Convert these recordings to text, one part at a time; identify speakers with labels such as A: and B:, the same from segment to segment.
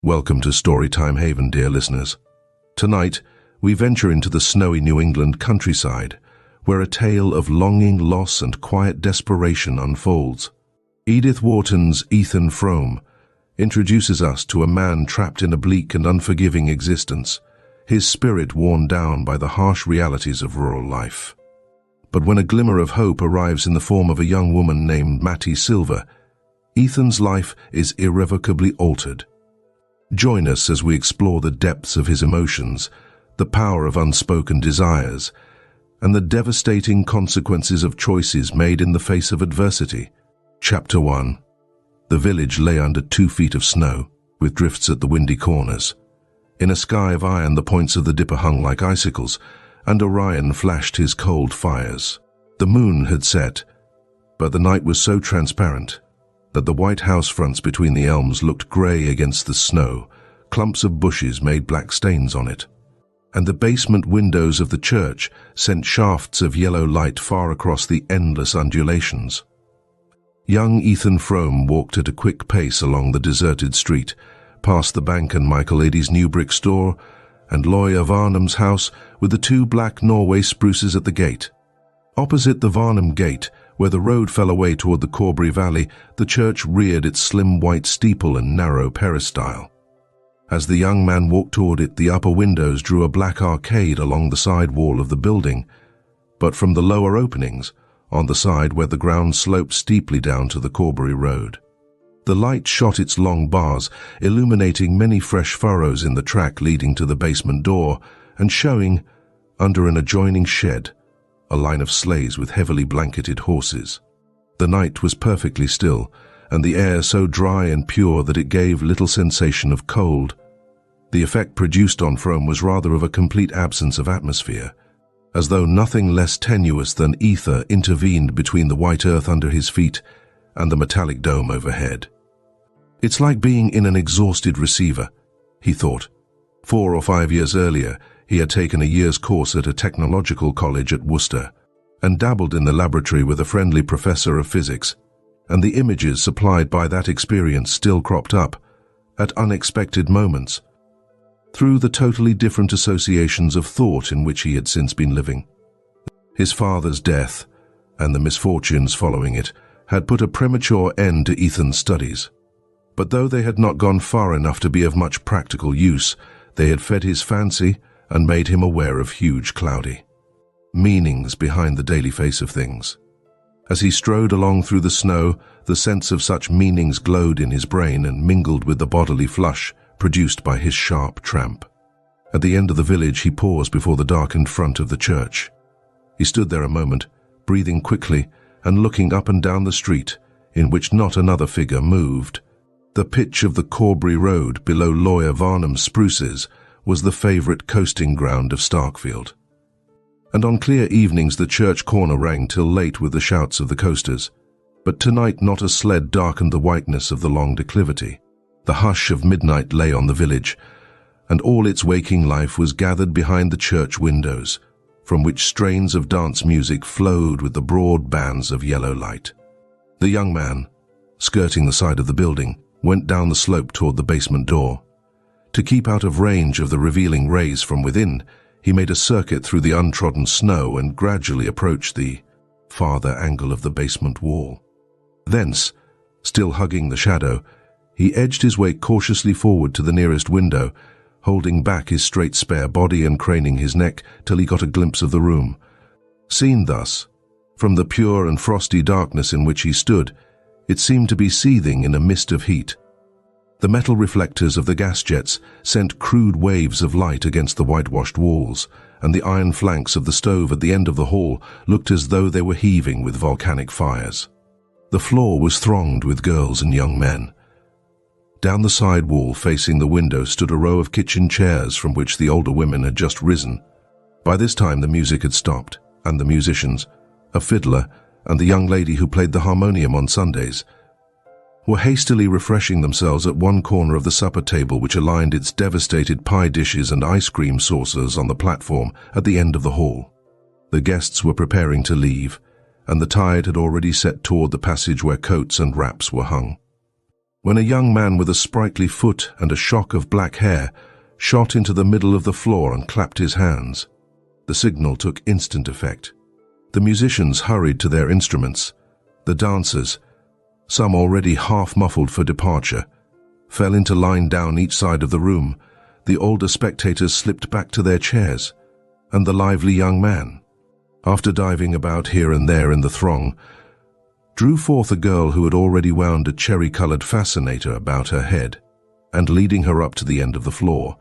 A: Welcome to Storytime Haven, dear listeners. Tonight, we venture into the snowy New England countryside, where a tale of longing, loss, and quiet desperation unfolds. Edith Wharton's Ethan Frome introduces us to a man trapped in a bleak and unforgiving existence, his spirit worn down by the harsh realities of rural life. But when a glimmer of hope arrives in the form of a young woman named Mattie Silver, Ethan's life is irrevocably altered. Join us as we explore the depths of his emotions, the power of unspoken desires, and the devastating consequences of choices made in the face of adversity. Chapter 1. The village lay under 2 feet of snow, with drifts at the windy corners. In a sky of iron, the points of the dipper hung like icicles, and Orion flashed his cold fires. The moon had set, but the night was so transparent that the white house fronts between the elms looked grey against the snow. Clumps of bushes made black stains on it, and the basement windows of the church sent shafts of yellow light far across the endless undulations. Young Ethan Frome walked at a quick pace along the deserted street, past the bank and Michael Eddy's new brick store, and Lawyer Varnum's house with the 2 black Norway spruces at the gate. Opposite the Varnum gate, where the road fell away toward the Corbury Valley, the church reared its slim white steeple and narrow peristyle. As the young man walked toward it, the upper windows drew a black arcade along the side wall of the building, but from the lower openings, on the side where the ground sloped steeply down to the Corbury Road. The light shot its long bars, illuminating many fresh furrows in the track leading to the basement door, and showing, under an adjoining shed, a line of sleighs with heavily blanketed horses. The night was perfectly still, and the air so dry and pure that it gave little sensation of cold. The effect produced on Frome was rather of a complete absence of atmosphere, as though nothing less tenuous than ether intervened between the white earth under his feet and the metallic dome overhead. "It's like being in an exhausted receiver," he thought. 4 or 5 years earlier, he had taken a year's course at a technological college at Worcester and dabbled in the laboratory with a friendly professor of physics, and the images supplied by that experience still cropped up, at unexpected moments, through the totally different associations of thought in which he had since been living. His father's death, and the misfortunes following it, had put a premature end to Ethan's studies. But though they had not gone far enough to be of much practical use, they had fed his fancy and made him aware of huge, cloudy meanings behind the daily face of things. As he strode along through the snow, the sense of such meanings glowed in his brain and mingled with the bodily flush produced by his sharp tramp. At the end of the village, he paused before the darkened front of the church. He stood there a moment, breathing quickly and looking up and down the street, in which not another figure moved. The pitch of the Corbury Road below Lawyer Varnum's spruces was the favorite coasting ground of Starkfield. And on clear evenings the church corner rang till late with the shouts of the coasters. But tonight not a sled darkened the whiteness of the long declivity. The hush of midnight lay on the village, and all its waking life was gathered behind the church windows, from which strains of dance music flowed with the broad bands of yellow light. The young man, skirting the side of the building, went down the slope toward the basement door. To keep out of range of the revealing rays from within, he made a circuit through the untrodden snow and gradually approached the farther angle of the basement wall. Thence, still hugging the shadow, he edged his way cautiously forward to the nearest window, holding back his straight spare body and craning his neck till he got a glimpse of the room. Seen thus, from the pure and frosty darkness in which he stood, it seemed to be seething in a mist of heat. The metal reflectors of the gas jets sent crude waves of light against the whitewashed walls, and the iron flanks of the stove at the end of the hall looked as though they were heaving with volcanic fires. The floor was thronged with girls and young men. Down the side wall facing the window stood a row of kitchen chairs from which the older women had just risen. By this time the music had stopped, and the musicians, a fiddler, and the young lady who played the harmonium on Sundays, were hastily refreshing themselves at one corner of the supper table which aligned its devastated pie dishes and ice cream saucers on the platform at the end of the hall. The guests were preparing to leave, and the tide had already set toward the passage where coats and wraps were hung. when a young man with a sprightly foot and a shock of black hair shot into the middle of the floor and clapped his hands. The signal took instant effect. The musicians hurried to their instruments. The dancers, some already half-muffled for departure, fell into line down each side of the room. The older spectators slipped back to their chairs, and the lively young man, after diving about here and there in the throng, drew forth a girl who had already wound a cherry-colored fascinator about her head, and leading her up to the end of the floor,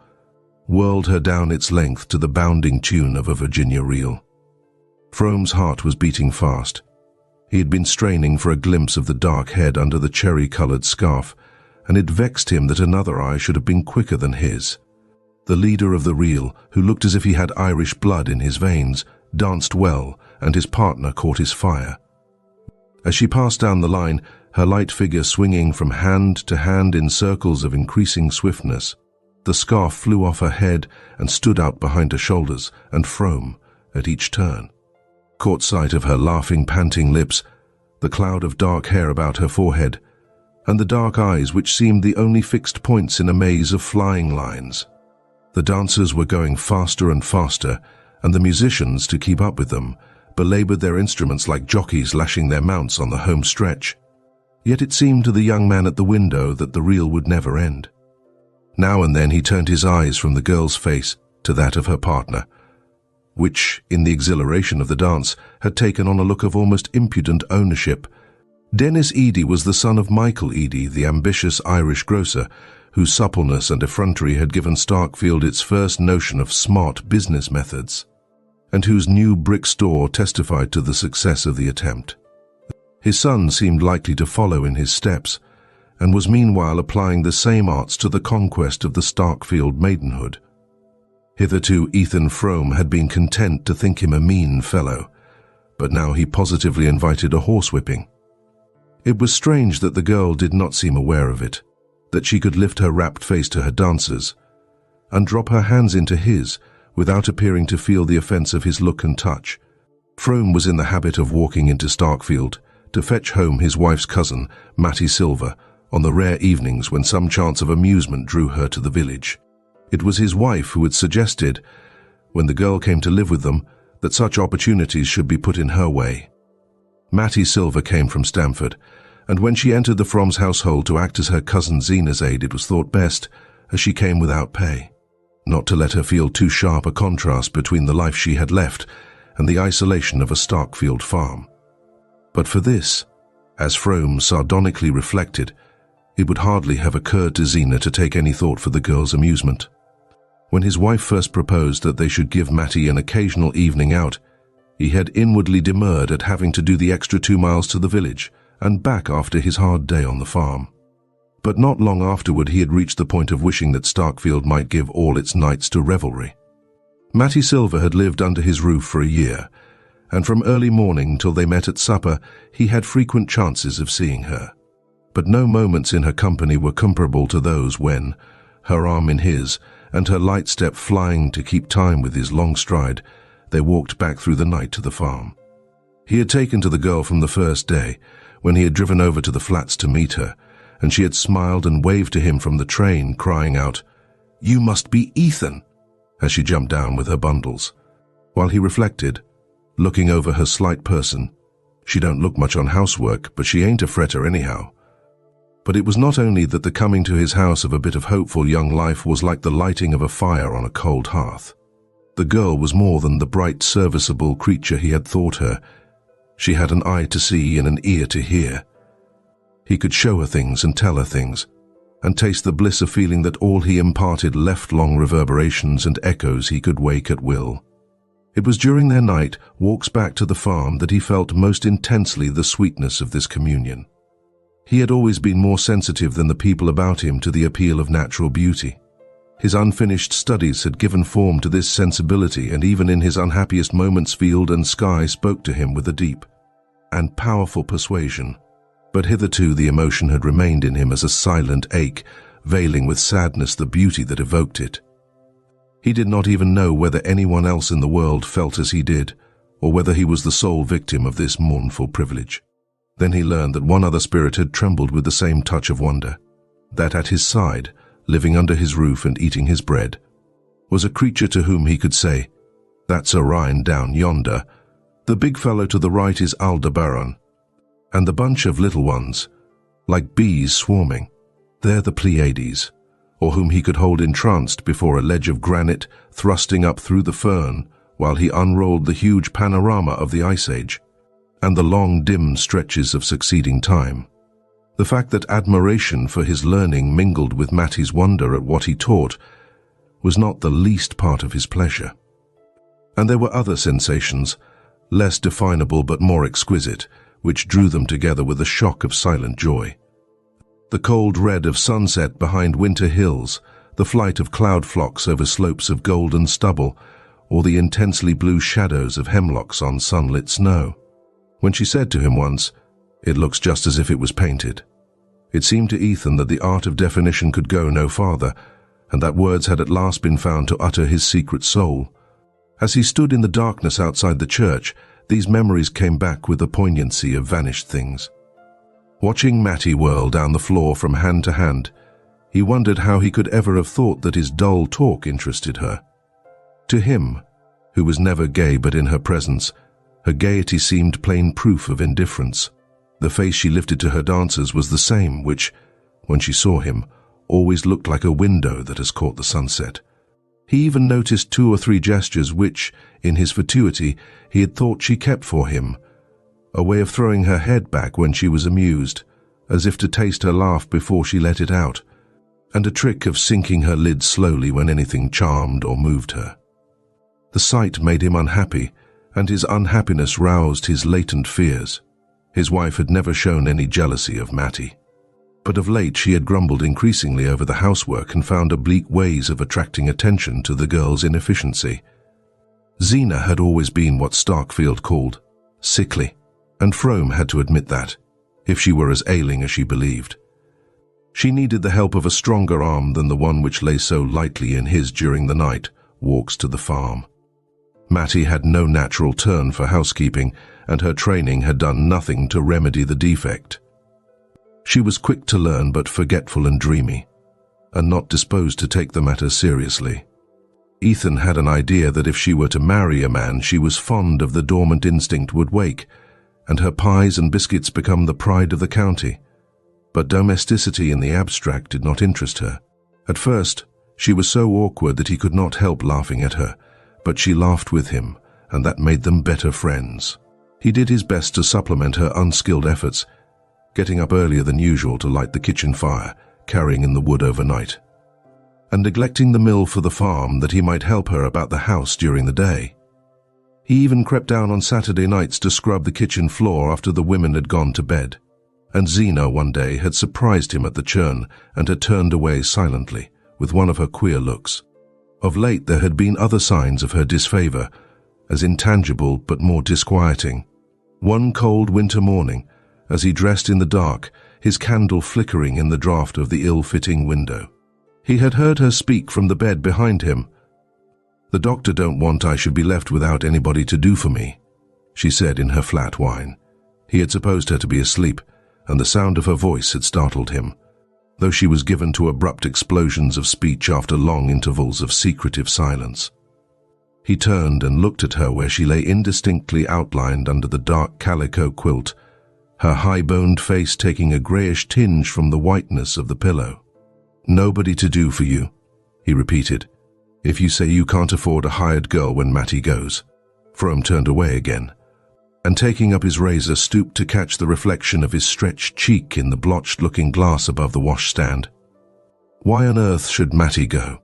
A: whirled her down its length to the bounding tune of a Virginia reel. Frome's heart was beating fast. He had been straining for a glimpse of the dark head under the cherry-colored scarf, and it vexed him that another eye should have been quicker than his. The leader of the reel, who looked as if he had Irish blood in his veins, danced well, and his partner caught his fire. As she passed down the line, her light figure swinging from hand to hand in circles of increasing swiftness, the scarf flew off her head and stood out behind her shoulders, and Frome, at each turn, caught sight of her laughing, panting lips, the cloud of dark hair about her forehead, and the dark eyes which seemed the only fixed points in a maze of flying lines. The dancers were going faster and faster, and the musicians, to keep up with them, belabored their instruments like jockeys lashing their mounts on the home stretch. Yet it seemed to the young man at the window that the reel would never end. Now and then he turned his eyes from the girl's face to that of her partner, which, in the exhilaration of the dance, had taken on a look of almost impudent ownership. Dennis Eady was the son of Michael Eady, the ambitious Irish grocer, whose suppleness and effrontery had given Starkfield its first notion of smart business methods, and whose new brick store testified to the success of the attempt. His son seemed likely to follow in his steps, and was meanwhile applying the same arts to the conquest of the Starkfield maidenhood. Hitherto Ethan Frome had been content to think him a mean fellow, but now he positively invited a horsewhipping. It was strange that the girl did not seem aware of it, that she could lift her rapt face to her dancers, and drop her hands into his without appearing to feel the offense of his look and touch. Frome was in the habit of walking into Starkfield to fetch home his wife's cousin, Mattie Silver, on the rare evenings when some chance of amusement drew her to the village. It was his wife who had suggested, when the girl came to live with them, that such opportunities should be put in her way. Mattie Silver came from Stamford, and when she entered the Frome's household to act as her cousin Zeena's aide, it was thought best, as she came without pay, not to let her feel too sharp a contrast between the life she had left and the isolation of a Starkfield farm. But for this, as Frome sardonically reflected, it would hardly have occurred to Zeena to take any thought for the girl's amusement. When his wife first proposed that they should give Mattie an occasional evening out, he had inwardly demurred at having to do the extra 2 miles to the village and back after his hard day on the farm. But not long afterward he had reached the point of wishing that Starkfield might give all its nights to revelry. Mattie Silver had lived under his roof for a year, and from early morning till they met at supper he had frequent chances of seeing her. But no moments in her company were comparable to those when, her arm in his, and her light step flying to keep time with his long stride, they walked back through the night to the farm. He had taken to the girl from the first day, when he had driven over to the flats to meet her, and she had smiled and waved to him from the train, crying out, "You must be Ethan," as she jumped down with her bundles. While he reflected, looking over her slight person, "She don't look much on housework, but she ain't a fretter anyhow." But it was not only that the coming to his house of a bit of hopeful young life was like the lighting of a fire on a cold hearth. The girl was more than the bright, serviceable creature he had thought her. She had an eye to see and an ear to hear. He could show her things and tell her things, and taste the bliss of feeling that all he imparted left long reverberations and echoes he could wake at will. It was during their night walks back to the farm that he felt most intensely the sweetness of this communion. He had always been more sensitive than the people about him to the appeal of natural beauty. His unfinished studies had given form to this sensibility, and even in his unhappiest moments field and sky spoke to him with a deep and powerful persuasion. But hitherto the emotion had remained in him as a silent ache, veiling with sadness the beauty that evoked it. He did not even know whether anyone else in the world felt as he did, or whether he was the sole victim of this mournful privilege. Then he learned that one other spirit had trembled with the same touch of wonder. that at his side, living under his roof and eating his bread, was a creature to whom he could say, "That's Orion down yonder. The big fellow to the right is Aldebaran. And the bunch of little ones, like bees swarming, they're the Pleiades," or whom he could hold entranced before a ledge of granite thrusting up through the fern while he unrolled the huge panorama of the Ice Age and the long dim stretches of succeeding time. The fact that admiration for his learning mingled with Mattie's wonder at what he taught was not the least part of his pleasure. And there were other sensations, less definable but more exquisite, which drew them together with a shock of silent joy. The cold red of sunset behind winter hills, the flight of cloud flocks over slopes of golden stubble, or the intensely blue shadows of hemlocks on sunlit snow. When she said to him once, "It looks just as if it was painted," it seemed to Ethan that the art of definition could go no farther, and that words had at last been found to utter his secret soul. As he stood in the darkness outside the church, these memories came back with the poignancy of vanished things. Watching Mattie whirl down the floor from hand to hand, he wondered how he could ever have thought that his dull talk interested her. To him, who was never gay but in her presence, her gaiety seemed plain proof of indifference. The face she lifted to her dancers was the same which, when she saw him, always looked like a window that has caught the sunset. He even noticed 2 or 3 gestures which, in his fatuity, he had thought she kept for him, a way of throwing her head back when she was amused, as if to taste her laugh before she let it out, and a trick of sinking her lids slowly when anything charmed or moved her. The sight made him unhappy, and his unhappiness roused his latent fears. His wife had never shown any jealousy of Mattie, but of late she had grumbled increasingly over the housework and found oblique ways of attracting attention to the girl's inefficiency. Zeena had always been what Starkfield called sickly, and Frome had to admit that, if she were as ailing as she believed. She needed the help of a stronger arm than the one which lay so lightly in his during the night walks to the farm. Mattie had no natural turn for housekeeping, and her training had done nothing to remedy the defect. She was quick to learn but forgetful and dreamy, and not disposed to take the matter seriously. Ethan had an idea that if she were to marry a man she was fond of, the dormant instinct would wake, and her pies and biscuits become the pride of the county. But domesticity in the abstract did not interest her. At first, she was so awkward that he could not help laughing at her, but she laughed with him, and that made them better friends. He did his best to supplement her unskilled efforts, getting up earlier than usual to light the kitchen fire, carrying in the wood overnight, and neglecting the mill for the farm that he might help her about the house during the day. He even crept down on Saturday nights to scrub the kitchen floor after the women had gone to bed, and Zeena one day had surprised him at the churn and had turned away silently, with one of her queer looks. Of late there had been other signs of her disfavor, as intangible but more disquieting. One cold winter morning, as he dressed in the dark, his candle flickering in the draught of the ill-fitting window, he had heard her speak from the bed behind him. "The doctor don't want I should be left without anybody to do for me," she said in her flat whine. He had supposed her to be asleep, and the sound of her voice had startled him, though she was given to abrupt explosions of speech after long intervals of secretive silence. He turned and looked at her where she lay indistinctly outlined under the dark calico quilt, her high-boned face taking a greyish tinge from the whiteness of the pillow. "Nobody to do for you," he repeated. "If you say you can't afford a hired girl when Mattie goes." Frome turned away again, and taking up his razor stooped to catch the reflection of his stretched cheek in the blotched-looking glass above the washstand. "Why on earth should Mattie go?"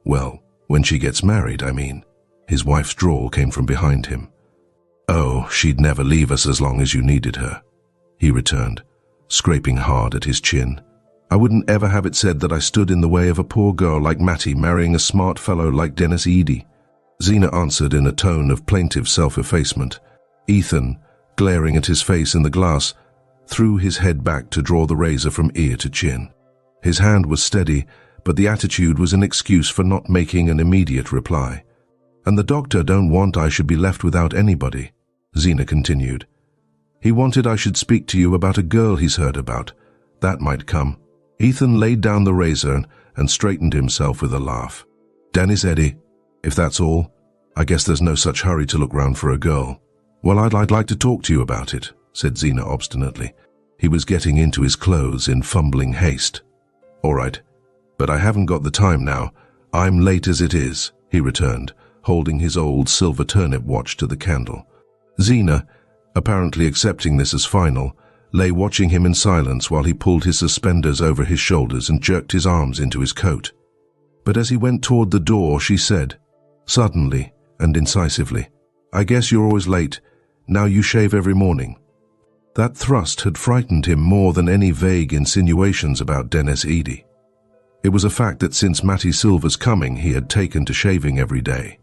A: "Well, when she gets married, I mean." His wife's drawl came from behind him. "Oh, she'd never leave us as long as you needed her," he returned, scraping hard at his chin. "I wouldn't ever have it said that I stood in the way of a poor girl like Mattie marrying a smart fellow like Dennis Eady." Zeena answered in a tone of plaintive self-effacement. Ethan, glaring at his face in the glass, threw his head back to draw the razor from ear to chin. His hand was steady, but the attitude was an excuse for not making an immediate reply. "And the doctor don't want I should be left without anybody," Zeena continued. "He wanted I should speak to you about a girl he's heard about. That might come." Ethan laid down the razor and straightened himself with a laugh. "Dennis, Eddie, if that's all, I guess there's no such hurry to look round for a girl." "Well, I'd like to talk to you about it," said Zeena obstinately. He was getting into his clothes in fumbling haste. "All right, but I haven't got the time now. I'm late as it is," he returned, holding his old silver turnip watch to the candle. Zeena, apparently accepting this as final, lay watching him in silence while he pulled his suspenders over his shoulders and jerked his arms into his coat. But as he went toward the door, she said, suddenly and incisively, "I guess you're always late. Now you shave every morning." That thrust had frightened him more than any vague insinuations about Dennis Edie. It was a fact that since Mattie Silver's coming he had taken to shaving every day.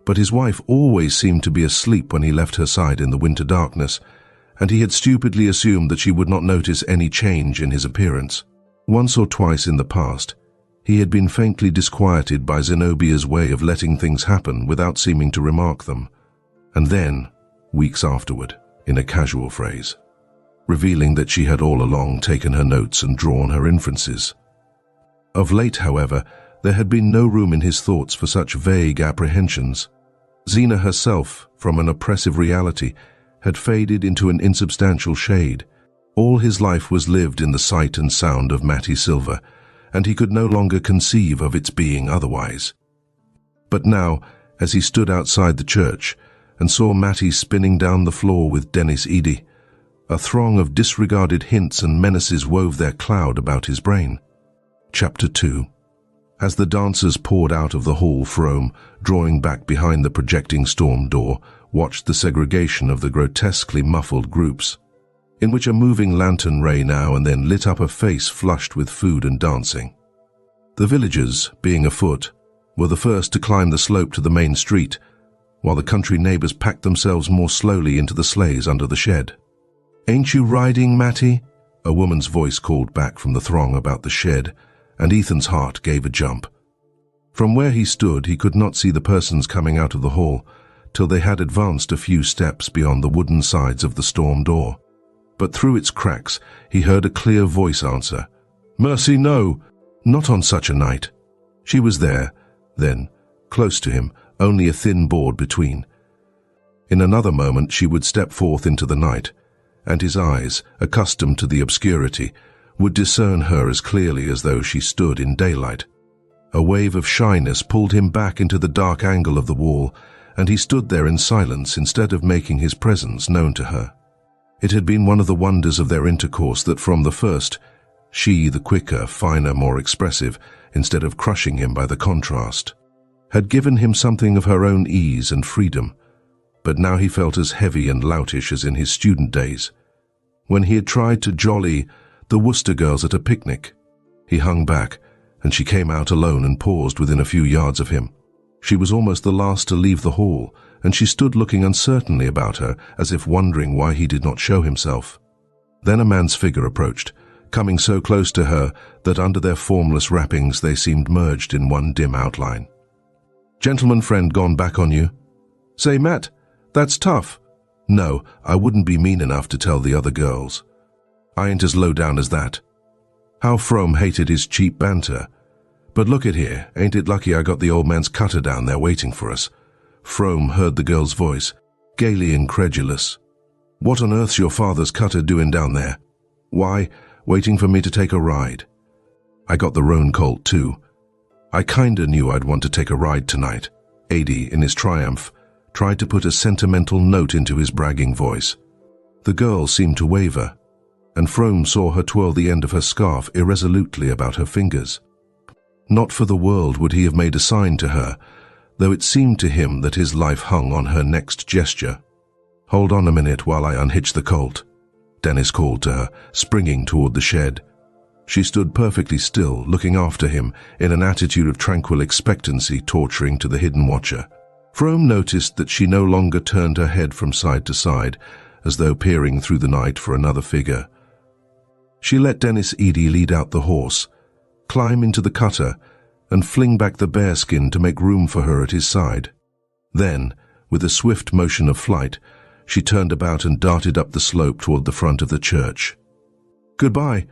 A: But his wife always seemed to be asleep when he left her side in the winter darkness, and he had stupidly assumed that she would not notice any change in his appearance. Once or twice in the past, he had been faintly disquieted by Zenobia's way of letting things happen without seeming to remark them, and then, weeks afterward, in a casual phrase, revealing that she had all along taken her notes and drawn her inferences. Of late, however, there had been no room in his thoughts for such vague apprehensions. Zeena herself, from an oppressive reality, had faded into an insubstantial shade. All his life was lived in the sight and sound of Mattie Silver, and he could no longer conceive of its being otherwise. But now, as he stood outside the church and saw Mattie spinning down the floor with Dennis Edie, a throng of disregarded hints and menaces wove their cloud about his brain. Chapter 2. As the dancers poured out of the hall, Frome, drawing back behind the projecting storm door, watched the segregation of the grotesquely muffled groups, in which a moving lantern ray now and then lit up a face flushed with food and dancing. The villagers, being afoot, were the first to climb the slope to the main street, while the country neighbors packed themselves more slowly into the sleighs under the shed. "Ain't you riding, Mattie?" a woman's voice called back from the throng about the shed, and Ethan's heart gave a jump. From where he stood, he could not see the persons coming out of the hall till they had advanced a few steps beyond the wooden sides of the storm door. But through its cracks he heard a clear voice answer, "Mercy, no! Not on such a night." She was there, then, close to him, only a thin board between. In another moment she would step forth into the night, and his eyes, accustomed to the obscurity, would discern her as clearly as though she stood in daylight. A wave of shyness pulled him back into the dark angle of the wall, and he stood there in silence instead of making his presence known to her. It had been one of the wonders of their intercourse that from the first, she, the quicker, finer, more expressive, instead of crushing him by the contrast, had given him something of her own ease and freedom, but now he felt as heavy and loutish as in his student days, when he had tried to jolly the Worcester girls at a picnic. He hung back, and she came out alone and paused within a few yards of him. She was almost the last to leave the hall, and she stood looking uncertainly about her, as if wondering why he did not show himself. Then a man's figure approached, coming so close to her that under their formless wrappings they seemed merged in one dim outline. "Gentleman friend gone back on you?" "Say, Matt, that's tough." "No, I wouldn't be mean enough to tell the other girls. I ain't as low down as that." How Frome hated his cheap banter. "But look at here, ain't it lucky I got the old man's cutter down there waiting for us?" Frome heard the girl's voice, gaily incredulous. "What on earth's your father's cutter doing down there?" "Why, waiting for me to take a ride. I got the roan colt too. I kinda knew I'd want to take a ride tonight." Adie, in his triumph, tried to put a sentimental note into his bragging voice. The girl seemed to waver, and Frome saw her twirl the end of her scarf irresolutely about her fingers. Not for the world would he have made a sign to her, though it seemed to him that his life hung on her next gesture. "Hold on a minute while I unhitch the colt," Dennis called to her, springing toward the shed. She stood perfectly still, looking after him in an attitude of tranquil expectancy torturing to the hidden watcher. Frome noticed that she no longer turned her head from side to side, as though peering through the night for another figure. She let Dennis Edie lead out the horse, climb into the cutter, and fling back the bearskin to make room for her at his side. Then, with a swift motion of flight, she turned about and darted up the slope toward the front of the church. "Goodbye,"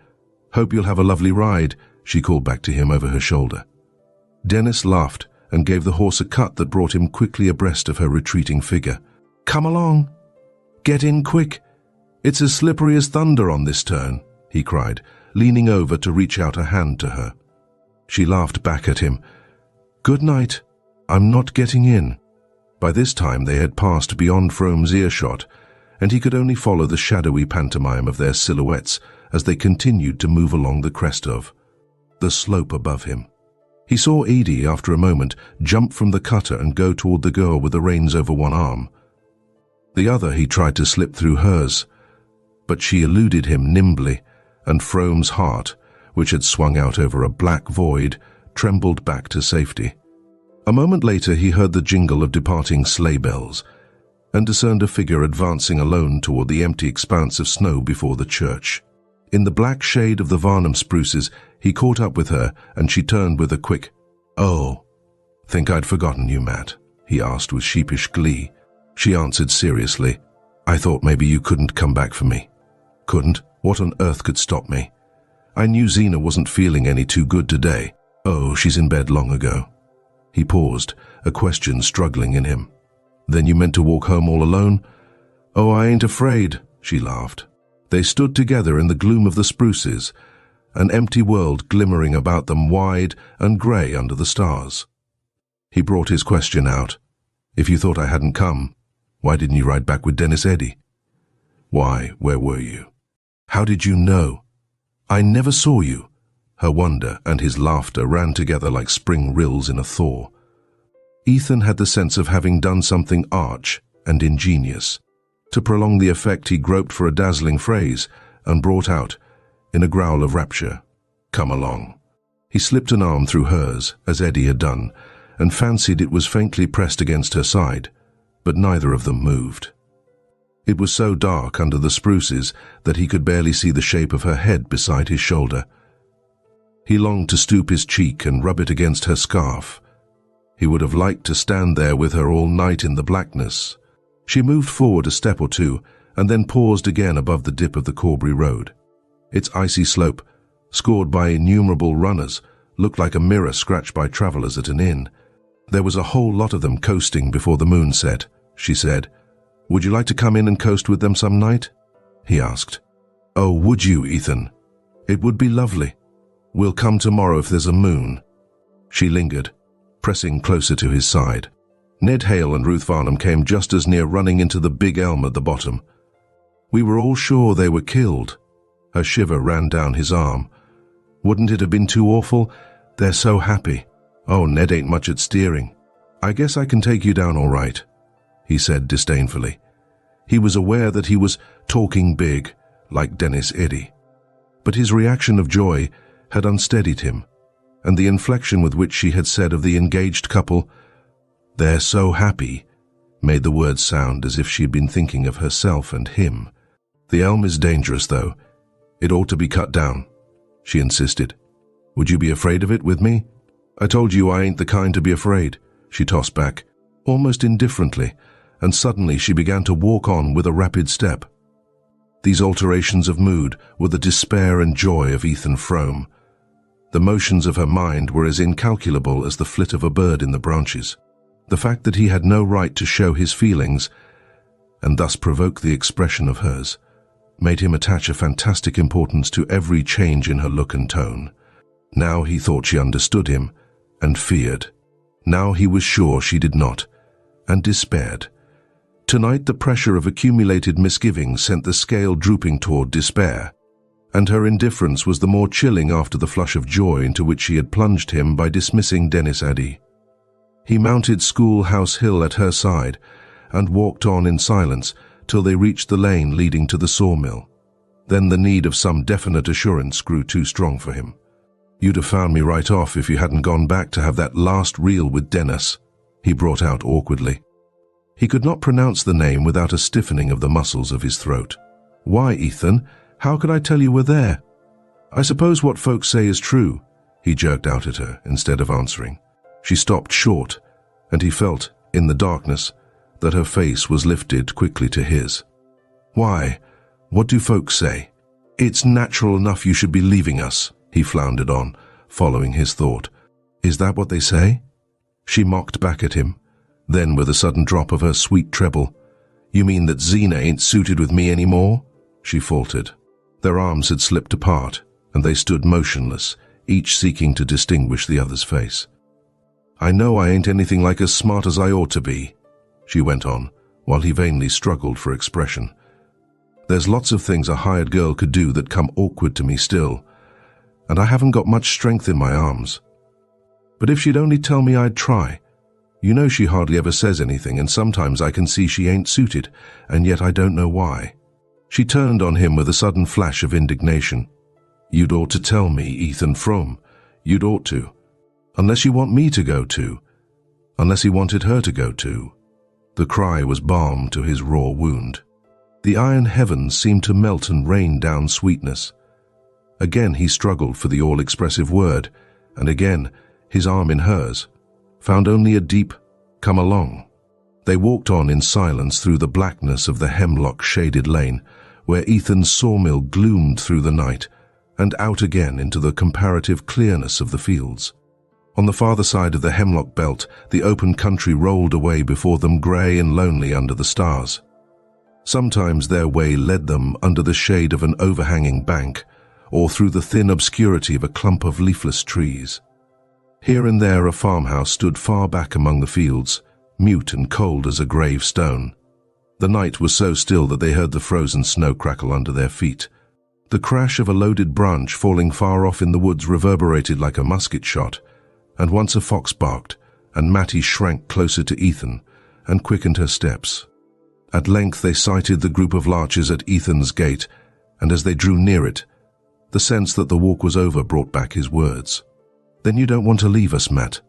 A: "Hope you'll have a lovely ride," she called back to him over her shoulder. Dennis laughed and gave the horse a cut that brought him quickly abreast of her retreating figure. "Come along. Get in quick. It's as slippery as thunder on this turn," he cried, leaning over to reach out a hand to her. She laughed back at him. "Good night. I'm not getting in." By this time they had passed beyond Frome's earshot, and he could only follow the shadowy pantomime of their silhouettes as they continued to move along the crest of the slope above him. He saw Edie, after a moment, jump from the cutter and go toward the girl with the reins over one arm. The other he tried to slip through hers, but she eluded him nimbly, and Frome's heart, which had swung out over a black void, trembled back to safety. A moment later he heard the jingle of departing sleigh bells, and discerned a figure advancing alone toward the empty expanse of snow before the church. In the black shade of the Varnum spruces, he caught up with her, and she turned with a quick, "Oh, think I'd forgotten you, Matt?" he asked with sheepish glee. She answered seriously, "I thought maybe you couldn't come back for me." "Couldn't? What on earth could stop me? I knew Zeena wasn't feeling any too good today." "Oh, she's in bed long ago." He paused, a question struggling in him. "Then you meant to walk home all alone?" "Oh, I ain't afraid," she laughed. They stood together in the gloom of the spruces, an empty world glimmering about them wide and grey under the stars. He brought his question out. "If you thought I hadn't come, why didn't you ride back with Dennis Eddy?" "Why, where were you?" "How did you know?" "I never saw you." Her wonder and his laughter ran together like spring rills in a thaw. Ethan had the sense of having done something arch and ingenious. To prolong the effect, he groped for a dazzling phrase and brought out, in a growl of rapture, "Come along." He slipped an arm through hers, as Eddy had done, and fancied it was faintly pressed against her side, but neither of them moved. It was so dark under the spruces that he could barely see the shape of her head beside his shoulder. He longed to stoop his cheek and rub it against her scarf. He would have liked to stand there with her all night in the blackness. She moved forward a step or two, and then paused again above the dip of the Corbury Road. Its icy slope, scored by innumerable runners, looked like a mirror scratched by travellers at an inn. "There was a whole lot of them coasting before the moon set," she said. "Would you like to come in and coast with them some night?" he asked. "Oh, would you, Ethan? It would be lovely. We'll come tomorrow if there's a moon." She lingered, pressing closer to his side. Ned Hale and Ruth Varnum came just as near running into the big elm at the bottom. "We were all sure they were killed." Her shiver ran down his arm. "Wouldn't it have been too awful? They're so happy." "Oh, Ned ain't much at steering." "I guess I can take you down all right," he said disdainfully. He was aware that he was talking big, like Dennis Eddy. But his reaction of joy had unsteadied him, and the inflection with which she had said of the engaged couple, "They're so happy," made the words sound as if she had been thinking of herself and him. "The elm is dangerous, though. It ought to be cut down," she insisted. "Would you be afraid of it with me?" "I told you I ain't the kind to be afraid," she tossed back, almost indifferently, and suddenly she began to walk on with a rapid step. These alterations of mood were the despair and joy of Ethan Frome. The motions of her mind were as incalculable as the flit of a bird in the branches. The fact that he had no right to show his feelings, and thus provoke the expression of hers, made him attach a fantastic importance to every change in her look and tone. Now he thought she understood him, and feared. Now he was sure she did not, and despaired. Tonight the pressure of accumulated misgivings sent the scale drooping toward despair, and her indifference was the more chilling after the flush of joy into which she had plunged him by dismissing Dennis Eddy. He mounted Schoolhouse Hill at her side and walked on in silence till they reached the lane leading to the sawmill. Then the need of some definite assurance grew too strong for him. "You'd have found me right off if you hadn't gone back to have that last reel with Dennis," he brought out awkwardly. He could not pronounce the name without a stiffening of the muscles of his throat. "Why, Ethan? How could I tell you were there?" "I suppose what folks say is true," he jerked out at her instead of answering. She stopped short, and he felt, in the darkness, that her face was lifted quickly to his. "Why? What do folks say?" It's natural enough you should be leaving us, he floundered on, following his thought. Is that what they say? She mocked back at him. Then, with a sudden drop of her sweet treble, You mean that Zeena ain't suited with me anymore? She faltered. Their arms had slipped apart, and they stood motionless, each seeking to distinguish the other's face. I know I ain't anything like as smart as I ought to be, she went on, while he vainly struggled for expression. There's lots of things a hired girl could do that come awkward to me still, and I haven't got much strength in my arms. But if she'd only tell me I'd try. You know she hardly ever says anything, and sometimes I can see she ain't suited, and yet I don't know why. She turned on him with a sudden flash of indignation. You'd ought to tell me, Ethan Frome. You'd ought to. Unless you want me to go too. Unless he wanted her to go too. The cry was balm to his raw wound. The iron heavens seemed to melt and rain down sweetness. Again he struggled for the all-expressive word, and again, his arm in hers, found only a deep, come along. They walked on in silence through the blackness of the hemlock-shaded lane, where Ethan's sawmill gloomed through the night, and out again into the comparative clearness of the fields. On the farther side of the hemlock belt, the open country rolled away before them grey and lonely under the stars. Sometimes their way led them under the shade of an overhanging bank, or through the thin obscurity of a clump of leafless trees. Here and there a farmhouse stood far back among the fields, mute and cold as a gravestone. The night was so still that they heard the frozen snow crackle under their feet. The crash of a loaded branch falling far off in the woods reverberated like a musket shot, and once a fox barked, and Mattie shrank closer to Ethan and quickened her steps. At length they sighted the group of larches at Ethan's gate, and as they drew near it, the sense that the walk was over brought back his words. Then you don't want to leave us, Matt?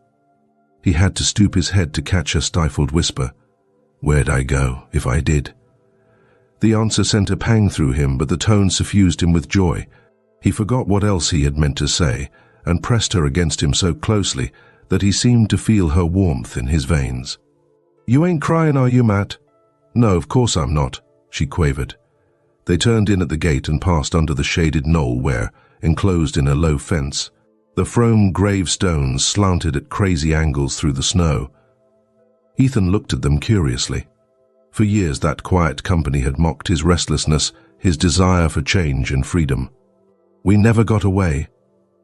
A: He had to stoop his head to catch her stifled whisper. Where'd I go, if I did? The answer sent a pang through him, but the tone suffused him with joy. He forgot what else he had meant to say, and pressed her against him so closely that he seemed to feel her warmth in his veins. You ain't crying, are you, Matt? No, of course I'm not, she quavered. They turned in at the gate and passed under the shaded knoll where, enclosed in a low fence, the Frome gravestones slanted at crazy angles through the snow. Ethan looked at them curiously. For years that quiet company had mocked his restlessness, his desire for change and freedom. We never got away.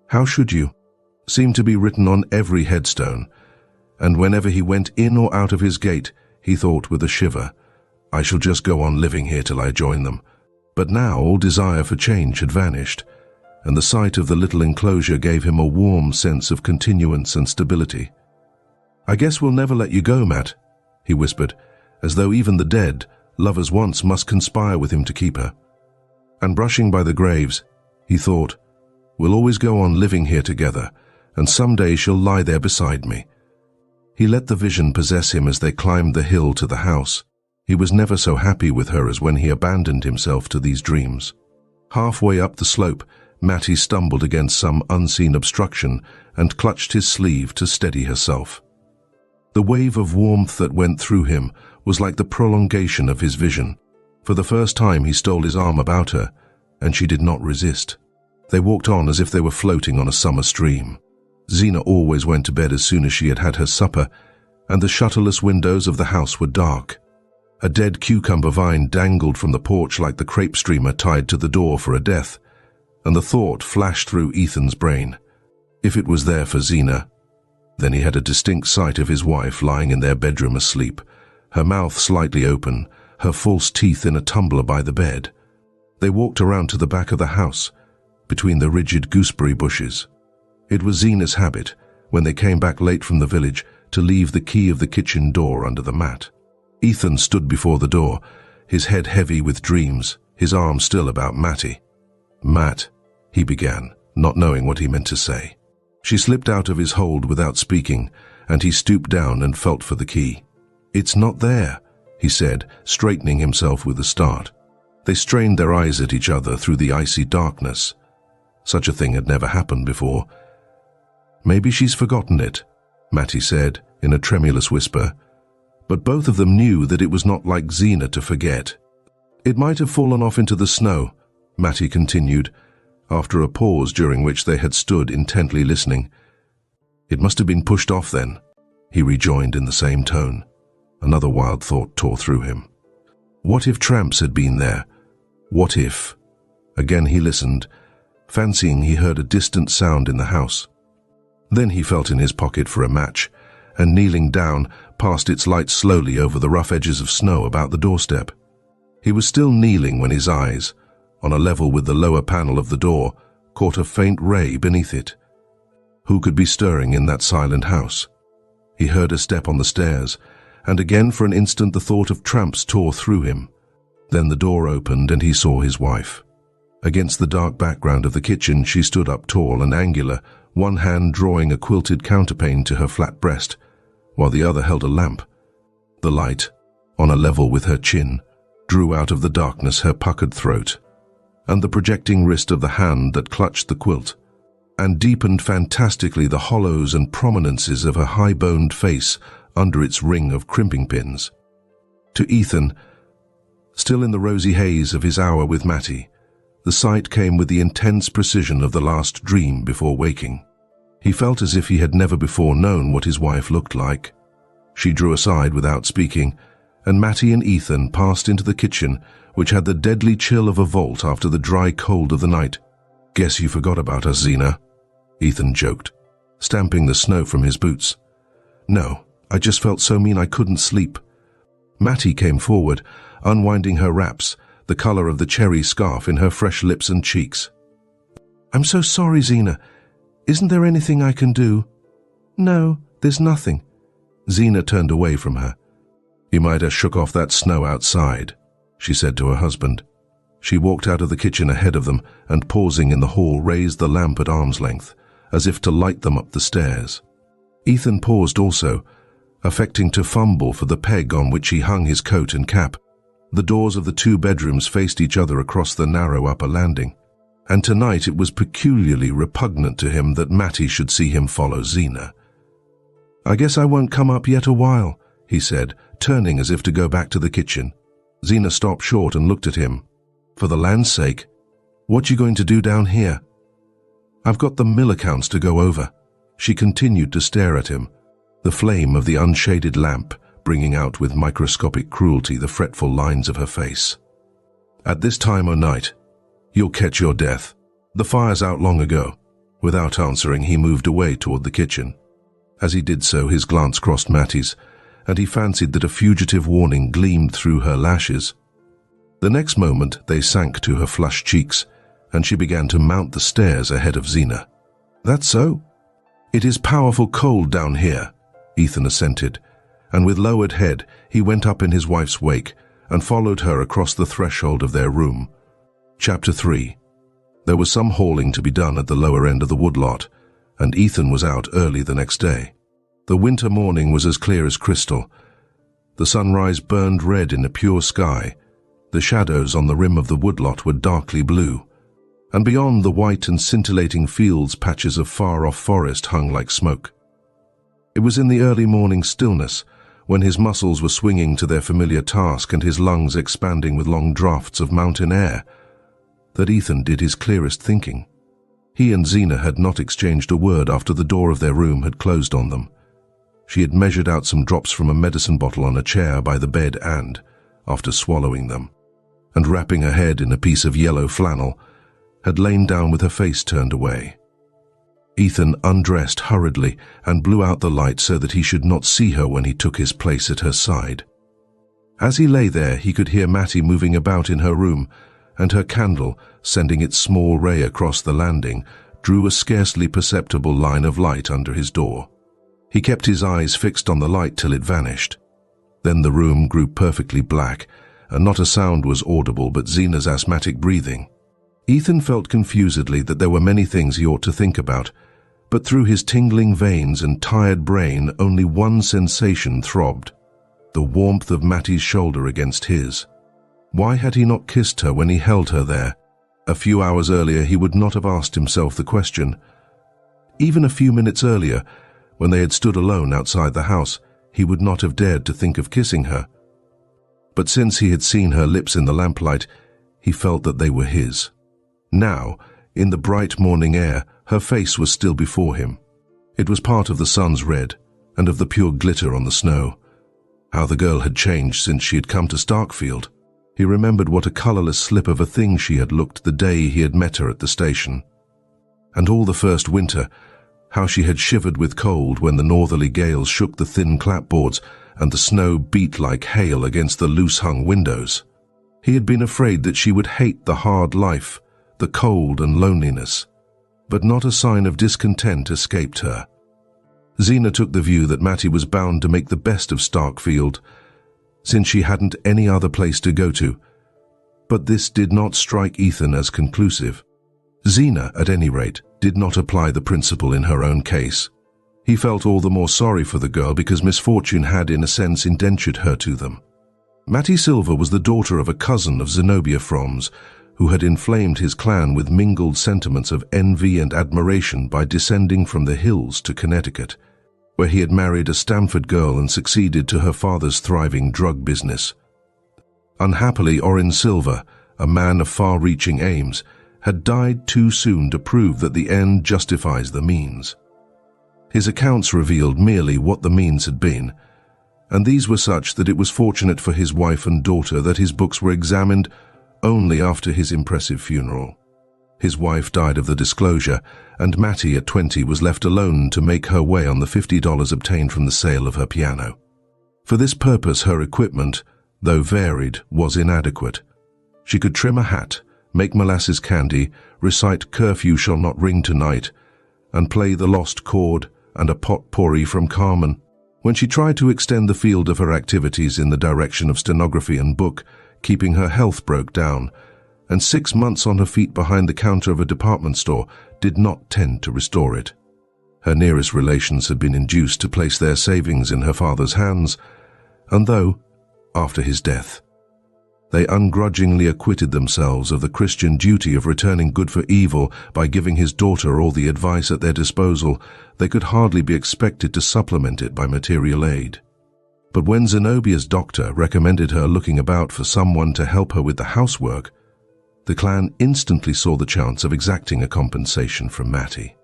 A: How should you? Seemed to be written on every headstone, and whenever he went in or out of his gate, he thought with a shiver, I shall just go on living here till I join them. But now all desire for change had vanished, and the sight of the little enclosure gave him a warm sense of continuance and stability. I guess we'll never let you go, Matt, he whispered, as though even the dead, lovers once, must conspire with him to keep her. And brushing by the graves, he thought, we'll always go on living here together, and someday she'll lie there beside me. He let the vision possess him as they climbed the hill to the house. He was never so happy with her as when he abandoned himself to these dreams. Halfway up the slope, Mattie stumbled against some unseen obstruction and clutched his sleeve to steady herself. The wave of warmth that went through him was like the prolongation of his vision. For the first time he stole his arm about her, and she did not resist. They walked on as if they were floating on a summer stream. Zeena always went to bed as soon as she had had her supper, and the shutterless windows of the house were dark. A dead cucumber vine dangled from the porch like the crepe streamer tied to the door for a death, and the thought flashed through Ethan's brain. If it was there for Zeena, then he had a distinct sight of his wife lying in their bedroom asleep, her mouth slightly open, her false teeth in a tumbler by the bed. They walked around to the back of the house, between the rigid gooseberry bushes. It was Zeena's habit, when they came back late from the village, to leave the key of the kitchen door under the mat. Ethan stood before the door, his head heavy with dreams, his arm still about Mattie. Matt, he began, not knowing what he meant to say. She slipped out of his hold without speaking, and he stooped down and felt for the key. It's not there, he said, straightening himself with a start. They strained their eyes at each other through the icy darkness. Such a thing had never happened before. Maybe she's forgotten it, Mattie said in a tremulous whisper, but both of them knew that it was not like Zeena to forget. It might have fallen off into the snow, Mattie continued, after a pause during which they had stood intently listening. "It must have been pushed off then," he rejoined in the same tone. Another wild thought tore through him. What if tramps had been there? What if? Again he listened, fancying he heard a distant sound in the house. Then he felt in his pocket for a match, and kneeling down, passed its light slowly over the rough edges of snow about the doorstep. He was still kneeling when his eyes, on a level with the lower panel of the door, caught a faint ray beneath it. Who could be stirring in that silent house? He heard a step on the stairs, and again for an instant the thought of tramps tore through him. Then the door opened and he saw his wife. Against the dark background of the kitchen she stood up tall and angular, one hand drawing a quilted counterpane to her flat breast, while the other held a lamp. The light, on a level with her chin, drew out of the darkness her puckered throat, and the projecting wrist of the hand that clutched the quilt, and deepened fantastically the hollows and prominences of her high-boned face under its ring of crimping pins. To Ethan, still in the rosy haze of his hour with Mattie, the sight came with the intense precision of the last dream before waking. He felt as if he had never before known what his wife looked like. She drew aside without speaking, and Mattie and Ethan passed into the kitchen, which had the deadly chill of a vault after the dry cold of the night. "Guess you forgot about us, Zeena," Ethan joked, stamping the snow from his boots. "No, I just felt so mean I couldn't sleep." Mattie came forward, unwinding her wraps, the color of the cherry scarf in her fresh lips and cheeks. "I'm so sorry, Zeena. Isn't there anything I can do?" "No, there's nothing." Zeena turned away from her. "You might have shook off that snow outside," she said to her husband. She walked out of the kitchen ahead of them and, pausing in the hall, raised the lamp at arm's length, as if to light them up the stairs. Ethan paused also, affecting to fumble for the peg on which he hung his coat and cap. The doors of the two bedrooms faced each other across the narrow upper landing, and tonight it was peculiarly repugnant to him that Mattie should see him follow Zeena. "I guess I won't come up yet a while," he said, turning as if to go back to the kitchen. Zeena stopped short and looked at him. "For the land's sake, what you going to do down here?" "I've got the mill accounts to go over." She continued to stare at him, the flame of the unshaded lamp bringing out with microscopic cruelty the fretful lines of her face. "At this time o' night, you'll catch your death. The fire's out long ago." Without answering, he moved away toward the kitchen. As he did so, his glance crossed Mattie's, and he fancied that a fugitive warning gleamed through her lashes. The next moment they sank to her flushed cheeks, and she began to mount the stairs ahead of Zeena. "That's so?" "It is powerful cold down here," Ethan assented, and with lowered head he went up in his wife's wake and followed her across the threshold of their room. Chapter 3. There was some hauling to be done at the lower end of the woodlot, and Ethan was out early the next day. The winter morning was as clear as crystal. The sunrise burned red in a pure sky. The shadows on the rim of the woodlot were darkly blue, and beyond the white and scintillating fields patches of far-off forest hung like smoke. It was in the early morning stillness, when his muscles were swinging to their familiar task and his lungs expanding with long draughts of mountain air, that Ethan did his clearest thinking. He and Zeena had not exchanged a word after the door of their room had closed on them. She had measured out some drops from a medicine bottle on a chair by the bed and, after swallowing them, and wrapping her head in a piece of yellow flannel, had lain down with her face turned away. Ethan undressed hurriedly and blew out the light so that he should not see her when he took his place at her side. As he lay there, he could hear Mattie moving about in her room, and her candle, sending its small ray across the landing, drew a scarcely perceptible line of light under his door. He kept his eyes fixed on the light till it vanished. Then the room grew perfectly black, and not a sound was audible but Zeena's asthmatic breathing. Ethan felt confusedly that there were many things he ought to think about, but through his tingling veins and tired brain only one sensation throbbed: the warmth of Mattie's shoulder against his. Why had he not kissed her when he held her there? A few hours earlier he would not have asked himself the question. Even a few minutes earlier, when they had stood alone outside the house, he would not have dared to think of kissing her. But since he had seen her lips in the lamplight, he felt that they were his. Now, in the bright morning air, her face was still before him. It was part of the sun's red and of the pure glitter on the snow. How the girl had changed since she had come to Starkfield. He remembered what a colorless slip of a thing she had looked the day he had met her at the station. And all the first winter, how she had shivered with cold when the northerly gales shook the thin clapboards and the snow beat like hail against the loose-hung windows. He had been afraid that she would hate the hard life, the cold and loneliness. But not a sign of discontent escaped her. Zeena took the view that Mattie was bound to make the best of Starkfield, since she hadn't any other place to go to. But this did not strike Ethan as conclusive. Zeena, at any rate, did not apply the principle in her own case. He felt all the more sorry for the girl because misfortune had, in a sense, indentured her to them. Mattie Silver was the daughter of a cousin of Zenobia Frome's, who had inflamed his clan with mingled sentiments of envy and admiration by descending from the hills to Connecticut, where he had married a Stamford girl and succeeded to her father's thriving drug business. Unhappily, Orrin Silver, a man of far-reaching aims, had died too soon to prove that the end justifies the means. His accounts revealed merely what the means had been, and these were such that it was fortunate for his wife and daughter that his books were examined only after his impressive funeral. His wife died of the disclosure, and Mattie at 20 was left alone to make her way on the $50 obtained from the sale of her piano. For this purpose her equipment, though varied, was inadequate. She could trim a hat, make molasses candy, recite "Curfew Shall Not Ring Tonight," and play the Lost Chord and a potpourri from Carmen. When she tried to extend the field of her activities in the direction of stenography and book, keeping her health broke down, and 6 months on her feet behind the counter of a department store did not tend to restore it. Her nearest relations had been induced to place their savings in her father's hands, and though, after his death, they ungrudgingly acquitted themselves of the Christian duty of returning good for evil by giving his daughter all the advice at their disposal, they could hardly be expected to supplement it by material aid. But when Zenobia's doctor recommended her looking about for someone to help her with the housework, the clan instantly saw the chance of exacting a compensation from Mattie.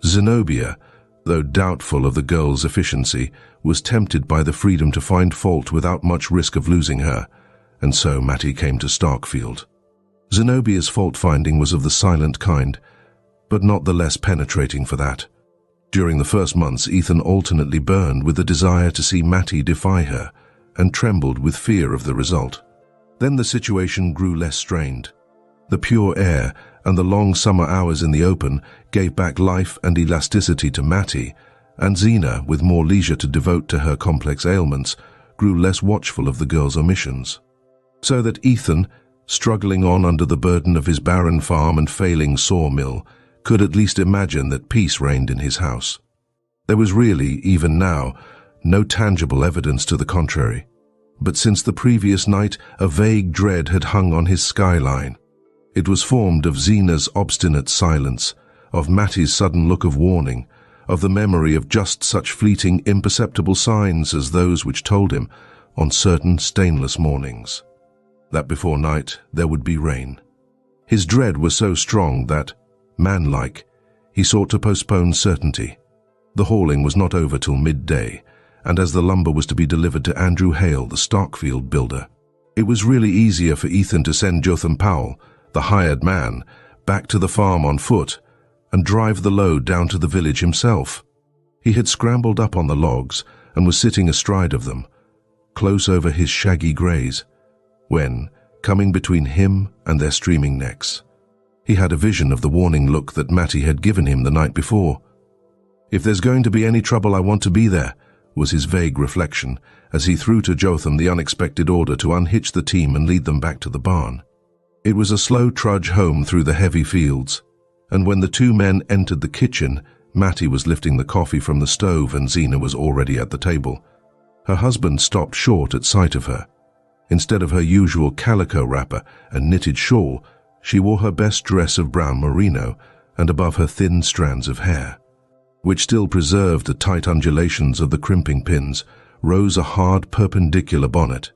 A: Zenobia, though doubtful of the girl's efficiency, was tempted by the freedom to find fault without much risk of losing her, and so Mattie came to Starkfield. Zenobia's fault-finding was of the silent kind, but not the less penetrating for that. During the first months, Ethan alternately burned with the desire to see Mattie defy her, and trembled with fear of the result. Then the situation grew less strained. The pure air and the long summer hours in the open gave back life and elasticity to Mattie, and Zeena, with more leisure to devote to her complex ailments, grew less watchful of the girl's omissions. So that Ethan, struggling on under the burden of his barren farm and failing sawmill, could at least imagine that peace reigned in his house. There was really, even now, no tangible evidence to the contrary, but since the previous night a vague dread had hung on his skyline. It was formed of Zeena's obstinate silence, of Mattie's sudden look of warning, of the memory of just such fleeting, imperceptible signs as those which told him, on certain stainless mornings, that before night there would be rain. His dread was so strong that, manlike, he sought to postpone certainty. The hauling was not over till midday, and as the lumber was to be delivered to Andrew Hale, the Starkfield builder, it was really easier for Ethan to send Jotham Powell, the hired man, back to the farm on foot and drive the load down to the village himself. He had scrambled up on the logs and was sitting astride of them, close over his shaggy greys, when, coming between him and their streaming necks, he had a vision of the warning look that Mattie had given him the night before. "If there's going to be any trouble, I want to be there," was his vague reflection, as he threw to Jotham the unexpected order to unhitch the team and lead them back to the barn. It was a slow trudge home through the heavy fields, and when the two men entered the kitchen, Mattie was lifting the coffee from the stove and Zeena was already at the table. Her husband stopped short at sight of her. Instead of her usual calico wrapper and knitted shawl, she wore her best dress of brown merino, and above her thin strands of hair, which still preserved the tight undulations of the crimping pins, rose a hard perpendicular bonnet.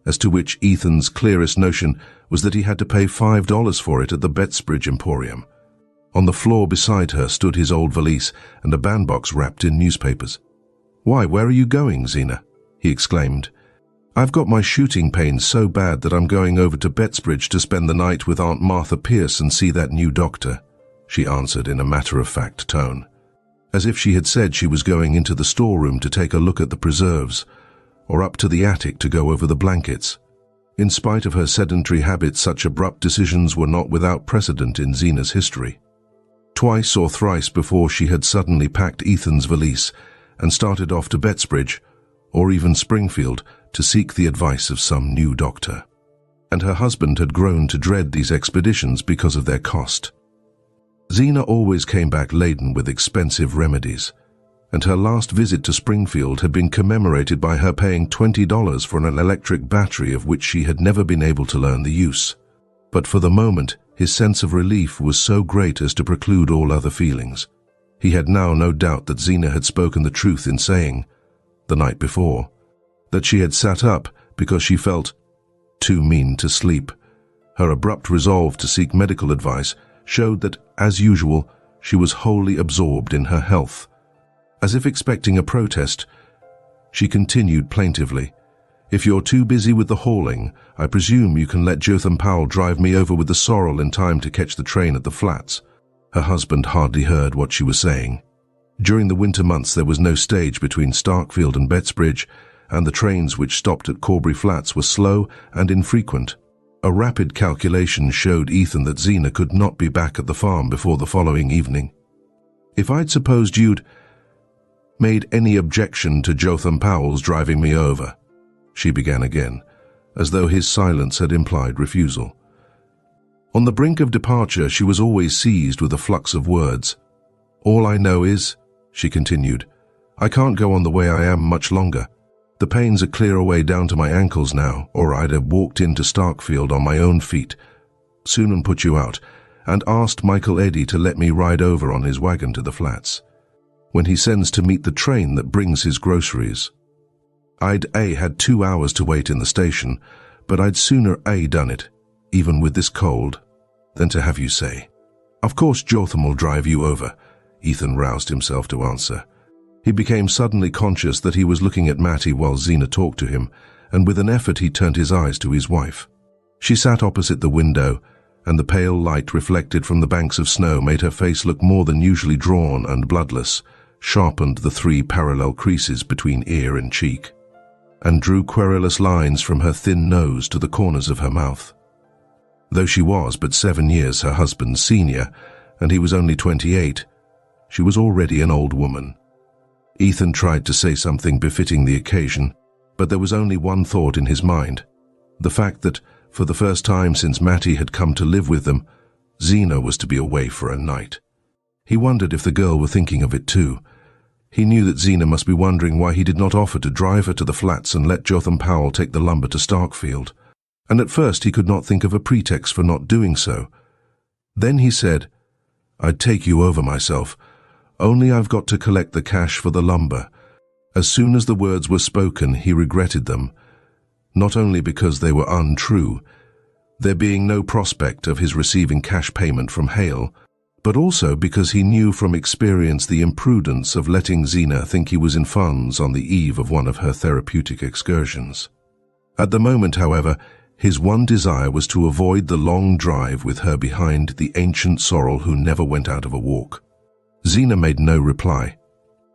A: as to which Ethan's clearest notion was that he had to pay $5 for it at the Bettsbridge Emporium. On the floor beside her stood his old valise and a bandbox wrapped in newspapers. "Why, where are you going, Zeena?" he exclaimed. "I've got my shooting pains so bad that I'm going over to Bettsbridge to spend the night with Aunt Martha Pierce and see that new doctor," she answered in a matter-of-fact tone, as if she had said she was going into the storeroom to take a look at the preserves, or up to the attic to go over the blankets. In spite of her sedentary habits, such abrupt decisions were not without precedent in Zeena's history. Twice or thrice before she had suddenly packed Ethan's valise and started off to Bettsbridge, or even Springfield, to seek the advice of some new doctor. And her husband had grown to dread these expeditions because of their cost. Zeena always came back laden with expensive remedies, and her last visit to Springfield had been commemorated by her paying $20 for an electric battery of which she had never been able to learn the use. But for the moment, his sense of relief was so great as to preclude all other feelings. He had now no doubt that Zeena had spoken the truth in saying, the night before, that she had sat up because she felt too mean to sleep. Her abrupt resolve to seek medical advice showed that, as usual, she was wholly absorbed in her health. As if expecting a protest, she continued plaintively, "If you're too busy with the hauling, I presume you can let Jotham Powell drive me over with the sorrel in time to catch the train at the flats." Her husband hardly heard what she was saying. During the winter months there was no stage between Starkfield and Bettsbridge, and the trains which stopped at Corbury Flats were slow and infrequent. A rapid calculation showed Ethan that Zeena could not be back at the farm before the following evening. "If I'd supposed you'd made any objection to Jotham Powell's driving me over," she began again, as though his silence had implied refusal. On the brink of departure, she was always seized with a flux of words. "All I know is," she continued, "I can't go on the way I am much longer. The pains are clear away down to my ankles now, or I'd have walked into Starkfield on my own feet, soon and put you out, and asked Michael Eddy to let me ride over on his wagon to the flats, when he sends to meet the train that brings his groceries. I'd had 2 hours to wait in the station, but I'd sooner done it, even with this cold, than to have you say, 'Of course Jotham will drive you over,'" Ethan roused himself to answer. He became suddenly conscious that he was looking at Mattie while Zeena talked to him, and with an effort he turned his eyes to his wife. She sat opposite the window, and the pale light reflected from the banks of snow made her face look more than usually drawn and bloodless, sharpened the 3 parallel creases between ear and cheek, and drew querulous lines from her thin nose to the corners of her mouth. Though she was but 7 years her husband's senior, and he was only 28, she was already an old woman. Ethan tried to say something befitting the occasion, but there was only one thought in his mind, the fact that, for the first time since Mattie had come to live with them, Zeena was to be away for a night. He wondered if the girl were thinking of it too. He knew that Zeena must be wondering why he did not offer to drive her to the flats and let Jotham Powell take the lumber to Starkfield, and at first he could not think of a pretext for not doing so. Then he said, "I'd take you over myself, only I've got to collect the cash for the lumber." As soon as the words were spoken, he regretted them, not only because they were untrue, there being no prospect of his receiving cash payment from Hale, but also because he knew from experience the imprudence of letting Zeena think he was in funds on the eve of one of her therapeutic excursions. At the moment, however, his one desire was to avoid the long drive with her behind the ancient sorrel who never went out of a walk. Zeena made no reply.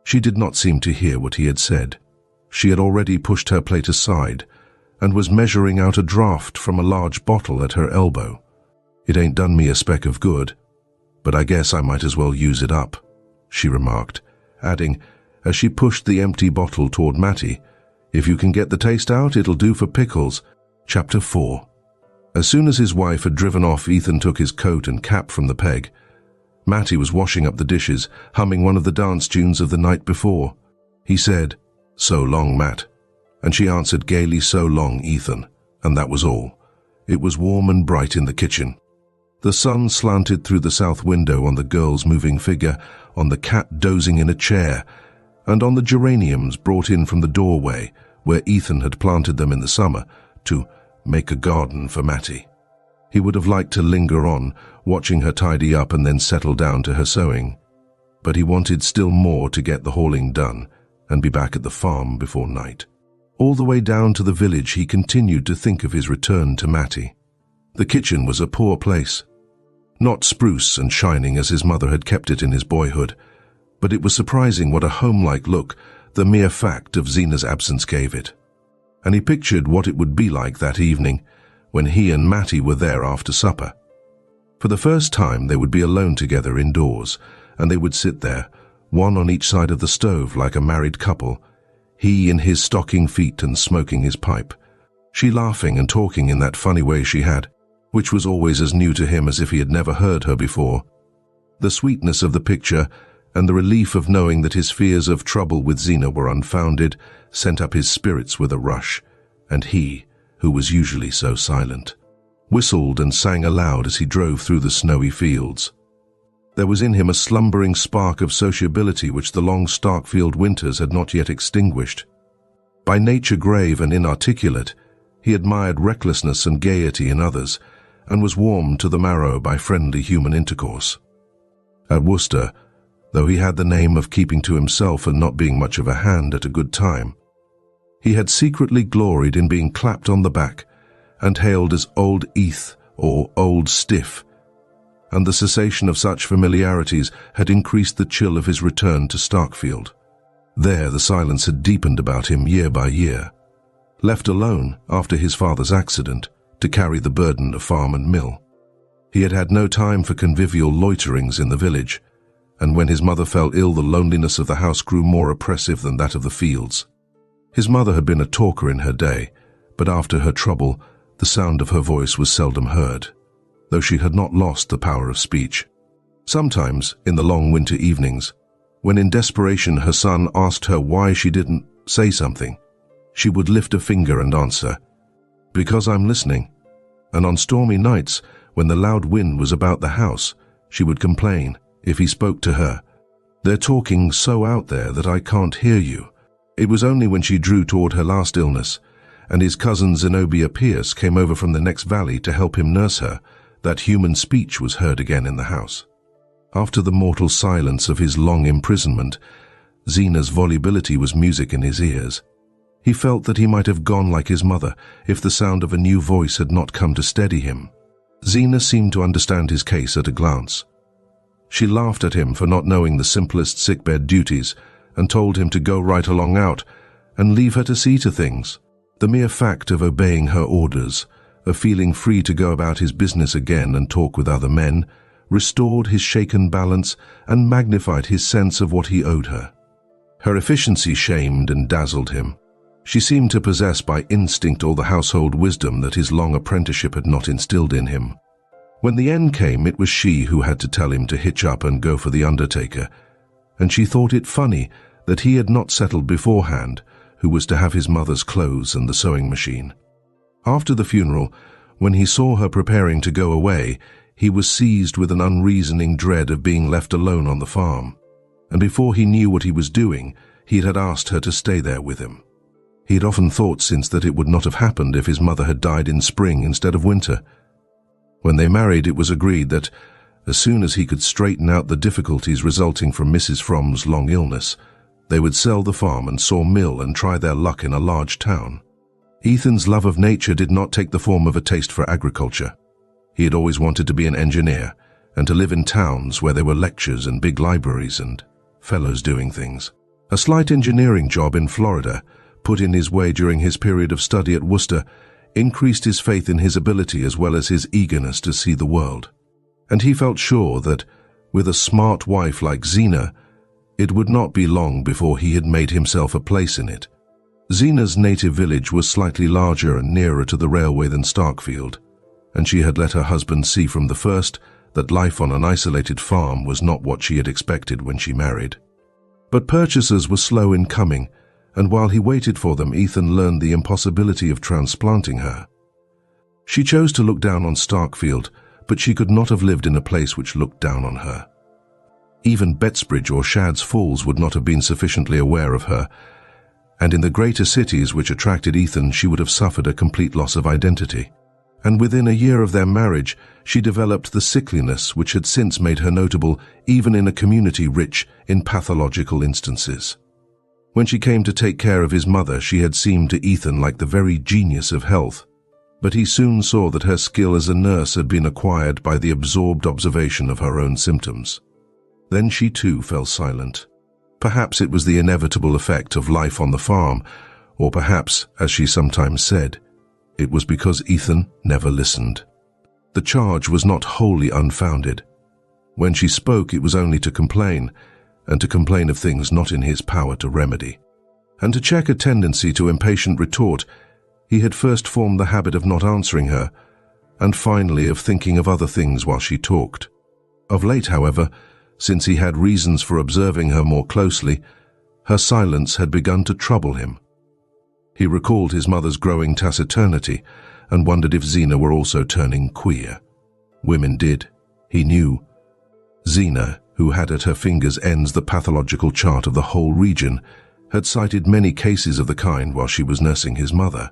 A: She did not seem to hear what he had said. She had already pushed her plate aside and was measuring out a draught from a large bottle at her elbow. "It ain't done me a speck of good, but I guess I might as well use it up," she remarked, adding, as she pushed the empty bottle toward Mattie, "If you can get the taste out, it'll do for pickles." Chapter 4. As soon as his wife had driven off, Ethan took his coat and cap from the peg. Mattie was washing up the dishes, humming one of the dance tunes of the night before. He said, "So long, Matt," and she answered gaily, "So long, Ethan," and that was all. It was warm and bright in the kitchen. The sun slanted through the south window on the girl's moving figure, on the cat dozing in a chair, and on the geraniums brought in from the doorway, where Ethan had planted them in the summer, to make a garden for Mattie. He would have liked to linger on, watching her tidy up and then settle down to her sewing. But he wanted still more to get the hauling done and be back at the farm before night. All the way down to the village he continued to think of his return to Mattie. The kitchen was a poor place. Not spruce and shining as his mother had kept it in his boyhood, but it was surprising what a home-like look the mere fact of Zeena's absence gave it. And he pictured what it would be like that evening when he and Mattie were there after supper. For the first time they would be alone together indoors, and they would sit there, one on each side of the stove like a married couple, he in his stocking feet and smoking his pipe, she laughing and talking in that funny way she had, which was always as new to him as if he had never heard her before. The sweetness of the picture and the relief of knowing that his fears of trouble with Zeena were unfounded sent up his spirits with a rush, and he, who was usually so silent, whistled and sang aloud as he drove through the snowy fields. There was in him a slumbering spark of sociability which the long Starkfield winters had not yet extinguished. By nature grave and inarticulate, he admired recklessness and gaiety in others, and was warmed to the marrow by friendly human intercourse. At Worcester, though he had the name of keeping to himself and not being much of a hand at a good time, he had secretly gloried in being clapped on the back and hailed as Old Eth or Old Stiff, and the cessation of such familiarities had increased the chill of his return to Starkfield. There the silence had deepened about him year by year. Left alone after his father's accident to carry the burden of farm and mill, he had had no time for convivial loiterings in the village, and when his mother fell ill the loneliness of the house grew more oppressive than that of the fields. His mother had been a talker in her day, but after her trouble the sound of her voice was seldom heard, though she had not lost the power of speech. Sometimes, in the long winter evenings, when in desperation her son asked her why she didn't say something, she would lift a finger and answer, "Because I'm listening." And on stormy nights, when the loud wind was about the house, she would complain, if he spoke to her, "They're talking so out there that I can't hear you." It was only when she drew toward her last illness, and his cousin Zenobia Pierce came over from the next valley to help him nurse her, that human speech was heard again in the house. After the mortal silence of his long imprisonment, Zeena's volubility was music in his ears. He felt that he might have gone like his mother if the sound of a new voice had not come to steady him. Zeena seemed to understand his case at a glance. She laughed at him for not knowing the simplest sickbed duties and told him to go right along out and leave her to see to things. The mere fact of obeying her orders, of feeling free to go about his business again and talk with other men, restored his shaken balance and magnified his sense of what he owed her. Her efficiency shamed and dazzled him. She seemed to possess by instinct all the household wisdom that his long apprenticeship had not instilled in him. When the end came, it was she who had to tell him to hitch up and go for the undertaker, and she thought it funny that he had not settled beforehand who was to have his mother's clothes and the sewing machine. After the funeral, when he saw her preparing to go away, he was seized with an unreasoning dread of being left alone on the farm, and before he knew what he was doing, he had asked her to stay there with him. He had often thought since that it would not have happened if his mother had died in spring instead of winter. When they married, it was agreed that, as soon as he could straighten out the difficulties resulting from Mrs. Frome's long illness, they would sell the farm and sawmill and try their luck in a large town. Ethan's love of nature did not take the form of a taste for agriculture. He had always wanted to be an engineer and to live in towns where there were lectures and big libraries and fellows doing things. A slight engineering job in Florida, put in his way during his period of study at Worcester, increased his faith in his ability as well as his eagerness to see the world. And he felt sure that, with a smart wife like Zeena, it would not be long before he had made himself a place in it. Zeena's native village was slightly larger and nearer to the railway than Starkfield, and she had let her husband see from the first that life on an isolated farm was not what she had expected when she married. But purchasers were slow in coming, and while he waited for them, Ethan learned the impossibility of transplanting her. She chose to look down on Starkfield, but she could not have lived in a place which looked down on her. Even Bettsbridge or Shadd's Falls would not have been sufficiently aware of her, and in the greater cities which attracted Ethan she would have suffered a complete loss of identity. And within a year of their marriage, she developed the sickliness which had since made her notable even in a community rich in pathological instances. When she came to take care of his mother, she had seemed to Ethan like the very genius of health, but he soon saw that her skill as a nurse had been acquired by the absorbed observation of her own symptoms. Then she too fell silent. Perhaps it was the inevitable effect of life on the farm, or perhaps, as she sometimes said, it was because Ethan never listened. The charge was not wholly unfounded. When she spoke, it was only to complain, and to complain of things not in his power to remedy. And to check a tendency to impatient retort, he had first formed the habit of not answering her, and finally of thinking of other things while she talked. Of late, however, since he had reasons for observing her more closely, her silence had begun to trouble him. He recalled his mother's growing taciturnity and wondered if Zeena were also turning queer. Women did, he knew. Zeena, who had at her fingers' ends the pathological chart of the whole region, had cited many cases of the kind while she was nursing his mother.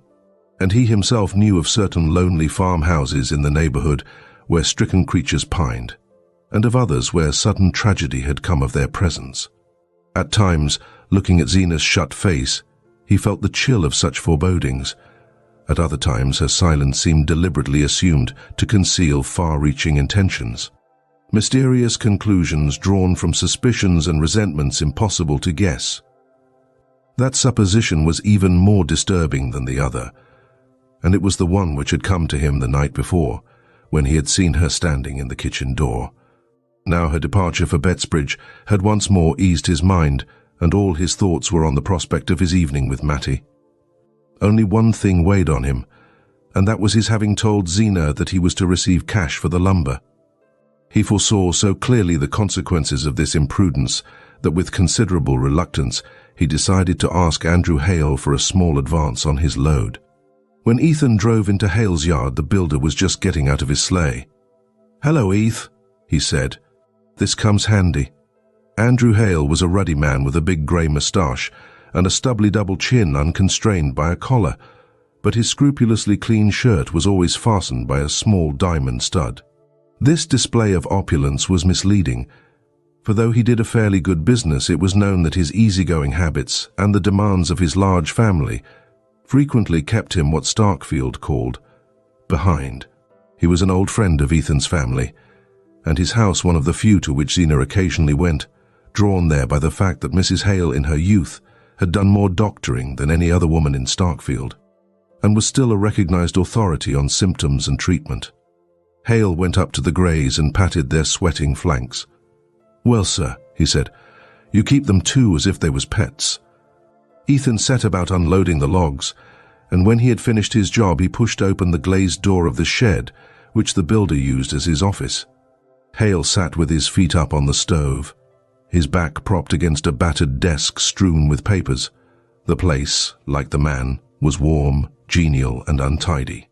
A: And he himself knew of certain lonely farmhouses in the neighborhood where stricken creatures pined, and of others where sudden tragedy had come of their presence. At times, looking at Zeena's shut face, he felt the chill of such forebodings. At other times, her silence seemed deliberately assumed to conceal far-reaching intentions. Mysterious conclusions drawn from suspicions and resentments impossible to guess. That supposition was even more disturbing than the other, and it was the one which had come to him the night before, when he had seen her standing in the kitchen door. Now her departure for Bettsbridge had once more eased his mind, and all his thoughts were on the prospect of his evening with Mattie. Only one thing weighed on him, and that was his having told Zeena that he was to receive cash for the lumber. He foresaw so clearly the consequences of this imprudence that with considerable reluctance he decided to ask Andrew Hale for a small advance on his load. When Ethan drove into Hale's yard, the builder was just getting out of his sleigh. "Hello, Eth," he said. "This comes handy." Andrew Hale was a ruddy man with a big grey moustache and a stubbly double chin unconstrained by a collar, but his scrupulously clean shirt was always fastened by a small diamond stud. This display of opulence was misleading, for though he did a fairly good business, it was known that his easygoing habits and the demands of his large family frequently kept him what Starkfield called behind. He was an old friend of Ethan's family, and his house one of the few to which Zeena occasionally went, drawn there by the fact that Mrs. Hale in her youth had done more doctoring than any other woman in Starkfield, and was still a recognized authority on symptoms and treatment. Hale went up to the greys and patted their sweating flanks. "Well, sir," he said, "you keep them too as if they was pets." Ethan set about unloading the logs, and when he had finished his job he pushed open the glazed door of the shed, which the builder used as his office. Hale sat with his feet up on the stove, his back propped against a battered desk strewn with papers. The place, like the man, was warm, genial, and untidy.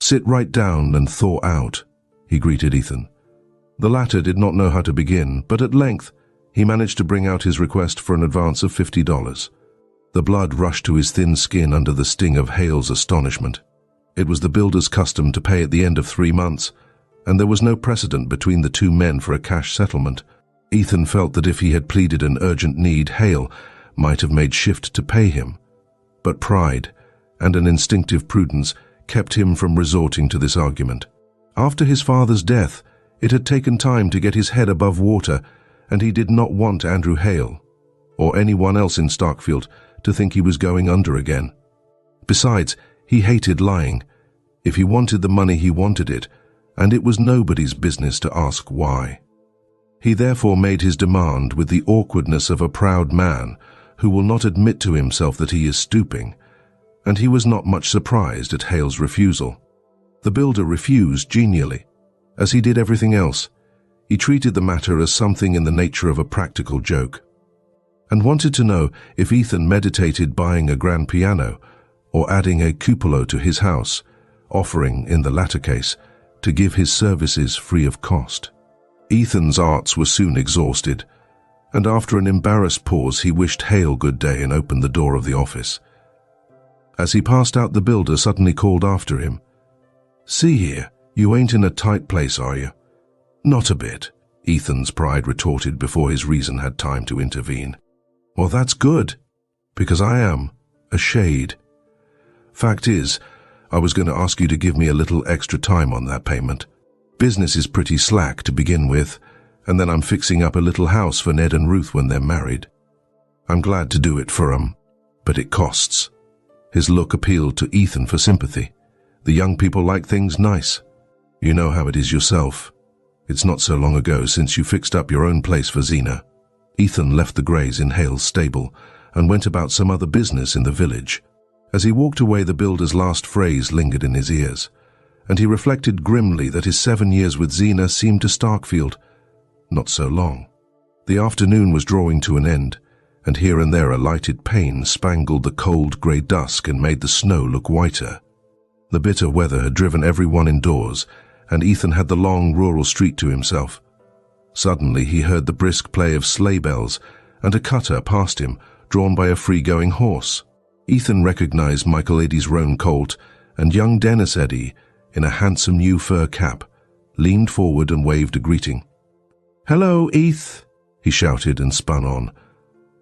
A: "Sit right down and thaw out," he greeted Ethan. The latter did not know how to begin, but at length he managed to bring out his request for an advance of $50. The blood rushed to his thin skin under the sting of Hale's astonishment. It was the builder's custom to pay at the end of 3 months, and there was no precedent between the two men for a cash settlement. Ethan felt that if he had pleaded an urgent need, Hale might have made shift to pay him, but pride and an instinctive prudence kept him from resorting to this argument. After his father's death, it had taken time to get his head above water, and he did not want Andrew Hale, or anyone else in Starkfield, to think he was going under again. Besides, he hated lying. If he wanted the money, he wanted it, and it was nobody's business to ask why. He therefore made his demand with the awkwardness of a proud man who will not admit to himself that he is stooping, and he was not much surprised at Hale's refusal. The builder refused genially, as he did everything else. He treated the matter as something in the nature of a practical joke, and wanted to know if Ethan meditated buying a grand piano or adding a cupola to his house, offering, in the latter case, to give his services free of cost. Ethan's arts were soon exhausted, and after an embarrassed pause he wished Hale good day and opened the door of the office. As he passed out, the builder suddenly called after him. "See here, you ain't in a tight place, are you?" "Not a bit," Ethan's pride retorted before his reason had time to intervene. "Well, that's good, because I am a shade. Fact is, I was going to ask you to give me a little extra time on that payment. Business is pretty slack to begin with, and then I'm fixing up a little house for Ned and Ruth when they're married. I'm glad to do it for 'em, but it costs." His look appealed to Ethan for sympathy. "The young people like things nice. You know how it is yourself. It's not so long ago since you fixed up your own place for Zeena." Ethan left the Greys in Hale's stable and went about some other business in the village. As he walked away, the builder's last phrase lingered in his ears, and he reflected grimly that his 7 years with Zeena seemed to Starkfield not so long. The afternoon was drawing to an end, and here and there a lighted pane spangled the cold grey dusk and made the snow look whiter. The bitter weather had driven everyone indoors, and Ethan had the long rural street to himself. Suddenly he heard the brisk play of sleigh bells, and a cutter passed him, drawn by a free-going horse. Ethan recognized Michael Eddy's roan colt, and young Dennis Eddy, in a handsome new fur cap, leaned forward and waved a greeting. "Hello, Eth," he shouted and spun on.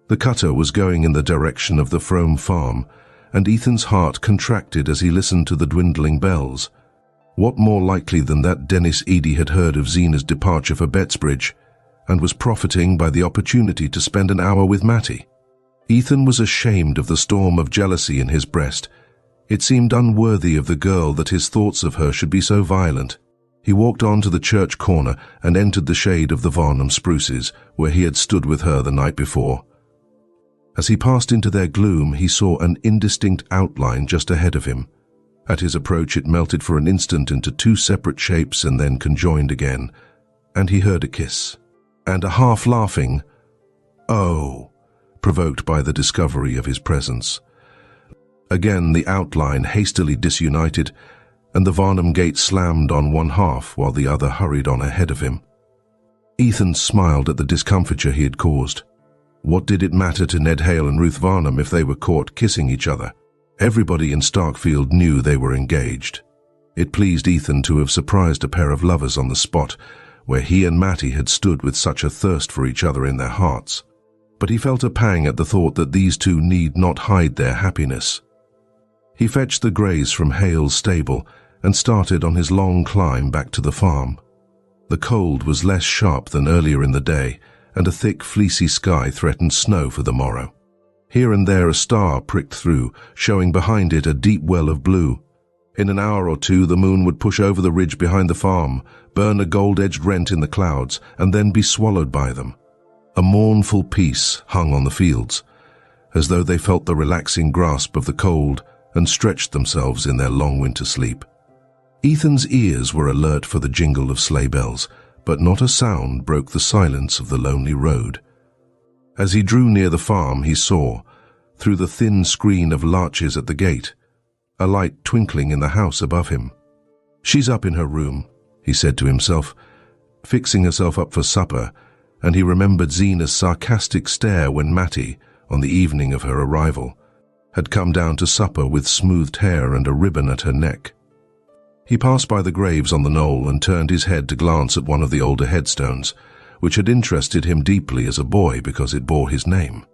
A: The cutter was going in the direction of the Frome farm, and Ethan's heart contracted as he listened to the dwindling bells. What more likely than that Dennis Eddy had heard of Zeena's departure for Bettsbridge, and was profiting by the opportunity to spend an hour with Mattie? Ethan was ashamed of the storm of jealousy in his breast. It seemed unworthy of the girl that his thoughts of her should be so violent. He walked on to the church corner and entered the shade of the Varnum spruces, where he had stood with her the night before. As he passed into their gloom, he saw an indistinct outline just ahead of him. At his approach, it melted for an instant into two separate shapes and then conjoined again, and he heard a kiss, and a half-laughing "Oh," provoked by the discovery of his presence. Again the outline hastily disunited, and the Varnum gate slammed on one half while the other hurried on ahead of him. Ethan smiled at the discomfiture he had caused. What did it matter to Ned Hale and Ruth Varnum if they were caught kissing each other? Everybody in Starkfield knew they were engaged. It pleased Ethan to have surprised a pair of lovers on the spot where he and Mattie had stood with such a thirst for each other in their hearts. But he felt a pang at the thought that these two need not hide their happiness. He fetched the Greys from Hale's stable and started on his long climb back to the farm. The cold was less sharp than earlier in the day, and a thick, fleecy sky threatened snow for the morrow. Here and there a star pricked through, showing behind it a deep well of blue. In an hour or two the moon would push over the ridge behind the farm, burn a gold-edged rent in the clouds, and then be swallowed by them. A mournful peace hung on the fields, as though they felt the relaxing grasp of the cold and stretched themselves in their long winter sleep. Ethan's ears were alert for the jingle of sleigh bells, but not a sound broke the silence of the lonely road. As he drew near the farm, he saw, through the thin screen of larches at the gate, a light twinkling in the house above him. "She's up in her room," he said to himself, fixing herself up for supper, and he remembered Zeena's sarcastic stare when Mattie, on the evening of her arrival, had come down to supper with smoothed hair and a ribbon at her neck. He passed by the graves on the knoll and turned his head to glance at one of the older headstones, which had interested him deeply as a boy because it bore his name.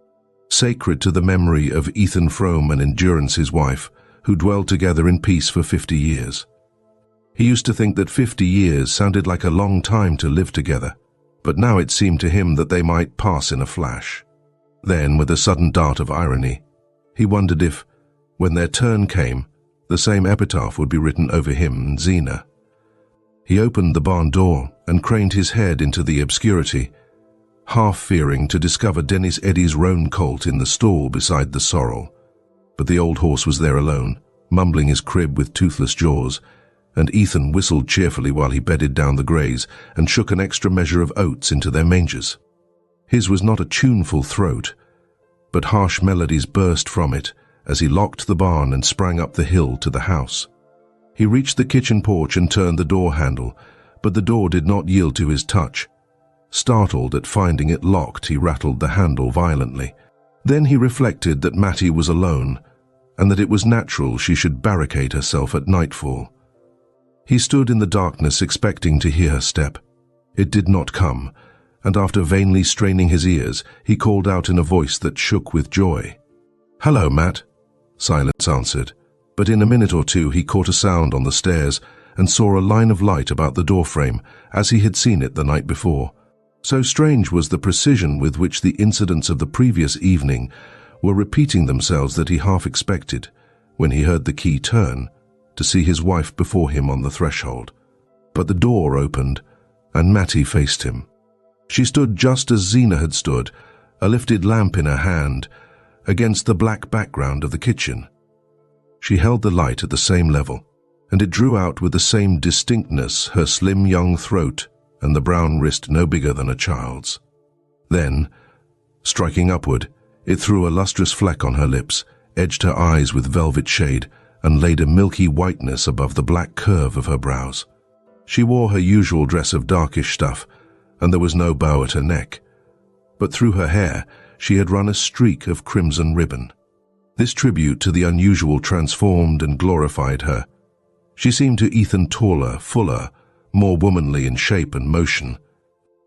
A: Sacred to the memory of Ethan Frome and Endurance, his wife, who dwelled together in peace for 50 years. He used to think that 50 years sounded like a long time to live together, but now it seemed to him that they might pass in a flash. Then, with a sudden dart of irony, he wondered if, when their turn came, the same epitaph would be written over him and Zeena. He opened the barn door and craned his head into the obscurity, half fearing to discover Dennis Eddy's roan colt in the stall beside the sorrel. But the old horse was there alone, mumbling his crib with toothless jaws, and Ethan whistled cheerfully while he bedded down the Greys and shook an extra measure of oats into their mangers. His was not a tuneful throat, but harsh melodies burst from it as he locked the barn and sprang up the hill to the house. He reached the kitchen porch and turned the door handle, but the door did not yield to his touch. Startled at finding it locked, he rattled the handle violently. Then he reflected that Mattie was alone, and that it was natural she should barricade herself at nightfall. He stood in the darkness expecting to hear her step. It did not come, and after vainly straining his ears, he called out in a voice that shook with joy. "Hello, Matt," silence answered, but in a minute or two he caught a sound on the stairs and saw a line of light about the doorframe as he had seen it the night before. So strange was the precision with which the incidents of the previous evening were repeating themselves that he half expected, when he heard the key turn, to see his wife before him on the threshold. But the door opened, and Mattie faced him. She stood just as Zeena had stood, a lifted lamp in her hand, against the black background of the kitchen. She held the light at the same level, and it drew out with the same distinctness her slim young throat and the brown wrist no bigger than a child's. Then, striking upward, it threw a lustrous fleck on her lips, edged her eyes with velvet shade, and laid a milky whiteness above the black curve of her brows. She wore her usual dress of darkish stuff, and there was no bow at her neck, but through her hair she had run a streak of crimson ribbon. This tribute to the unusual transformed and glorified her. She seemed to Ethan taller, fuller, more womanly in shape and motion.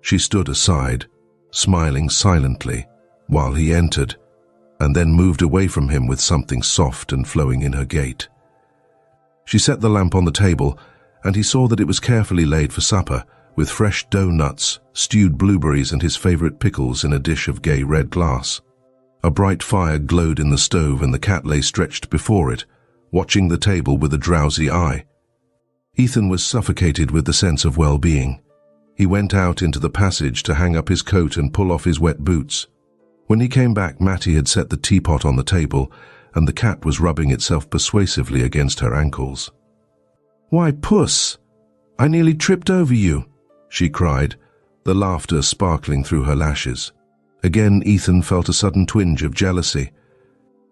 A: She stood aside, smiling silently, while he entered, and then moved away from him with something soft and flowing in her gait. She set the lamp on the table, and he saw that it was carefully laid for supper, with fresh dough nuts, stewed blueberries and his favorite pickles in a dish of gay red glass. A bright fire glowed in the stove, and the cat lay stretched before it, watching the table with a drowsy eye. Ethan was suffocated with the sense of well-being. He went out into the passage to hang up his coat and pull off his wet boots. When he came back, Mattie had set the teapot on the table, and the cat was rubbing itself persuasively against her ankles. "Why, Puss, I nearly tripped over you," she cried, the laughter sparkling through her lashes. Again Ethan felt a sudden twinge of jealousy.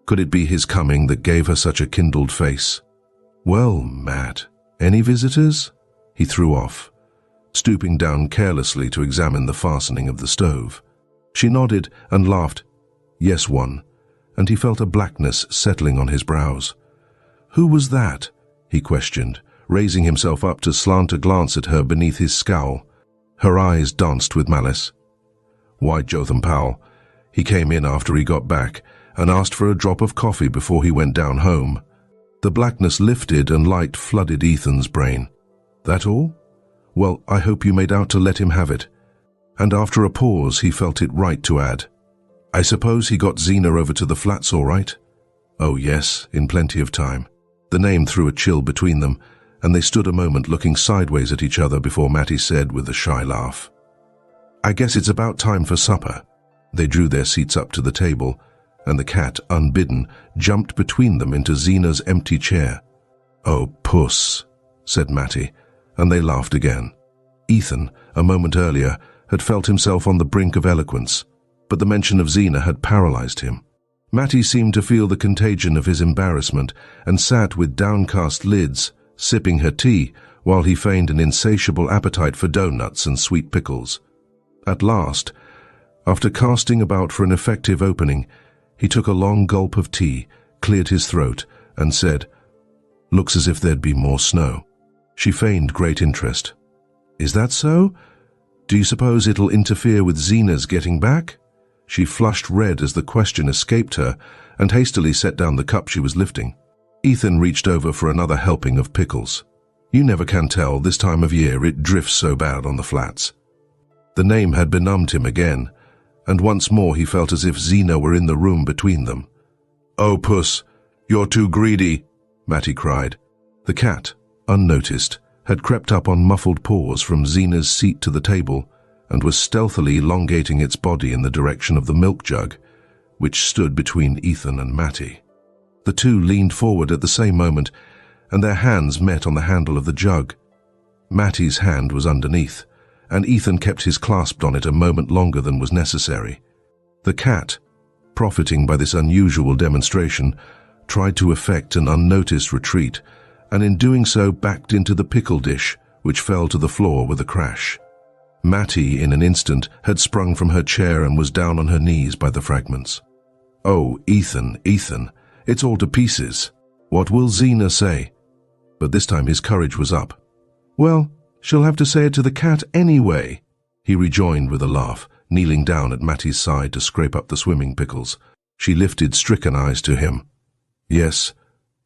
A: Could it be his coming that gave her such a kindled face? "Well, Matt, any visitors?" he threw off, stooping down carelessly to examine the fastening of the stove. She nodded and laughed. "Yes, one," and he felt a blackness settling on his brows. "Who was that?" he questioned, raising himself up to slant a glance at her beneath his scowl. Her eyes danced with malice. "Why, Jotham Powell. He came in after he got back and asked for a drop of coffee before he went down home." The blackness lifted and light flooded Ethan's brain. "That all? Well, I hope you made out to let him have it." And after a pause, he felt it right to add, "I suppose he got Zeena over to the flats all right?" "Oh yes, in plenty of time." The name threw a chill between them, and they stood a moment looking sideways at each other before Mattie said with a shy laugh, "I guess it's about time for supper." They drew their seats up to the table, and the cat, unbidden, jumped between them into Zeena's empty chair. "Oh, Puss," said Mattie, and they laughed again. Ethan, a moment earlier, had felt himself on the brink of eloquence, but the mention of Zeena had paralyzed him. Mattie seemed to feel the contagion of his embarrassment and sat with downcast lids, sipping her tea, while he feigned an insatiable appetite for doughnuts and sweet pickles. At last, after casting about for an effective opening, he took a long gulp of tea, cleared his throat, and said, "Looks as if there'd be more snow." She feigned great interest. "Is that so? Do you suppose it'll interfere with Zeena's getting back?" She flushed red as the question escaped her and hastily set down the cup she was lifting. Ethan reached over for another helping of pickles. "You never can tell, this time of year it drifts so bad on the flats." The name had benumbed him again, and once more he felt as if Zeena were in the room between them. "Oh, Puss, you're too greedy," Mattie cried. The cat, unnoticed, had crept up on muffled paws from Zeena's seat to the table and was stealthily elongating its body in the direction of the milk jug, which stood between Ethan and Mattie. The two leaned forward at the same moment, and their hands met on the handle of the jug. Mattie's hand was underneath, and Ethan kept his clasped on it a moment longer than was necessary. The cat, profiting by this unusual demonstration, tried to effect an unnoticed retreat, and in doing so backed into the pickle dish, which fell to the floor with a crash. Mattie, in an instant, had sprung from her chair and was down on her knees by the fragments. "Oh, Ethan, Ethan, it's all to pieces. What will Zeena say?" But this time his courage was up. "Well, she'll have to say it to the cat anyway," he rejoined with a laugh, kneeling down at Mattie's side to scrape up the swimming pickles. She lifted stricken eyes to him. "Yes,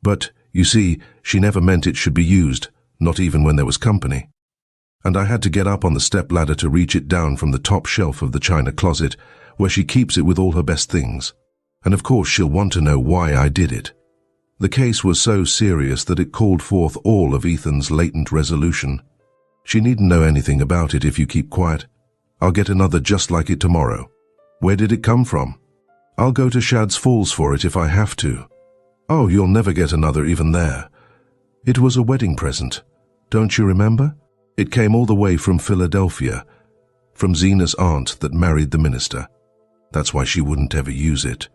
A: but, you see, she never meant it should be used, not even when there was company. And I had to get up on the step-ladder to reach it down from the top shelf of the china closet, where she keeps it with all her best things. And of course she'll want to know why I did it." The case was so serious that it called forth all of Ethan's latent resolution. "She needn't know anything about it if you keep quiet. I'll get another just like it tomorrow." "Where did it come from?" "I'll go to Shad's Falls for it if I have to." "Oh, you'll never get another even there. It was a wedding present. Don't you remember? It came all the way from Philadelphia, from Zeena's aunt that married the minister. That's why she wouldn't ever use it."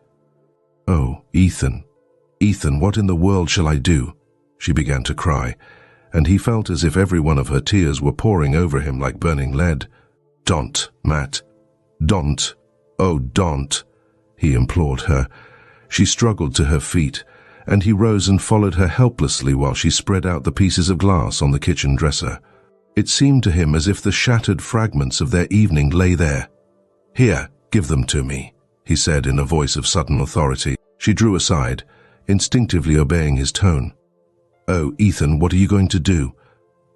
A: "Oh, Ethan, Ethan, what in the world shall I do?" She began to cry, and he felt as if every one of her tears were pouring over him like burning lead. "Don't, Matt. Don't. Oh, don't," he implored her. She struggled to her feet, and he rose and followed her helplessly while she spread out the pieces of glass on the kitchen dresser. It seemed to him as if the shattered fragments of their evening lay there. "Here, give them to me," he said in a voice of sudden authority. She drew aside, instinctively obeying his tone. "Oh, Ethan, what are you going to do?"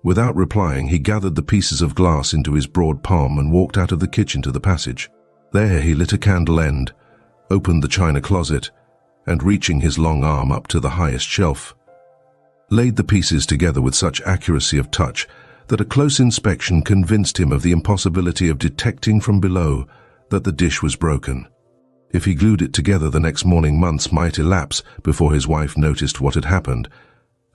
A: Without replying, he gathered the pieces of glass into his broad palm and walked out of the kitchen to the passage. There he lit a candle end, opened the china closet, and reaching his long arm up to the highest shelf, laid the pieces together with such accuracy of touch that a close inspection convinced him of the impossibility of detecting from below that the dish was broken. If he glued it together the next morning, months might elapse before his wife noticed what had happened,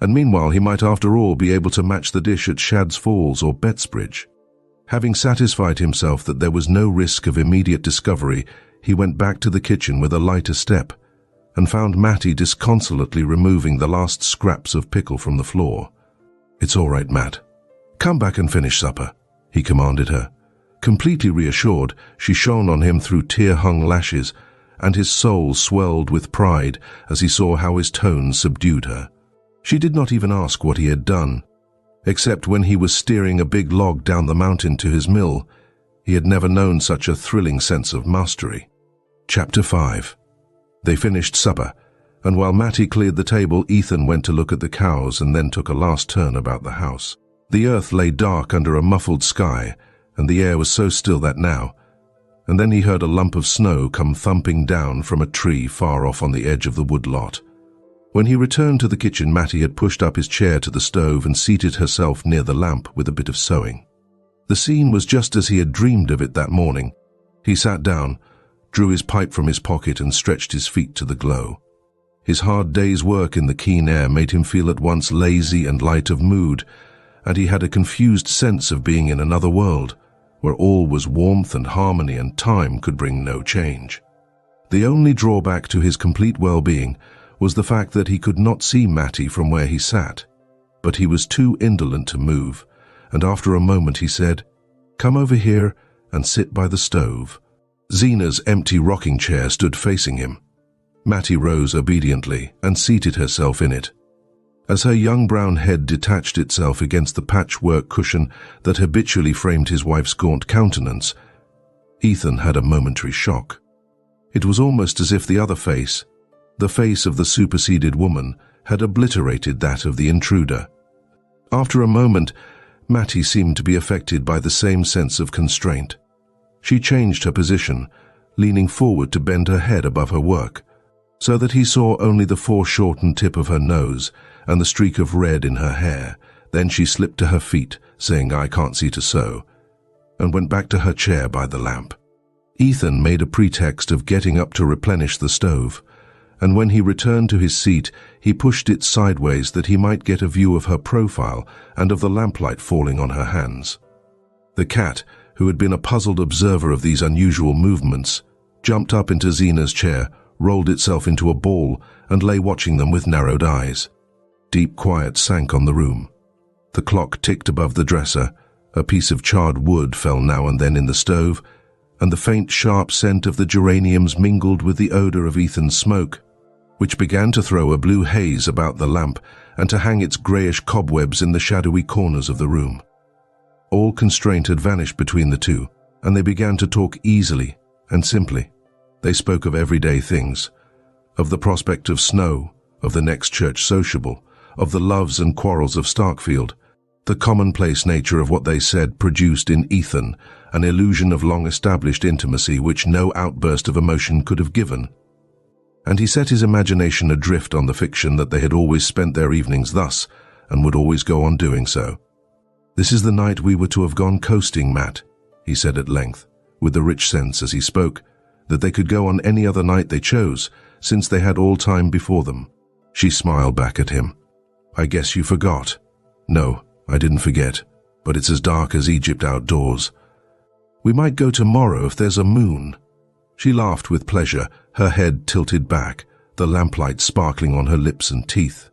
A: and meanwhile he might after all be able to match the dish at Shad's Falls or Bettsbridge. Having satisfied himself that there was no risk of immediate discovery, he went back to the kitchen with a lighter step, and found Mattie disconsolately removing the last scraps of pickle from the floor. "It's all right, Matt. Come back and finish supper," he commanded her. Completely reassured, she shone on him through tear-hung lashes, and his soul swelled with pride as he saw how his tones subdued her. She did not even ask what he had done, except when he was steering a big log down the mountain to his mill. He had never known such a thrilling sense of mastery. Chapter 5. They finished supper, and while Mattie cleared the table, Ethan went to look at the cows and then took a last turn about the house. The earth lay dark under a muffled sky, and the air was so still that now, and then he heard a lump of snow come thumping down from a tree far off on the edge of the woodlot. When he returned to the kitchen, Mattie had pushed up his chair to the stove and seated herself near the lamp with a bit of sewing. The scene was just as he had dreamed of it that morning. He sat down, drew his pipe from his pocket and stretched his feet to the glow. His hard day's work in the keen air made him feel at once lazy and light of mood, and he had a confused sense of being in another world, where all was warmth and harmony and time could bring no change. The only drawback to his complete well-being was the fact that he could not see Mattie from where he sat, but he was too indolent to move, and after a moment he said, "Come over here and sit by the stove." Zeena's empty rocking chair stood facing him. Mattie rose obediently and seated herself in it. As her young brown head detached itself against the patchwork cushion that habitually framed his wife's gaunt countenance, Ethan had a momentary shock. It was almost as if the other face, the face of the superseded woman, had obliterated that of the intruder. After a moment, Mattie seemed to be affected by the same sense of constraint. She changed her position, leaning forward to bend her head above her work, so that he saw only the foreshortened tip of her nose and the streak of red in her hair. Then she slipped to her feet, saying, "I can't see to sew," and went back to her chair by the lamp. Ethan made a pretext of getting up to replenish the stove, and when he returned to his seat, he pushed it sideways that he might get a view of her profile and of the lamplight falling on her hands. The cat, who had been a puzzled observer of these unusual movements, jumped up into Zeena's chair, rolled itself into a ball, and lay watching them with narrowed eyes. Deep quiet sank on the room. The clock ticked above the dresser, A piece of charred wood fell now and then in the stove, and the faint, sharp scent of the geraniums mingled with the odor of Ethan's smoke, which began to throw a blue haze about the lamp and to hang its greyish cobwebs in the shadowy corners of the room. All constraint had vanished between the two, and they began to talk easily and simply. They spoke of everyday things, of the prospect of snow, of the next church sociable, of the loves and quarrels of Starkfield. The commonplace nature of what they said produced in Ethan an illusion of long-established intimacy which no outburst of emotion could have given. And he set his imagination adrift on the fiction that they had always spent their evenings thus, and would always go on doing so. "This is the night we were to have gone coasting, Matt," he said at length, with the rich sense as he spoke that they could go on any other night they chose, since they had all time before them. She smiled back at him. "I guess you forgot." "No, I didn't forget, but it's as dark as Egypt outdoors." "We might go tomorrow if there's a moon." She laughed with pleasure, her head tilted back, the lamplight sparkling on her lips and teeth.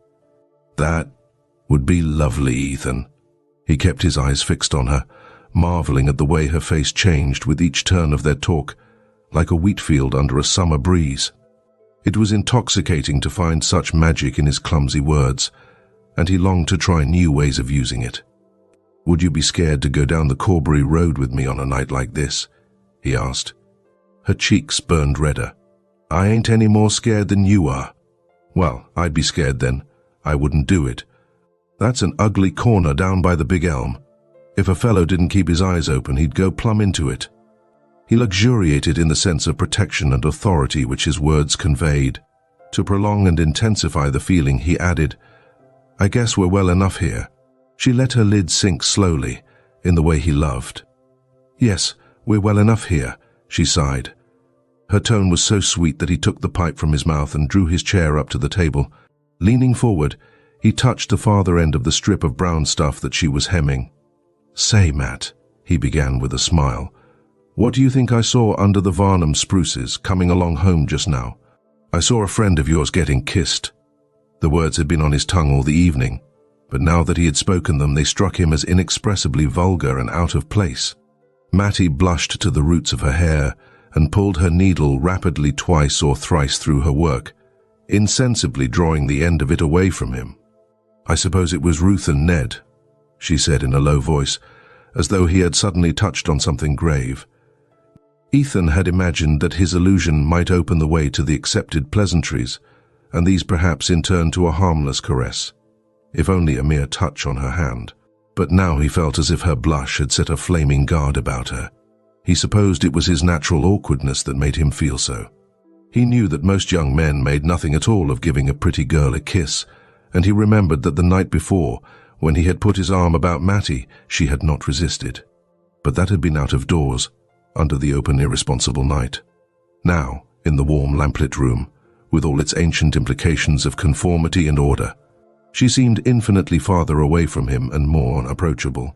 A: "That would be lovely, Ethan." He kept his eyes fixed on her, marveling at the way her face changed with each turn of their talk, like a wheat field under a summer breeze. It was intoxicating to find such magic in his clumsy words, and he longed to try new ways of using it. "Would you be scared to go down the Corbury Road with me on a night like this?" he asked. Her cheeks burned redder. "I ain't any more scared than you are." "Well, I'd be scared then. I wouldn't do it. That's an ugly corner down by the big elm. If a fellow didn't keep his eyes open, he'd go plumb into it." He luxuriated in the sense of protection and authority which his words conveyed. To prolong and intensify the feeling, he added, "I guess we're well enough here." She let her lids sink slowly, in the way he loved. "Yes, we're well enough here," she sighed. Her tone was so sweet that he took the pipe from his mouth and drew his chair up to the table. Leaning forward, he touched the farther end of the strip of brown stuff that she was hemming. "Say, Matt," he began with a smile, "what do you think I saw under the Varnum spruces coming along home just now? I saw a friend of yours getting kissed." The words had been on his tongue all the evening, but now that he had spoken them, they struck him as inexpressibly vulgar and out of place. Mattie blushed to the roots of her hair and pulled her needle rapidly twice or thrice through her work, insensibly drawing the end of it away from him. "I suppose it was Ruth and Ned," she said in a low voice, as though he had suddenly touched on something grave. Ethan had imagined that his allusion might open the way to the accepted pleasantries, and these perhaps in turn to a harmless caress, if only a mere touch on her hand. But now he felt as if her blush had set a flaming guard about her. He supposed it was his natural awkwardness that made him feel so. He knew that most young men made nothing at all of giving a pretty girl a kiss, and he remembered that the night before, when he had put his arm about Mattie, she had not resisted. But that had been out of doors, under the open, irresponsible night. Now, in the warm lamplit room, with all its ancient implications of conformity and order, she seemed infinitely farther away from him and more unapproachable.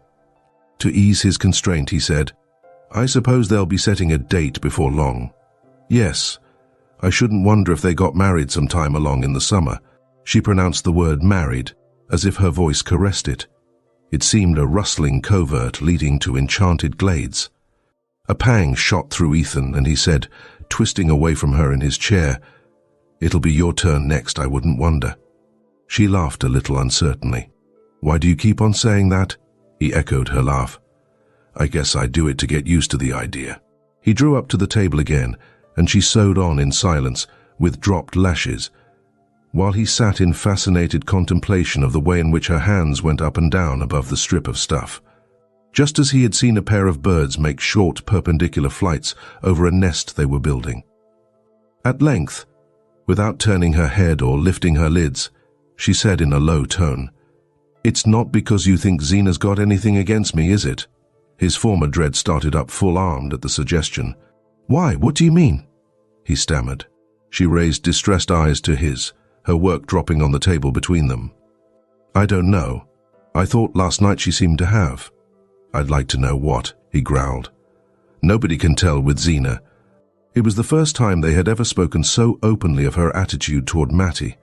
A: To ease his constraint, he said, "I suppose they'll be setting a date before long." "Yes. I shouldn't wonder if they got married sometime along in the summer." She pronounced the word married, as if her voice caressed it. It seemed a rustling covert leading to enchanted glades. A pang shot through Ethan, and he said, twisting away from her in his chair, "It'll be your turn next, I wouldn't wonder." She laughed a little uncertainly. "Why do you keep on saying that?" He echoed her laugh. "I guess I do it to get used to the idea." He drew up to the table again, and she sewed on in silence, with dropped lashes, while he sat in fascinated contemplation of the way in which her hands went up and down above the strip of stuff, just as he had seen a pair of birds make short perpendicular flights over a nest they were building. At length, without turning her head or lifting her lids, she said in a low tone, "It's not because you think Zeena's got anything against me, is it?" His former dread started up full-armed at the suggestion. "Why, what do you mean?" he stammered. She raised distressed eyes to his, her work dropping on the table between them. "I don't know. I thought last night she seemed to have." "I'd like to know what," he growled. Nobody can tell with Zeena. It was the first time they had ever spoken so openly of her attitude toward Mattie,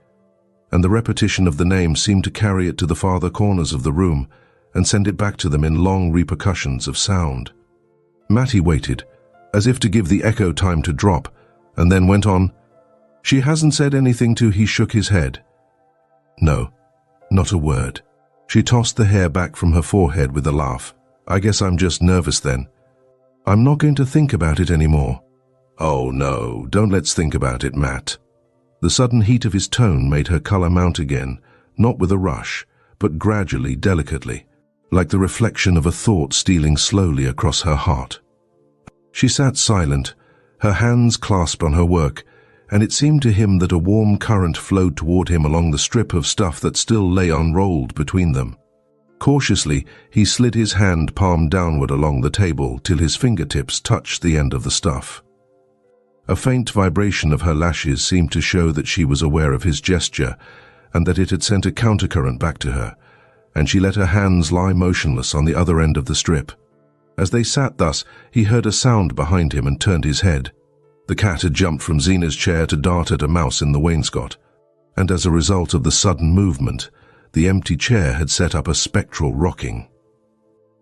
A: and the repetition of the name seemed to carry it to the farther corners of the room, and send it back to them in long repercussions of sound. Mattie waited, as if to give the echo time to drop, and then went on, "She hasn't said anything to..." He shook his head. "No, not a word." She tossed the hair back from her forehead with a laugh. "I guess I'm just nervous then. I'm not going to think about it anymore." "Oh no, don't let's think about it, Matt." The sudden heat of his tone made her color mount again, not with a rush, but gradually, delicately, like the reflection of a thought stealing slowly across her heart. She sat silent, her hands clasped on her work, and it seemed to him that a warm current flowed toward him along the strip of stuff that still lay unrolled between them. Cautiously, he slid his hand palm downward along the table till his fingertips touched the end of the stuff. A faint vibration of her lashes seemed to show that she was aware of his gesture and that it had sent a countercurrent back to her, and she let her hands lie motionless on the other end of the strip. As they sat thus, he heard a sound behind him and turned his head. The cat had jumped from Zeena's chair to dart at a mouse in the wainscot, and as a result of the sudden movement, the empty chair had set up a spectral rocking.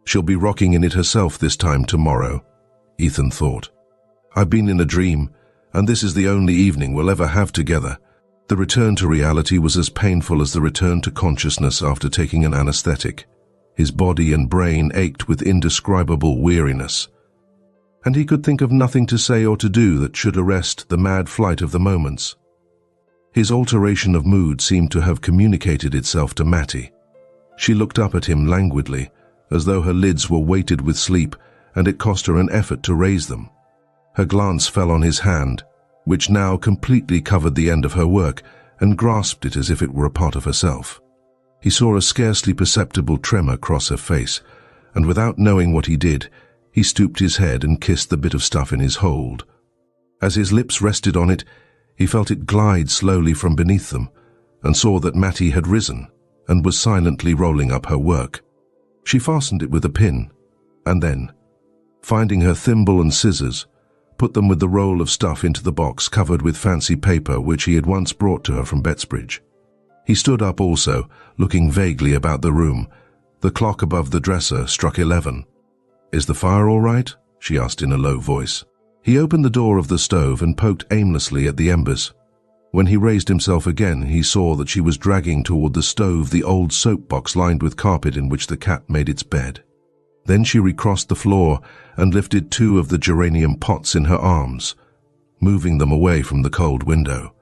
A: "She'll be rocking in it herself this time tomorrow," Ethan thought. "I've been in a dream, and this is the only evening we'll ever have together." The return to reality was as painful as the return to consciousness after taking an anesthetic. His body and brain ached with indescribable weariness, and he could think of nothing to say or to do that should arrest the mad flight of the moments. His alteration of mood seemed to have communicated itself to Mattie. She looked up at him languidly, as though her lids were weighted with sleep, and it cost her an effort to raise them. Her glance fell on his hand, which now completely covered the end of her work, and grasped it as if it were a part of herself. He saw a scarcely perceptible tremor cross her face, and without knowing what he did, he stooped his head and kissed the bit of stuff in his hold. As his lips rested on it, he felt it glide slowly from beneath them, and saw that Mattie had risen and was silently rolling up her work. She fastened it with a pin, and then, finding her thimble and scissors, put them with the roll of stuff into the box covered with fancy paper which he had once brought to her from Bettsbridge. He stood up also, looking vaguely about the room. The clock above the dresser struck 11. "Is the fire all right?" she asked in a low voice. He opened the door of the stove and poked aimlessly at the embers. When he raised himself again, he saw that she was dragging toward the stove the old soap box lined with carpet in which the cat made its bed. Then she recrossed the floor and lifted 2 of the geranium pots in her arms, moving them away from the cold window.